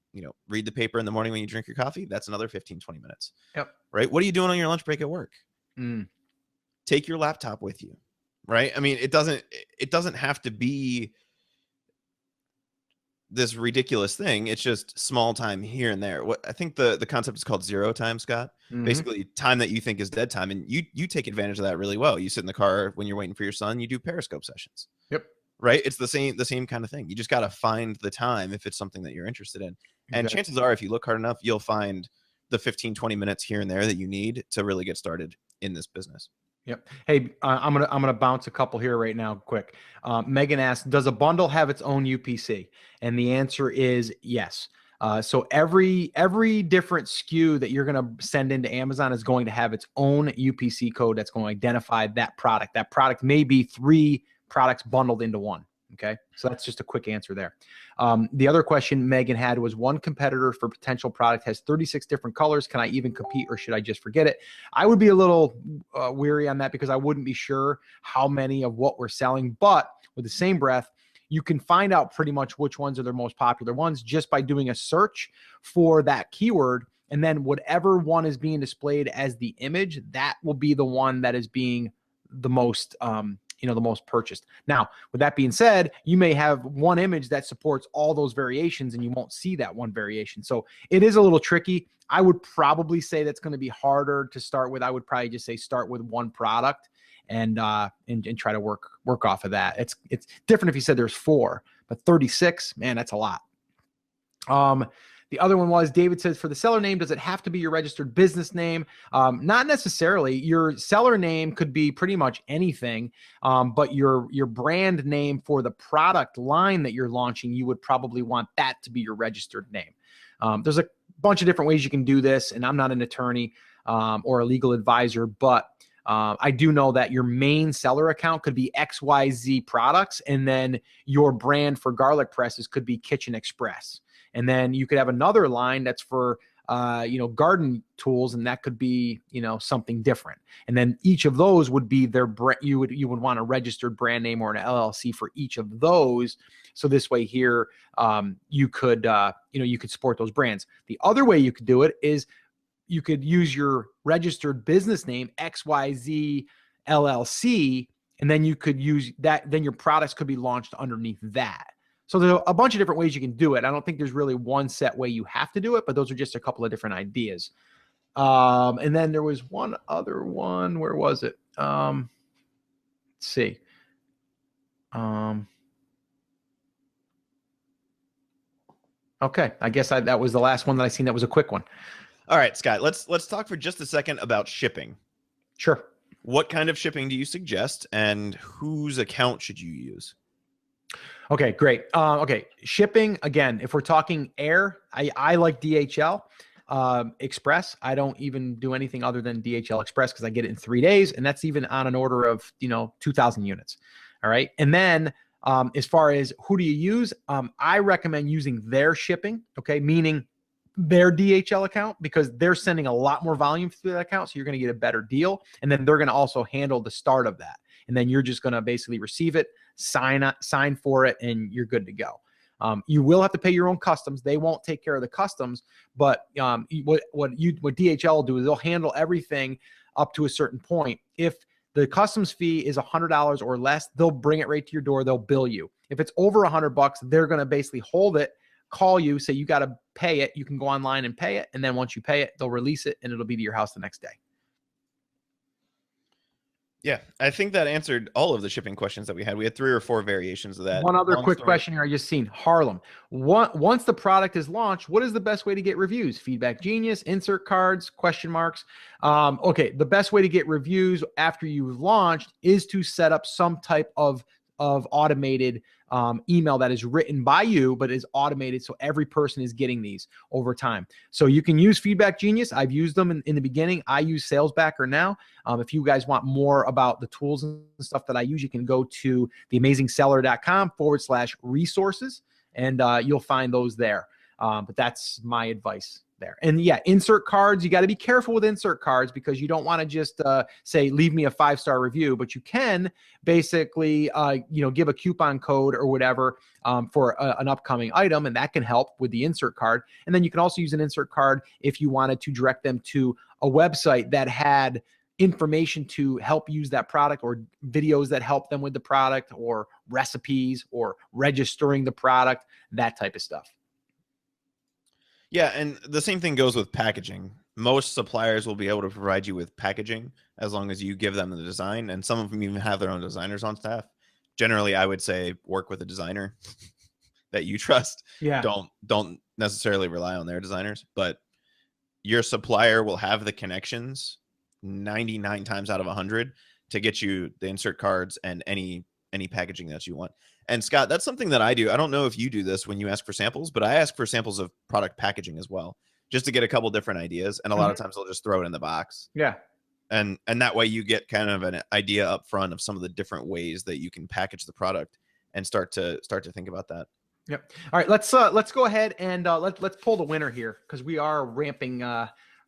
read the paper in the morning when you drink your coffee? That's another 15, 20 minutes. Yep. Right. What are you doing on your lunch break at work? Take your laptop with you. Right. I mean, it doesn't have to be this ridiculous thing. It's just small time here and there. What I think the concept is called zero time, Scott. Basically time that you think is dead time. And you take advantage of that really well. You sit in the car when you're waiting for your son, you do Periscope sessions. Yep. Right. It's the same kind of thing. You just got to find the time if it's something that you're interested in. And chances are, if you look hard enough, you'll find the 15, 20 minutes here and there that you need to really get started in this business. Yep. Hey, I'm gonna bounce a couple here right now, quick. Megan asks, does a bundle have its own UPC? And the answer is yes. So every different SKU that you're gonna send into Amazon is going to have its own UPC code that's going to identify that product. That product may be 3 products bundled into one. Okay, so that's just a quick answer there. The other question Megan had was, one competitor for potential product has 36 different colors. Can I even compete, or should I just forget it? I would be a little weary on that, because I wouldn't be sure how many of what we're selling. But with the same breath, you can find out pretty much which ones are the most popular ones just by doing a search for that keyword. And then whatever one is being displayed as the image, that will be the one that is being the most the most purchased. Now, with that being said, you may have one image that supports all those variations and you won't see that one variation. So it is a little tricky. I would probably say that's going to be harder to start with. I would probably just say start with one product and try to work off of that. It's different if you said there's 4, but 36, man, that's a lot. The other one was, David says, for the seller name, does it have to be your registered business name? Not necessarily. Your seller name could be pretty much anything, but your brand name for the product line that you're launching, you would probably want that to be your registered name. There's a bunch of different ways you can do this, and I'm not an attorney or a legal advisor, but I do know that your main seller account could be XYZ products, and then your brand for garlic presses could be Kitchen Express. And then you could have another line that's for, garden tools, and that could be, something different. And then each of those would be their brand. You would want a registered brand name or an LLC for each of those. So this way here, you could support those brands. The other way you could do it is you could use your registered business name, XYZ LLC, and then you could use that. Then your products could be launched underneath that. So there's a bunch of different ways you can do it. I don't think there's really one set way you have to do it, but those are just a couple of different ideas. And then there was one other one. Where was it? Let's see. Okay, I guess that was the last one that I seen. That was a quick one. All right, Scott, let's talk for just a second about shipping. Sure. What kind of shipping do you suggest, and whose account should you use? Okay, great. Okay, shipping, again, if we're talking air, I like DHL Express. I don't even do anything other than DHL Express because I get it in 3 days, and that's even on an order of 2,000 units. All right, and then as far as who do you use, I recommend using their shipping. Okay, meaning their DHL account, because they're sending a lot more volume through that account, so you're going to get a better deal, and then they're going to also handle the start of that, and then you're just going to basically receive it, sign for it, and you're good to go. You will have to pay your own customs. They won't take care of the customs, but what DHL will do is they'll handle everything up to a certain point. If the customs fee is $100 or less, they'll bring it right to your door. They'll bill you. If it's over $100, they're going to basically hold it, call you, say you got to pay it. You can go online and pay it, and then once you pay it, they'll release it, and it'll be to your house the next day. Yeah, I think that answered all of the shipping questions that we had. We had 3 or 4 variations of that. One other quick question here I just seen. Harlem. Once the product is launched, what is the best way to get reviews? Feedback Genius, insert cards, question marks. Okay, the best way to get reviews after you've launched is to set up some type of automated email that is written by you, but is automated, so every person is getting these over time. So you can use Feedback Genius. I've used them in the beginning. I use SalesBacker now. If you guys want more about the tools and stuff that I use, you can go to theamazingseller.com/resources, and you'll find those there. But that's my advice there. And yeah, insert cards, you got to be careful with insert cards, because you don't want to just say, leave me a 5-star review, but you can basically, give a coupon code or whatever for an upcoming item, and that can help with the insert card. And then you can also use an insert card if you wanted to direct them to a website that had information to help use that product, or videos that help them with the product, or recipes, or registering the product, that type of stuff. Yeah, and the same thing goes with packaging. Most suppliers will be able to provide you with packaging as long as you give them the design, and some of them even have their own designers on staff. Generally, I would say work with a designer that you trust. Yeah. Don't necessarily rely on their designers, but your supplier will have the connections 99 times out of 100 to get you the insert cards and any packaging that you want. And Scott, that's something that I do. I don't know if you do this when you ask for samples, but I ask for samples of product packaging as well, just to get a couple different ideas. And a lot of times they'll just throw it in the box. Yeah. And that way you get kind of an idea up front of some of the different ways that you can package the product and start to think about that. Yep. All right, let's go ahead and let's pull the winner here, because we are ramping.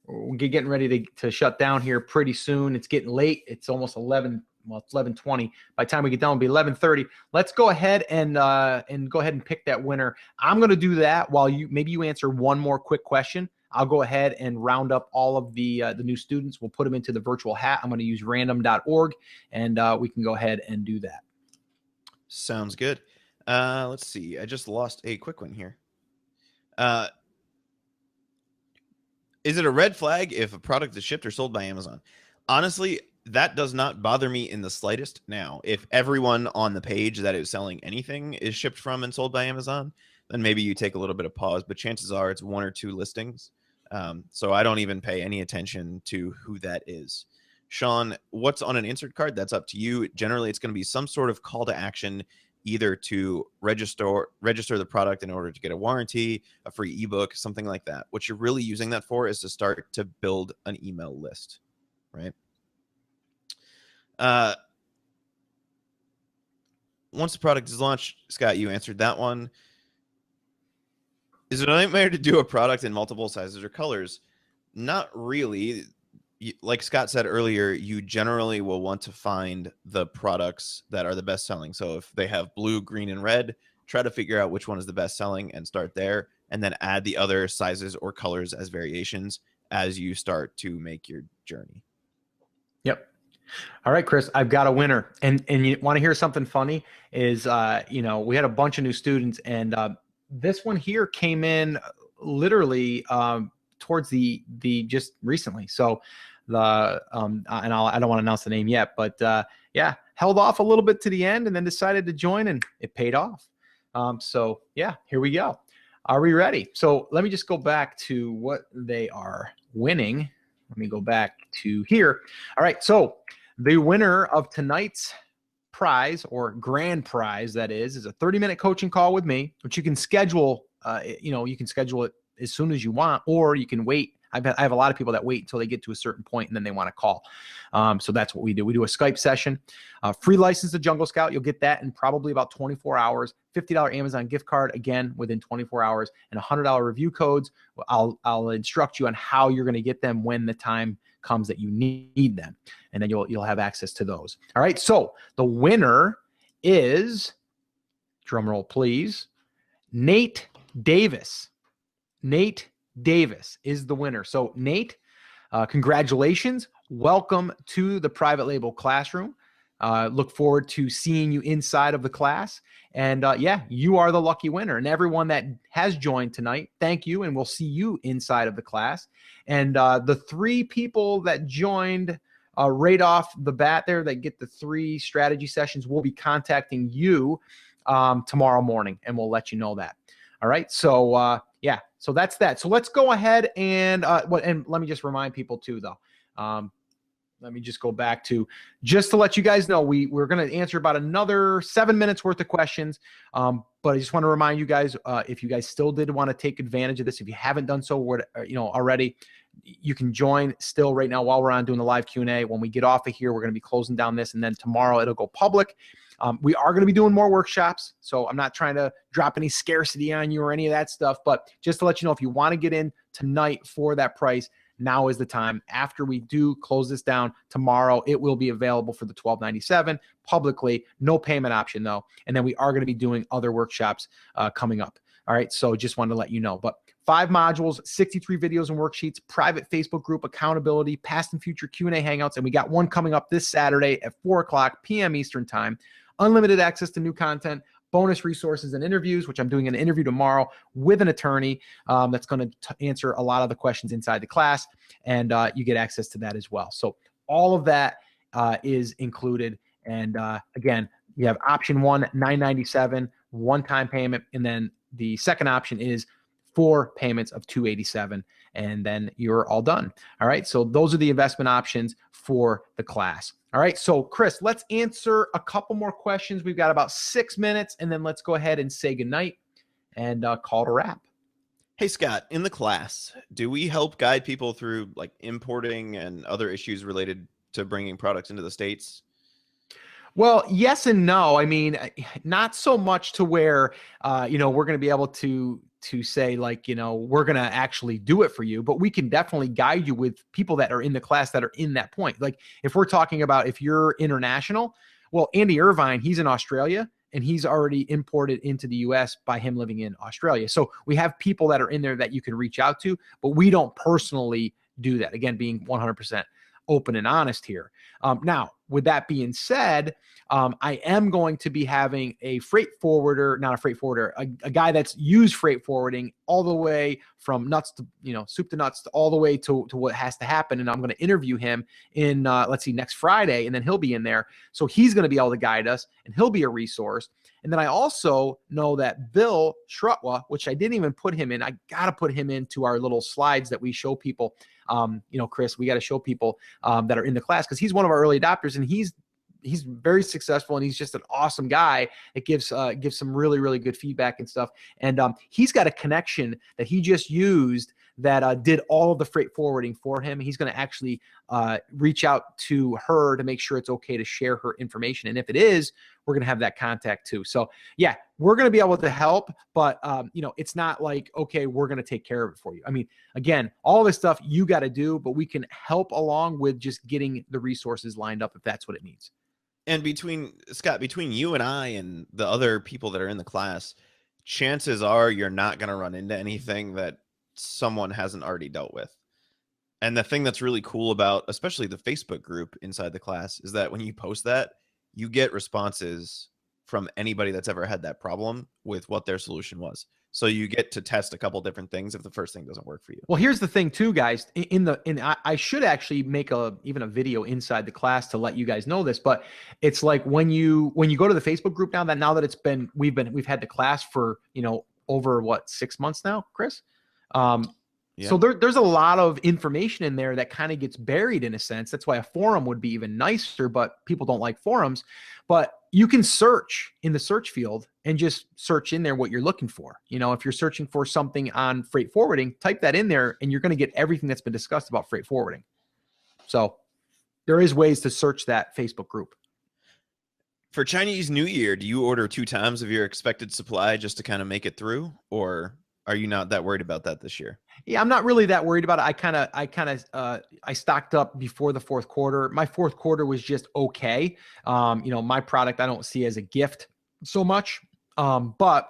We're getting ready to shut down here pretty soon. It's getting late. It's almost 11. Well, it's 11:20. By the time we get done, it'll be 11:30. Let's go ahead and go ahead and pick that winner. I'm going to do that while you answer one more quick question. I'll go ahead and round up all of the new students. We'll put them into the virtual hat. I'm going to use random.org, and we can go ahead and do that. Sounds good. Let's see. I just lost a quick one here. Is it a red flag if a product is shipped or sold by Amazon? Honestly, that does not bother me in the slightest. Now, if everyone on the page that is selling anything is shipped from and sold by Amazon, then maybe you take a little bit of pause, but chances are it's 1 or 2 listings. So I don't even pay any attention to who that is. Sean, what's on an insert card? That's up to you. Generally, it's going to be some sort of call to action, either to register the product in order to get a warranty, a free ebook, something like that. What you're really using that for is to start to build an email list, right? Once the product is launched, Scott, you answered that one. Is it a nightmare to do a product in multiple sizes or colors? Not really. Like Scott said earlier, you generally will want to find the products that are the best selling. So if they have blue, green, and red, try to figure out which one is the best selling and start there, and then add the other sizes or colors as variations as you start to make your journey. Yep. All right, Chris, I've got a winner. And you want to hear something funny is, we had a bunch of new students, and this one here came in literally towards the just recently. So the and I don't want to announce the name yet, but yeah, held off a little bit to the end and then decided to join, and it paid off. So yeah, here we go. Are we ready? So let me just go back to what they are winning. Let me go back to here. All right. So the winner of tonight's prize, or grand prize, that is a 30-minute coaching call with me, which you can schedule. You can schedule it as soon as you want, or you can wait. I have a lot of people that wait until they get to a certain point and then they want to call. So that's what we do. We do a Skype session, free license to Jungle Scout. You'll get that in probably about 24 hours, $50 Amazon gift card, again, within 24 hours, and $100 review codes. I'll instruct you on how you're going to get them when the time comes that you need them. And then you'll have access to those. All right. So the winner is, drum roll, please, Nate Davis. Nate Davis is the winner. So Nate, congratulations. Welcome to the Private Label Classroom. Look forward to seeing you inside of the class. And yeah, you are the lucky winner. And everyone that has joined tonight, thank you. And we'll see you inside of the class. And the 3 people that joined right off the bat there, that get the 3 strategy sessions, we'll be contacting you tomorrow morning, and we'll let you know that. All right. So yeah, so that's that. So let's go ahead and and let me just remind people too, though. Let me just go back to, just to let you guys know, we're going to answer about another 7 minutes worth of questions. But I just want to remind you guys, if you guys still did want to take advantage of this, if you haven't done so, already, you can join still right now while we're on doing the live Q&A. When we get off of here, we're going to be closing down this, and then tomorrow it'll go public. We are going to be doing more workshops, so I'm not trying to drop any scarcity on you or any of that stuff, but just to let you know, if you want to get in tonight for that price, now is the time. After we do close this down tomorrow, it will be available for the $12.97 publicly, no payment option though. And then we are going to be doing other workshops coming up. All right, so just wanted to let you know. But 5 modules, 63 videos and worksheets, private Facebook group, accountability, past and future Q&A hangouts, and we got one coming up this Saturday at 4:00 p.m. Eastern time. Unlimited access to new content, bonus resources and interviews, which I'm doing an interview tomorrow with an attorney that's going to answer a lot of the questions inside the class, and you get access to that as well. So all of that is included. And again, you have option 1, $997, one-time payment, and then the second option is 4 payments of $287, and then you're all done. All right, so those are the investment options for the class. All right, so Chris, let's answer a couple more questions. We've got about 6 minutes, and then let's go ahead and say goodnight and call it a wrap. Hey, Scott, in the class, do we help guide people through like importing and other issues related to bringing products into the States? Well, yes and no. I mean, not so much to where, we're going to be able to say like, we're going to actually do it for you, but we can definitely guide you with people that are in the class that are in that point. Like if we're talking about, if you're international, well, Andy Irvine, he's in Australia and he's already imported into the US by him living in Australia. So we have people that are in there that you can reach out to, but we don't personally do that. Again, being 100% open and honest here. Now, with that being said, I am going to be having a freight forwarder, not a freight forwarder, a guy that's used freight forwarding all the way from nuts to, soup to nuts, to all the way to what has to happen. And I'm going to interview him in, next Friday, and then he'll be in there. So he's going to be able to guide us, and he'll be a resource. And then I also know that Bill Shrutwa, which I didn't even put him in, I got to put him into our little slides that we show people. Chris, we got to show people that are in the class, because he's one of our early adopters, and he's very successful, and he's just an awesome guy that gives some really, really good feedback and stuff. And he's got a connection that he just used that did all of the freight forwarding for him. He's going to actually reach out to her to make sure it's okay to share her information. And if it is, we're going to have that contact too. So yeah, we're going to be able to help, but it's not like, okay, we're going to take care of it for you. I mean, again, all this stuff you got to do, but we can help along with just getting the resources lined up if that's what it needs. And between you and I and the other people that are in the class, chances are you're not going to run into anything that someone hasn't already dealt with. And the thing that's really cool about, especially the Facebook group inside the class, is that when you post that, you get responses from anybody that's ever had that problem with what their solution was. So you get to test a couple different things if the first thing doesn't work for you. Well, here's the thing too, guys. I should actually make even a video inside the class to let you guys know this, but it's like when you go to the Facebook group now that we've had the class for, over what, 6 months now, Chris? Yeah. So there's a lot of information in there that kind of gets buried in a sense. That's why a forum would be even nicer, but people don't like forums. But you can search in the search field and just search in there what you're looking for. If you're searching for something on freight forwarding, type that in there and you're going to get everything that's been discussed about freight forwarding. So there is ways to search that Facebook group. For Chinese New Year, do you order 2 times of your expected supply just to kind of make it through, or are you not that worried about that this year? Yeah, I'm not really that worried about it. I stocked up before the fourth quarter. My fourth quarter was just okay. My product I don't see as a gift so much. But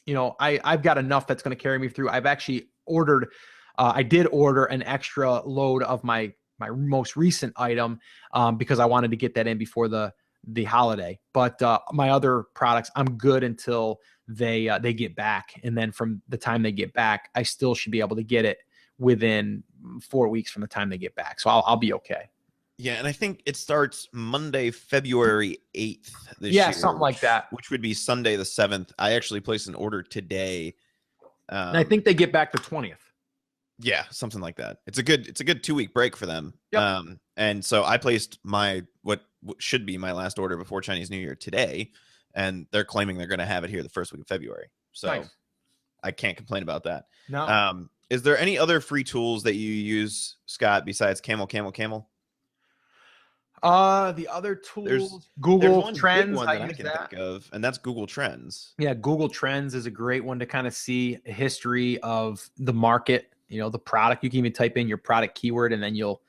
I've got enough that's going to carry me through. I've actually ordered, I did order an extra load of my most recent item because I wanted to get that in before the holiday. But my other products, I'm good until they get back, and then from the time they get back, I still should be able to get it within 4 weeks from the time they get back. So I'll be okay. Yeah, and I think it starts Monday, February 8th this year. Yeah, something like that. Which would be Sunday the 7th. I actually placed an order today. And I think they get back the 20th. Yeah, something like that. It's a good 2-week break for them. Yep. And so I placed what should be my last order before Chinese New Year today, and they're claiming they're going to have it here the first week of February. So nice. I can't complain about that. No. Is there any other free tools that you use, Scott, besides Camel? The other tools, there's Google Trends, one that I can think of, and that's Google Trends. Yeah, Google Trends is a great one to kind of see a history of the market, the product. You can even type in your product keyword, and then you'll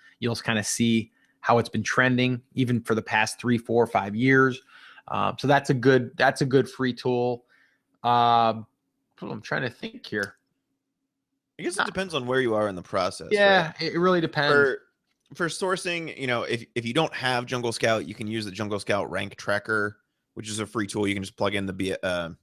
kind of see how it's been trending even for the past 3, 4, 5 years. So that's a good free tool. I'm trying to think here. I guess it depends on where you are in the process. Yeah, right? It really depends. For sourcing, if you don't have Jungle Scout, you can use the Jungle Scout rank tracker, which is a free tool. You can just plug in the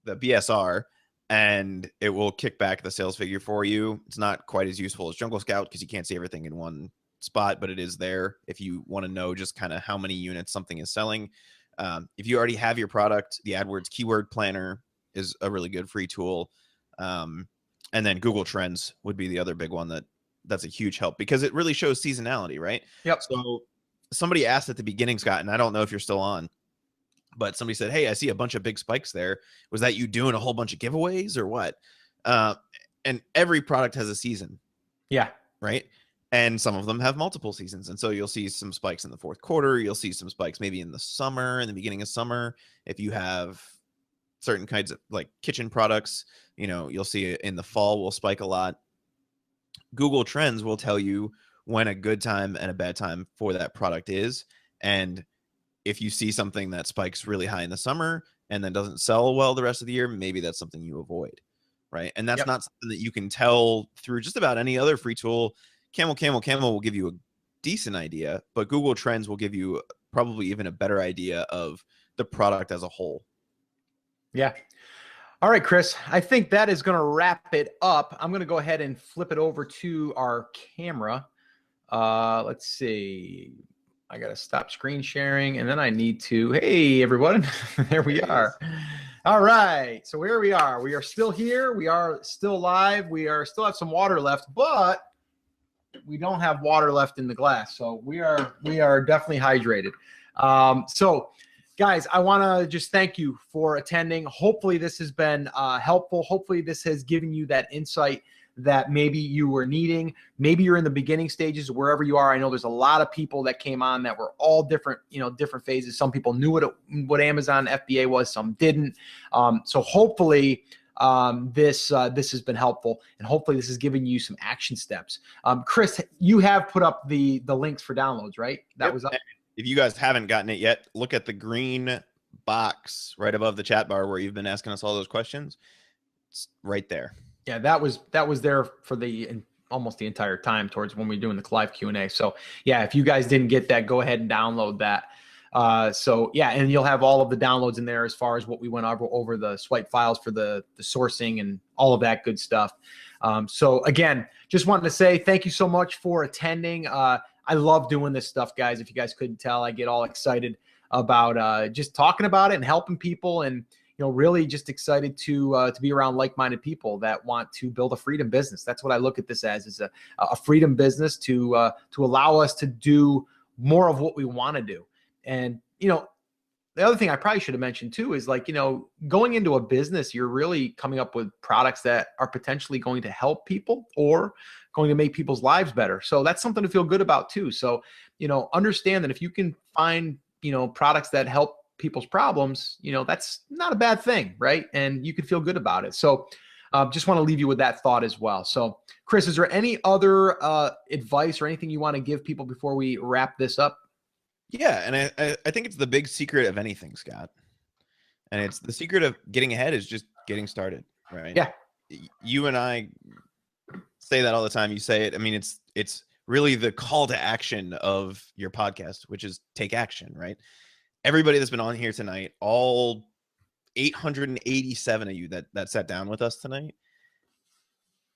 BSR, and it will kick back the sales figure for you. It's not quite as useful as Jungle Scout because you can't see everything in one spot, but it is there if you want to know just kind of how many units something is selling. If you already have your product, the AdWords Keyword Planner is a really good free tool. And then Google Trends would be the other big one that's a huge help because it really shows seasonality, right? Yep. So somebody asked at the beginning, Scott, and I don't know if you're still on, but somebody said, "Hey, I see a bunch of big spikes there. Was that you doing a whole bunch of giveaways or what?" And every product has a season. Yeah. Right. And some of them have multiple seasons. And so you'll see some spikes in the fourth quarter. You'll see some spikes maybe in the summer, in the beginning of summer. If you have certain kinds of like kitchen products, you'll see it in the fall will spike a lot. Google Trends will tell you when a good time and a bad time for that product is. And if you see something that spikes really high in the summer and then doesn't sell well the rest of the year, maybe that's something you avoid. Right. And that's not something that you can tell through just about any other free tool. Camel will give you a decent idea, but Google Trends will give you probably even a better idea of the product as a whole. Yeah. All right, Chris, I think that is going to wrap it up. I'm going to go ahead and flip it over to our camera. Let's see. I got to stop screen sharing, and then I need to, hey, everyone, there we are. All right, so where we are still here. We are still live. Still have some water left, but we don't have water left in the glass. So we are definitely hydrated. So guys, I want to just thank you for attending. Hopefully this has been helpful. Hopefully this has given you that insight that maybe you were needing. Maybe you're in the beginning stages wherever you are. I know there's a lot of people that came on that were all different, different phases. Some people knew what Amazon FBA was, some didn't. So hopefully this has been helpful, and hopefully this is giving you some action steps. Chris, you have put up the links for downloads, right? That was up. If you guys haven't gotten it yet, look at the green box right above the chat bar where you've been asking us all those questions. It's right there. Yeah, that was there for almost the entire time towards when we were doing the live Q&A. So yeah, if you guys didn't get that, go ahead and download that. So yeah, and you'll have all of the downloads in there as far as what we went over the swipe files for the sourcing and all of that good stuff. So again, just wanted to say thank you so much for attending. I love doing this stuff, guys. If you guys couldn't tell, I get all excited about just talking about it and helping people, and really just excited to be around like-minded people that want to build a freedom business. That's what I look at this as, is a freedom business to allow us to do more of what we want to do. And the other thing I probably should have mentioned too is, like, going into a business, you're really coming up with products that are potentially going to help people or going to make people's lives better. So that's something to feel good about too. So, understand that if you can find, products that help people's problems, that's not a bad thing, right? And you can feel good about it. So just want to leave you with that thought as well. So Chris, is there any other advice or anything you want to give people before we wrap this up? Yeah, and I think it's the big secret of anything, Scott. And it's the secret of getting ahead is just getting started, right? Yeah. You and I say that all the time. You say it. I mean, it's really the call to action of your podcast, which is take action, right? Everybody that's been on here tonight, all 887 of you that sat down with us tonight,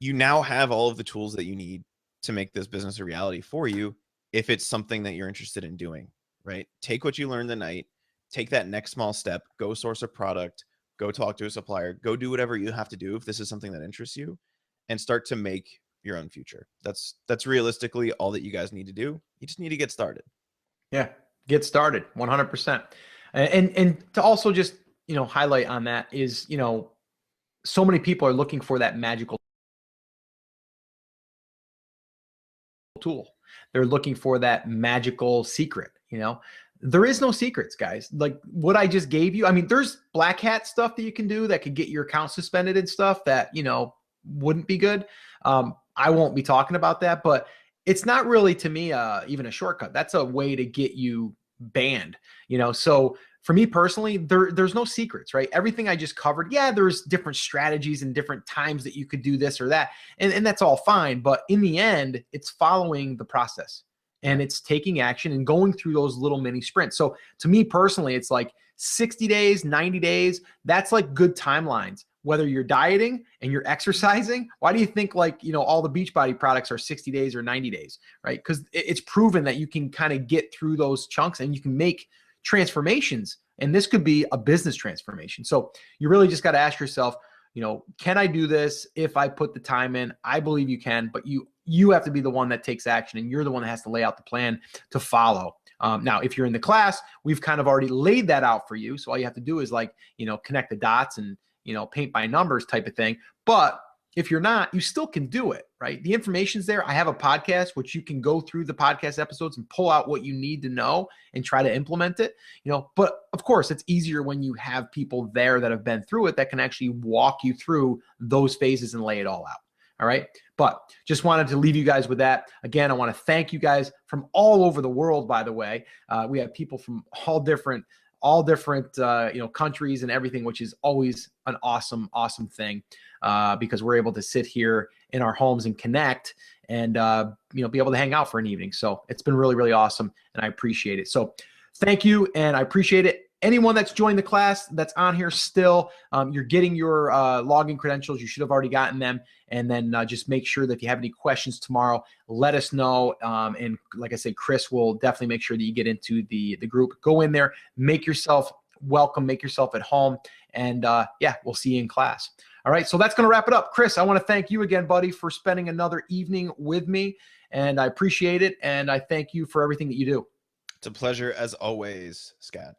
you now have all of the tools that you need to make this business a reality for you if it's something that you're interested in doing, right? Take what you learned tonight, take that next small step, go source a product, go talk to a supplier, go do whatever you have to do if this is something that interests you, and start to make your own future. That's realistically all that you guys need to do. You just need to get started. Yeah, get started 100%. And to also just, highlight on that is, so many people are looking for that magical tool. They're looking for that magical secret. There is no secrets, guys. Like what I just gave you. I mean, there's black hat stuff that you can do that could get your account suspended and stuff that, wouldn't be good. I won't be talking about that, but it's not really, to me, even a shortcut. That's a way to get you banned, So for me personally, there's no secrets, right? Everything I just covered, yeah, there's different strategies and different times that you could do this or that. And that's all fine. But in the end, it's following the process and it's taking action and going through those little mini sprints. So to me personally, it's like 60 days, 90 days. That's like good timelines. Whether you're dieting and you're exercising, why do you think all the Beachbody products are 60 days or 90 days, right? Because it's proven that you can kind of get through those chunks and you can make transformations. And this could be a business transformation. So you really just got to ask yourself, can I do this if I put the time in? I believe you can, but you have to be the one that takes action, and you're the one that has to lay out the plan to follow. Now, if you're in the class, we've kind of already laid that out for you. So all you have to do is connect the dots and paint by numbers type of thing. But if you're not, you still can do it, right? The information's there. I have a podcast, which you can go through the podcast episodes and pull out what you need to know and try to implement it, but of course it's easier when you have people there that have been through it that can actually walk you through those phases and lay it all out. All right. But just wanted to leave you guys with that. Again, I want to thank you guys from all over the world, by the way. We have people from all different countries and everything, which is always an awesome thing, because we're able to sit here in our homes and connect and be able to hang out for an evening. So it's been really, really awesome, and I appreciate it. So thank you, and I appreciate it. Anyone that's joined the class that's on here still, you're getting your login credentials. You should have already gotten them. And then just make sure that if you have any questions tomorrow, let us know. And like I said, Chris will definitely make sure that you get into the group. Go in there, make yourself welcome, make yourself at home. And yeah, we'll see you in class. All right, so that's going to wrap it up. Chris, I want to thank you again, buddy, for spending another evening with me. And I appreciate it. And I thank you for everything that you do. It's a pleasure as always, Scott.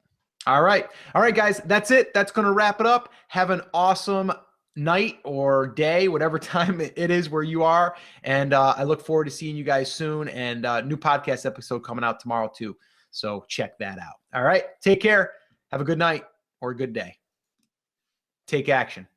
All right, guys, that's it. That's going to wrap it up. Have an awesome night or day, whatever time it is where you are. And I look forward to seeing you guys soon, and new podcast episode coming out tomorrow too. So check that out. All right, take care. Have a good night or a good day. Take action.